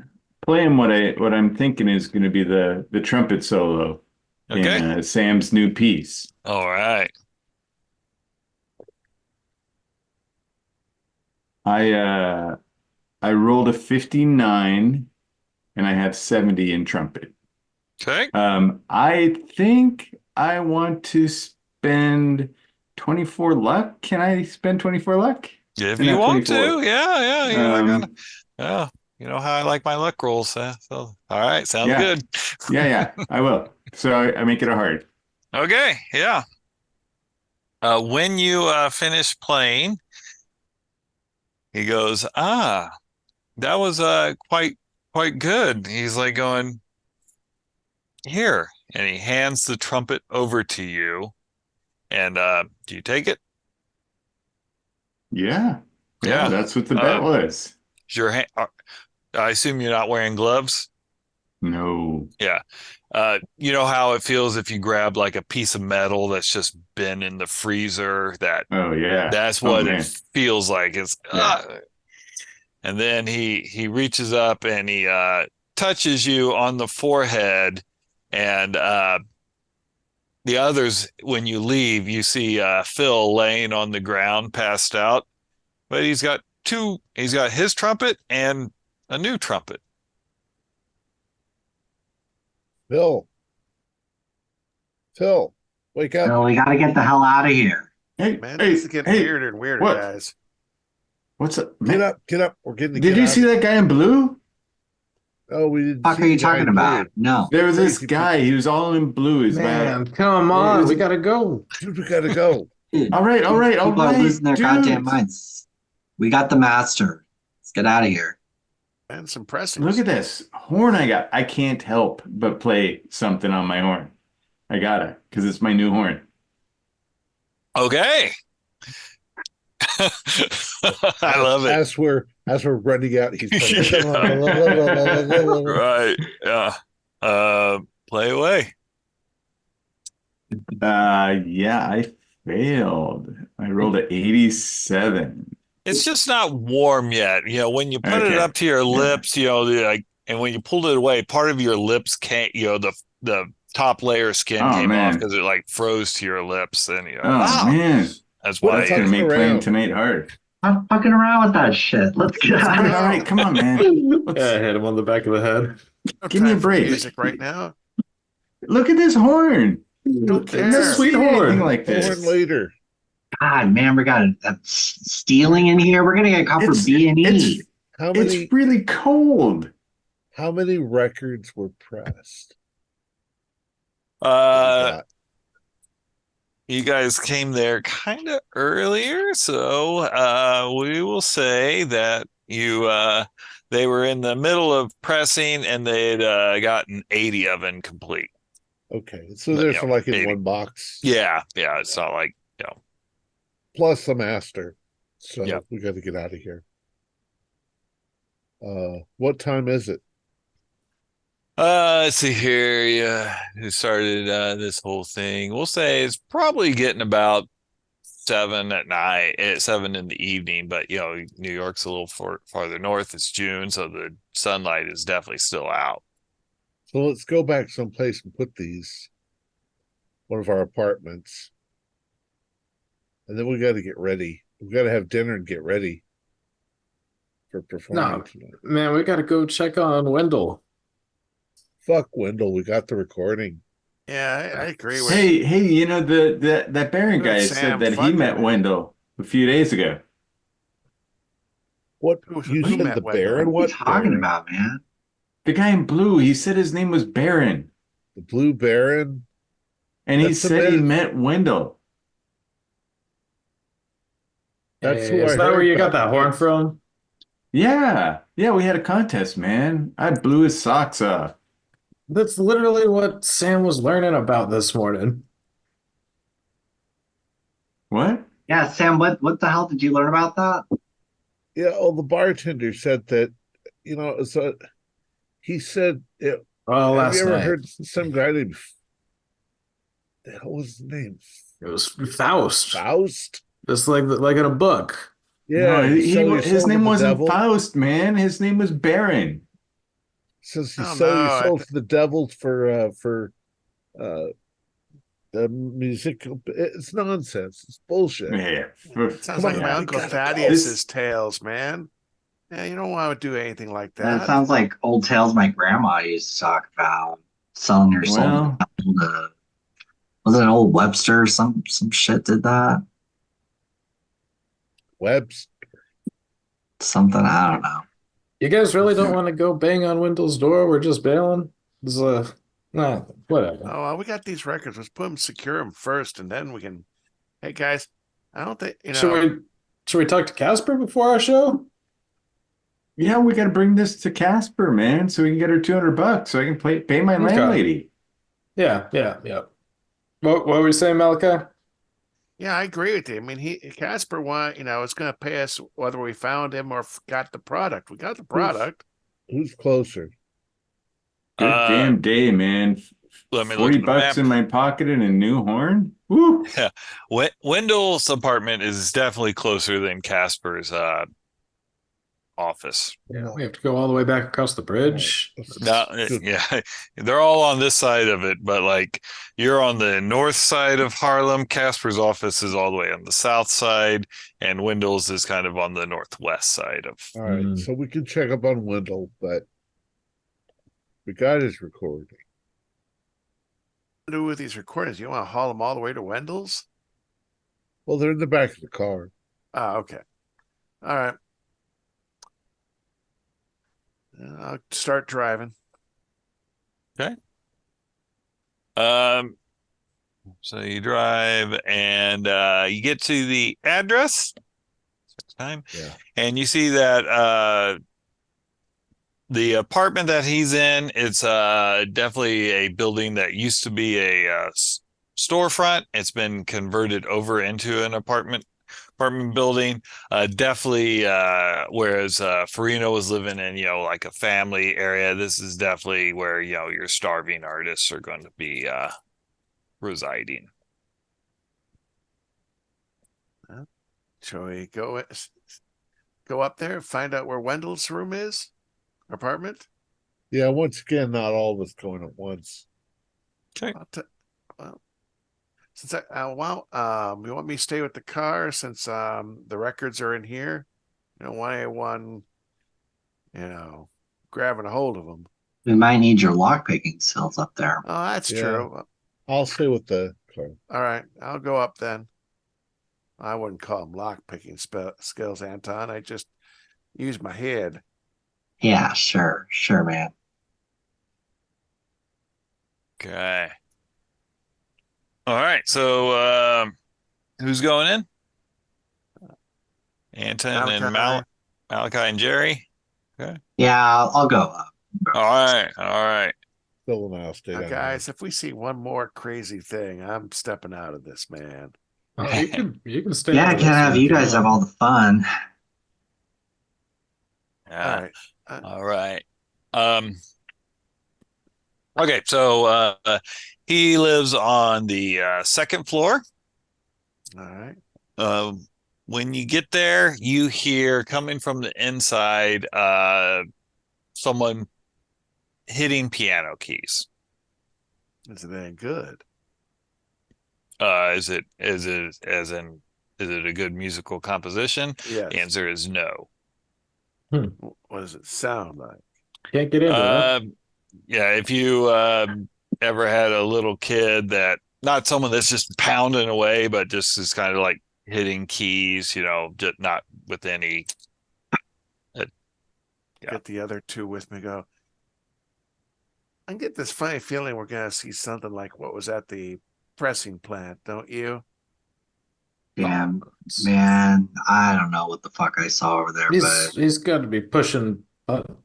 [SPEAKER 6] playing what I'm thinking is going to be the trumpet solo in
[SPEAKER 2] Okay.
[SPEAKER 6] Sam's new piece.
[SPEAKER 2] All right.
[SPEAKER 6] I uh I rolled a 59 and I have 70 in trumpet.
[SPEAKER 2] Okay.
[SPEAKER 6] I think I want to spend 24 luck. Can I spend 24 luck?
[SPEAKER 2] If
[SPEAKER 6] And
[SPEAKER 2] you
[SPEAKER 6] not
[SPEAKER 2] want
[SPEAKER 6] 24.
[SPEAKER 2] to, yeah. I gotta.
[SPEAKER 6] Um,
[SPEAKER 2] Yeah, you know how I like my luck rolls. So, all right, sounds
[SPEAKER 6] yeah,
[SPEAKER 2] good.
[SPEAKER 6] yeah, I will. So I make it a hard.
[SPEAKER 2] Okay. Yeah. When you finish playing, he goes, "Ah, that was quite good." He's like going, "Here," and he hands the trumpet over to you. And do you take it?
[SPEAKER 6] Yeah, yeah,
[SPEAKER 2] Yeah.
[SPEAKER 6] that's what the bet
[SPEAKER 2] Uh,
[SPEAKER 6] was.
[SPEAKER 2] is your hand, I assume you're not wearing gloves.
[SPEAKER 6] No.
[SPEAKER 2] Yeah. You know how it feels if you grab like a piece of metal that's just been in the freezer.
[SPEAKER 6] Oh yeah.
[SPEAKER 2] That's
[SPEAKER 6] Oh
[SPEAKER 2] what it
[SPEAKER 6] man.
[SPEAKER 2] feels like. It's
[SPEAKER 6] Yeah.
[SPEAKER 2] and then he reaches up and he touches you on the forehead, and the others, when you leave, you see Phil laying on the ground, passed out. But he's got two. He's got his trumpet and a new trumpet.
[SPEAKER 1] Phil, wake up.
[SPEAKER 5] So we got to get the hell out of here.
[SPEAKER 6] Hey,
[SPEAKER 3] Man,
[SPEAKER 6] hey,
[SPEAKER 3] this is getting
[SPEAKER 6] hey,
[SPEAKER 3] weirder and weirder,
[SPEAKER 6] what?
[SPEAKER 3] guys.
[SPEAKER 6] What's up,
[SPEAKER 1] Get
[SPEAKER 6] man?
[SPEAKER 1] up. We're getting to
[SPEAKER 6] Did
[SPEAKER 1] get
[SPEAKER 6] you
[SPEAKER 1] out.
[SPEAKER 6] see that guy in blue?
[SPEAKER 1] Oh, we didn't
[SPEAKER 5] What
[SPEAKER 1] see
[SPEAKER 5] are you
[SPEAKER 1] the guy
[SPEAKER 5] talking
[SPEAKER 1] in blue.
[SPEAKER 5] about? No.
[SPEAKER 6] There was this
[SPEAKER 1] Crazy
[SPEAKER 6] guy. He was all in blue. He's
[SPEAKER 4] Man,
[SPEAKER 6] about.
[SPEAKER 4] come
[SPEAKER 6] It
[SPEAKER 4] on.
[SPEAKER 6] was-
[SPEAKER 4] We gotta go.
[SPEAKER 1] Dude, we gotta go.
[SPEAKER 5] Dude,
[SPEAKER 6] All right,
[SPEAKER 5] people are losing their goddamn
[SPEAKER 6] dudes.
[SPEAKER 5] minds. We got the master. Let's get out of here.
[SPEAKER 3] And some pressings.
[SPEAKER 6] Look at this horn I got. I can't help but play something on my horn. I gotta, because it's my new horn.
[SPEAKER 2] Okay. I love it.
[SPEAKER 1] As we're running out, he's playing.
[SPEAKER 2] Right. Yeah. Play away.
[SPEAKER 6] Yeah, I failed. I rolled an 87.
[SPEAKER 2] It's just not warm yet. You know, when you put it
[SPEAKER 6] Okay.
[SPEAKER 2] up to your
[SPEAKER 6] Yeah.
[SPEAKER 2] lips, you know, like, and when you pulled it away, part of your lips can't, you know, the top layer of skin
[SPEAKER 6] Oh,
[SPEAKER 2] came off
[SPEAKER 6] man.
[SPEAKER 2] because it like froze to your lips, and you know,
[SPEAKER 6] Oh man,
[SPEAKER 2] that's
[SPEAKER 1] What
[SPEAKER 2] why.
[SPEAKER 6] that's gonna
[SPEAKER 1] fucking
[SPEAKER 6] make playing
[SPEAKER 1] around.
[SPEAKER 6] tonight hard.
[SPEAKER 5] I'm fucking around with that shit. Let's get out
[SPEAKER 6] All
[SPEAKER 5] of
[SPEAKER 6] right,
[SPEAKER 5] here.
[SPEAKER 6] come on, man.
[SPEAKER 4] Yeah, hit him on the back of the head.
[SPEAKER 3] No
[SPEAKER 6] give me a
[SPEAKER 3] time for
[SPEAKER 6] break.
[SPEAKER 3] music right now.
[SPEAKER 6] Look at this horn.
[SPEAKER 3] Don't
[SPEAKER 6] I've
[SPEAKER 3] care.
[SPEAKER 6] never
[SPEAKER 4] Sweet
[SPEAKER 6] seen
[SPEAKER 4] horn.
[SPEAKER 6] anything like
[SPEAKER 1] Horn
[SPEAKER 6] this.
[SPEAKER 1] later.
[SPEAKER 5] God, man, we got stealing in here. We're gonna get caught for
[SPEAKER 6] It's-
[SPEAKER 5] B&E.
[SPEAKER 6] it's-
[SPEAKER 1] How many
[SPEAKER 6] It's really cold.
[SPEAKER 1] records were pressed?
[SPEAKER 2] Uh, you guys came there kind of earlier, so we will say that they were in the middle of pressing and they'd gotten 80 of them complete.
[SPEAKER 1] Okay, so there's
[SPEAKER 2] Yeah,
[SPEAKER 1] some like in
[SPEAKER 2] 80.
[SPEAKER 1] one box.
[SPEAKER 2] Yeah, it's not like, you know.
[SPEAKER 1] Plus the master. So
[SPEAKER 2] Yeah.
[SPEAKER 1] we got to get out of here. What time is it?
[SPEAKER 2] Let's see here. Yeah, who started this whole thing? We'll say it's probably getting about 7 at night, at 7 in the evening. But you know, New York's a little farther north. It's June, so the sunlight is definitely still out.
[SPEAKER 1] So let's go back someplace and put these one of our apartments. And then we got to get ready. We got to have dinner and get ready for performing
[SPEAKER 4] No.
[SPEAKER 1] tonight.
[SPEAKER 4] Man, we gotta go check on Wendell.
[SPEAKER 1] Fuck Wendell. We got the recording.
[SPEAKER 3] Yeah, I agree with
[SPEAKER 6] Hey, you know that Baron
[SPEAKER 3] Good
[SPEAKER 6] guy
[SPEAKER 3] Sam,
[SPEAKER 6] said that he
[SPEAKER 3] fuck
[SPEAKER 6] met
[SPEAKER 3] him.
[SPEAKER 6] Wendell a few days ago.
[SPEAKER 1] What
[SPEAKER 3] Who
[SPEAKER 1] you
[SPEAKER 3] met
[SPEAKER 1] said the
[SPEAKER 3] Wendell?
[SPEAKER 1] Baron?
[SPEAKER 5] What are
[SPEAKER 1] What
[SPEAKER 5] you talking
[SPEAKER 1] Baron?
[SPEAKER 5] about, man?
[SPEAKER 6] The guy in blue, he said his name was Baron,
[SPEAKER 1] The Blue Baron?
[SPEAKER 6] and he
[SPEAKER 1] That's the
[SPEAKER 6] said he
[SPEAKER 1] man-
[SPEAKER 6] met Wendell.
[SPEAKER 1] That's
[SPEAKER 4] Hey,
[SPEAKER 1] who
[SPEAKER 4] is
[SPEAKER 1] I
[SPEAKER 4] that where
[SPEAKER 1] heard
[SPEAKER 4] you got
[SPEAKER 1] about.
[SPEAKER 4] that horn from?
[SPEAKER 6] Yeah, we had a contest, man. I blew his socks off.
[SPEAKER 4] That's literally what Sam was learning about this morning.
[SPEAKER 6] What?
[SPEAKER 5] Yeah, Sam, what the hell did you learn about that?
[SPEAKER 1] Yeah, the bartender said that, you know, so he said,
[SPEAKER 4] Oh,
[SPEAKER 1] have
[SPEAKER 4] last
[SPEAKER 1] you ever
[SPEAKER 4] night.
[SPEAKER 1] heard some guy named, the hell was his name?
[SPEAKER 4] It was Faust.
[SPEAKER 1] Faust?
[SPEAKER 4] Just like in a book.
[SPEAKER 1] Yeah,
[SPEAKER 6] No,
[SPEAKER 1] he sold your
[SPEAKER 6] his
[SPEAKER 1] soul to
[SPEAKER 6] name
[SPEAKER 1] the
[SPEAKER 6] wasn't
[SPEAKER 1] devil.
[SPEAKER 6] Faust, man. His name was Baron.
[SPEAKER 1] Says he
[SPEAKER 3] Oh,
[SPEAKER 1] sold your
[SPEAKER 3] no, I
[SPEAKER 1] soul to the devil for the music. It's nonsense. It's bullshit.
[SPEAKER 6] Yeah.
[SPEAKER 3] It sounds
[SPEAKER 1] Come
[SPEAKER 3] like
[SPEAKER 1] on,
[SPEAKER 3] my
[SPEAKER 1] we
[SPEAKER 3] Uncle
[SPEAKER 1] gotta go.
[SPEAKER 3] Thaddeus's tales, man. Yeah, you don't want to do anything like
[SPEAKER 5] That
[SPEAKER 3] that.
[SPEAKER 5] sounds like old tales my grandma used to talk about. Selling your soul
[SPEAKER 6] Well,
[SPEAKER 5] to, was it an old Webster? Some shit did that.
[SPEAKER 1] Webs.
[SPEAKER 5] Something, I don't know.
[SPEAKER 4] You guys really don't want to go bang on Wendell's door? We're just bailing? Nah, whatever.
[SPEAKER 3] Oh, well, we got these records. Let's put them, secure them first, and then we can. Hey, guys, I don't think
[SPEAKER 4] Should we talk to Casper before our show?
[SPEAKER 6] yeah, we got to bring this to Casper, man, so we can get her $200 so I can pay my
[SPEAKER 4] Okay.
[SPEAKER 6] landlady.
[SPEAKER 4] Yeah. What were we saying, Malachi?
[SPEAKER 3] Yeah, I agree with you. I mean, Casper is going to pay us whether we found him or got the product. We got the product.
[SPEAKER 1] Who's closer?
[SPEAKER 6] Good damn day, man.
[SPEAKER 2] Let me look
[SPEAKER 6] 40
[SPEAKER 2] at the
[SPEAKER 6] bucks
[SPEAKER 2] map.
[SPEAKER 6] in my pocket and a new horn? Woo!
[SPEAKER 2] Yeah. Wendell's apartment is definitely closer than Casper's office.
[SPEAKER 4] Yeah, we have to go all the way back across the bridge.
[SPEAKER 2] No, yeah, they're all on this side of it, but like you're on the north side of Harlem. Casper's office is all the way on the south side, and Wendell's is kind of on the northwest side of.
[SPEAKER 1] All right, so we can check up on Wendell, but we got his recording.
[SPEAKER 3] What do with these recordings? You want to haul them all the way to Wendell's?
[SPEAKER 1] Well, they're in the back of the car.
[SPEAKER 3] Oh, okay. All right. I'll start driving.
[SPEAKER 2] Okay. So you drive and you get to the address. Time.
[SPEAKER 1] Yeah.
[SPEAKER 2] And you see that the apartment that he's in, it's definitely a building that used to be a storefront. It's been converted over into an apartment building. Definitely whereas Farino was living in, like a family area, this is definitely where, your starving artists are going to be residing.
[SPEAKER 3] Shall we go up there and find out where Wendell's room is? Apartment?
[SPEAKER 1] Yeah, once again, not all of us going at once.
[SPEAKER 2] Okay.
[SPEAKER 3] Well, since you want me to stay with the car since the records are in here? One, grabbing a hold of them.
[SPEAKER 5] We might need your lockpicking skills up there.
[SPEAKER 3] Oh, that's true.
[SPEAKER 1] I'll stay with the car.
[SPEAKER 3] All right, I'll go up then. I wouldn't call them lockpicking skills, Anton. I just use my head.
[SPEAKER 5] Yeah, sure, man.
[SPEAKER 2] Okay. All right. So who's going in? Anton and Malachi and Jerry. Okay.
[SPEAKER 5] Yeah, I'll go up.
[SPEAKER 2] All right.
[SPEAKER 1] Phil and I'll stay
[SPEAKER 3] Now,
[SPEAKER 1] down
[SPEAKER 3] guys, if we see one more crazy thing, I'm stepping out of this, man.
[SPEAKER 4] Oh, you can stay.
[SPEAKER 5] Yeah, I can't have you guys have all the fun.
[SPEAKER 2] Yeah. All right. Okay, so he lives on the second floor.
[SPEAKER 3] All right.
[SPEAKER 2] When you get there, you hear coming from the inside someone hitting piano keys.
[SPEAKER 3] Is it any good?
[SPEAKER 2] Is it a good musical composition?
[SPEAKER 3] Yes.
[SPEAKER 2] The answer is no.
[SPEAKER 3] What does it sound like?
[SPEAKER 4] Can't get into it.
[SPEAKER 2] Yeah, if you ever had a little kid that, not someone that's just pounding away, but just is kind of like hitting keys, just not with any. Yeah.
[SPEAKER 3] Get the other two with me. Go. I get this funny feeling we're gonna see something like what was at the pressing plant, don't you?
[SPEAKER 5] Yeah, man, I don't know what the fuck I saw over there, but
[SPEAKER 4] He's got to be pushing.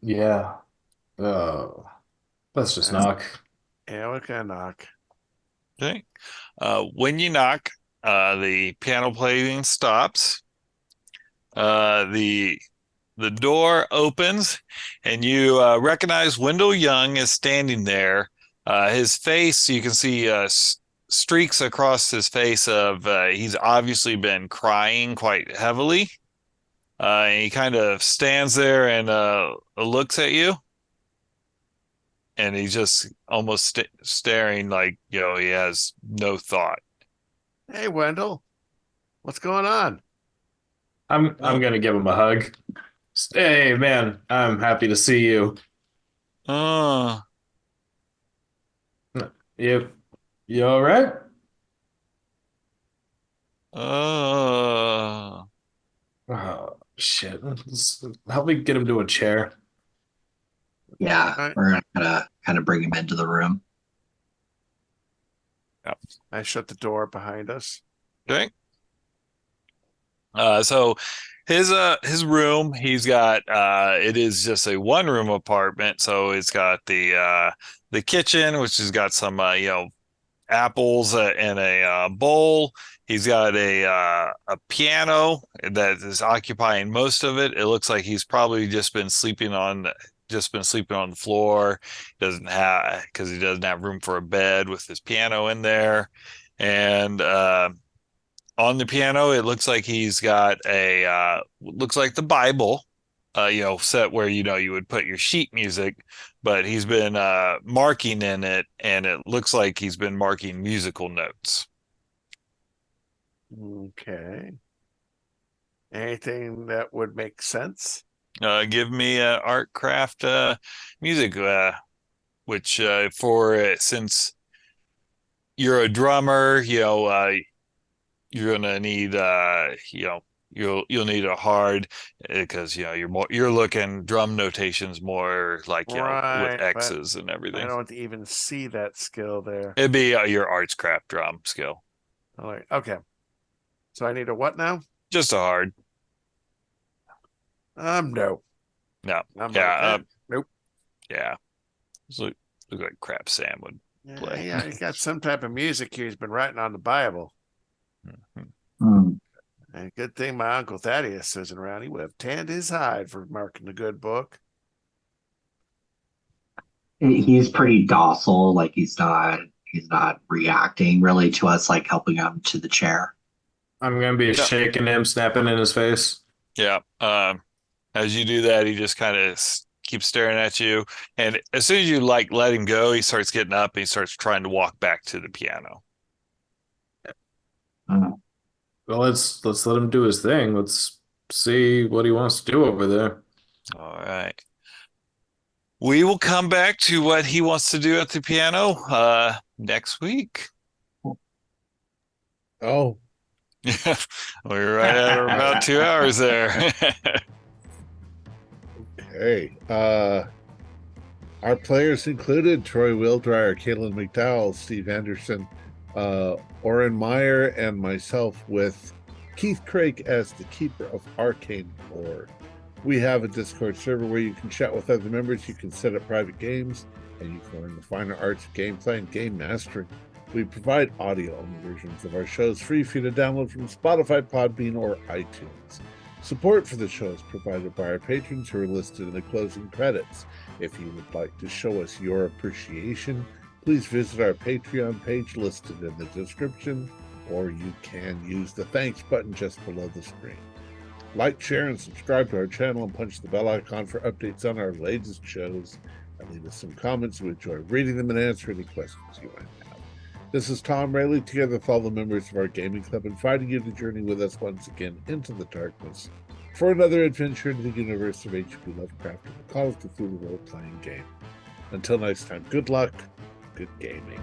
[SPEAKER 4] Yeah. Let's just knock.
[SPEAKER 3] Yeah, we're gonna knock.
[SPEAKER 2] Okay. When you knock, the piano playing stops. The door opens, and you recognize Wendell Young is standing there. His face, you can see streaks across his face of he's obviously been crying quite heavily. And he kind of stands there and looks at you. And he's just almost staring like, he has no thought.
[SPEAKER 3] Hey, Wendell, what's going on?
[SPEAKER 4] I'm gonna give him a hug. Hey, man, I'm happy to see you. You all right? Oh, shit. Help me get him to a chair.
[SPEAKER 5] yeah, we're gonna kind of bring him into the room.
[SPEAKER 2] Yep.
[SPEAKER 3] I shut the door behind us.
[SPEAKER 2] Okay. So his room, he's got it is just a one room apartment, so it's got the kitchen, which has got some apples in a bowl. He's got a piano that is occupying most of it. It looks like he's probably just been sleeping on just been sleeping on the floor. Because he doesn't have room for a bed with his piano in there. And on the piano, it looks like he's got looks like the Bible, set where, you would put your sheet music, but he's been marking in it, and it looks like he's been marking musical notes.
[SPEAKER 3] Okay. Anything that would make sense?
[SPEAKER 2] Give me art, craft, music, which since you're a drummer, you're gonna need you'll need a hard, because you're looking drum notations more like
[SPEAKER 3] Right,
[SPEAKER 2] with X's and everything.
[SPEAKER 3] I don't even see that skill there.
[SPEAKER 2] It'd be your arts craft drum skill.
[SPEAKER 3] All right. Okay. So I need a what now?
[SPEAKER 2] Just a hard.
[SPEAKER 3] No.
[SPEAKER 2] No.
[SPEAKER 3] I'm
[SPEAKER 2] Yeah.
[SPEAKER 3] nope.
[SPEAKER 2] Yeah. Look like crap Sam would play.
[SPEAKER 3] Yeah, he's got some type of music here he's been writing on the Bible.
[SPEAKER 5] Hmm.
[SPEAKER 3] And good thing my Uncle Thaddeus isn't around. He would have tanned his hide for marking the good book.
[SPEAKER 5] He's pretty docile, like he's not reacting really to us, like helping him to the chair.
[SPEAKER 4] I'm gonna be shaking him, snapping in his face.
[SPEAKER 2] Yeah. As you do that, he just kind of keeps staring at you, and as soon as you let him go, he starts getting up and he starts trying to walk back to the piano.
[SPEAKER 4] Well, let's let him do his thing. Let's see what he wants to do over there.
[SPEAKER 2] All right. We will come back to what he wants to do at the piano next week.
[SPEAKER 1] Oh,
[SPEAKER 2] Yeah, we're right at about 2 hours there.
[SPEAKER 1] okay. Our players included Troy Wildryer, Caitlin McDowell, Steve Anderson, Oren Meyer, and myself, with Keith Craig as the keeper of Arcane Lore. We have a Discord server where you can chat with other members, you can set up private games, and you can learn the finer arts of gameplay and game mastering. We provide audio-only versions of our shows free for you to download from Spotify, Podbean, or iTunes. Support for the show is provided by our patrons who are listed in the closing credits. If you would like to show us your appreciation, please visit our Patreon page listed in the description, or you can use the thanks button just below the screen. Like, share, and subscribe to our channel, and punch the bell icon for updates on our latest shows. And leave us some comments. We enjoy reading them and answering any questions you might have. This is Thom Raley, together with all the members of our gaming club, inviting you to journey with us once again into the darkness for another adventure into the universe of H.P. Lovecraft and the Call of Cthulhu role-playing game. Until next time, good luck, good gaming.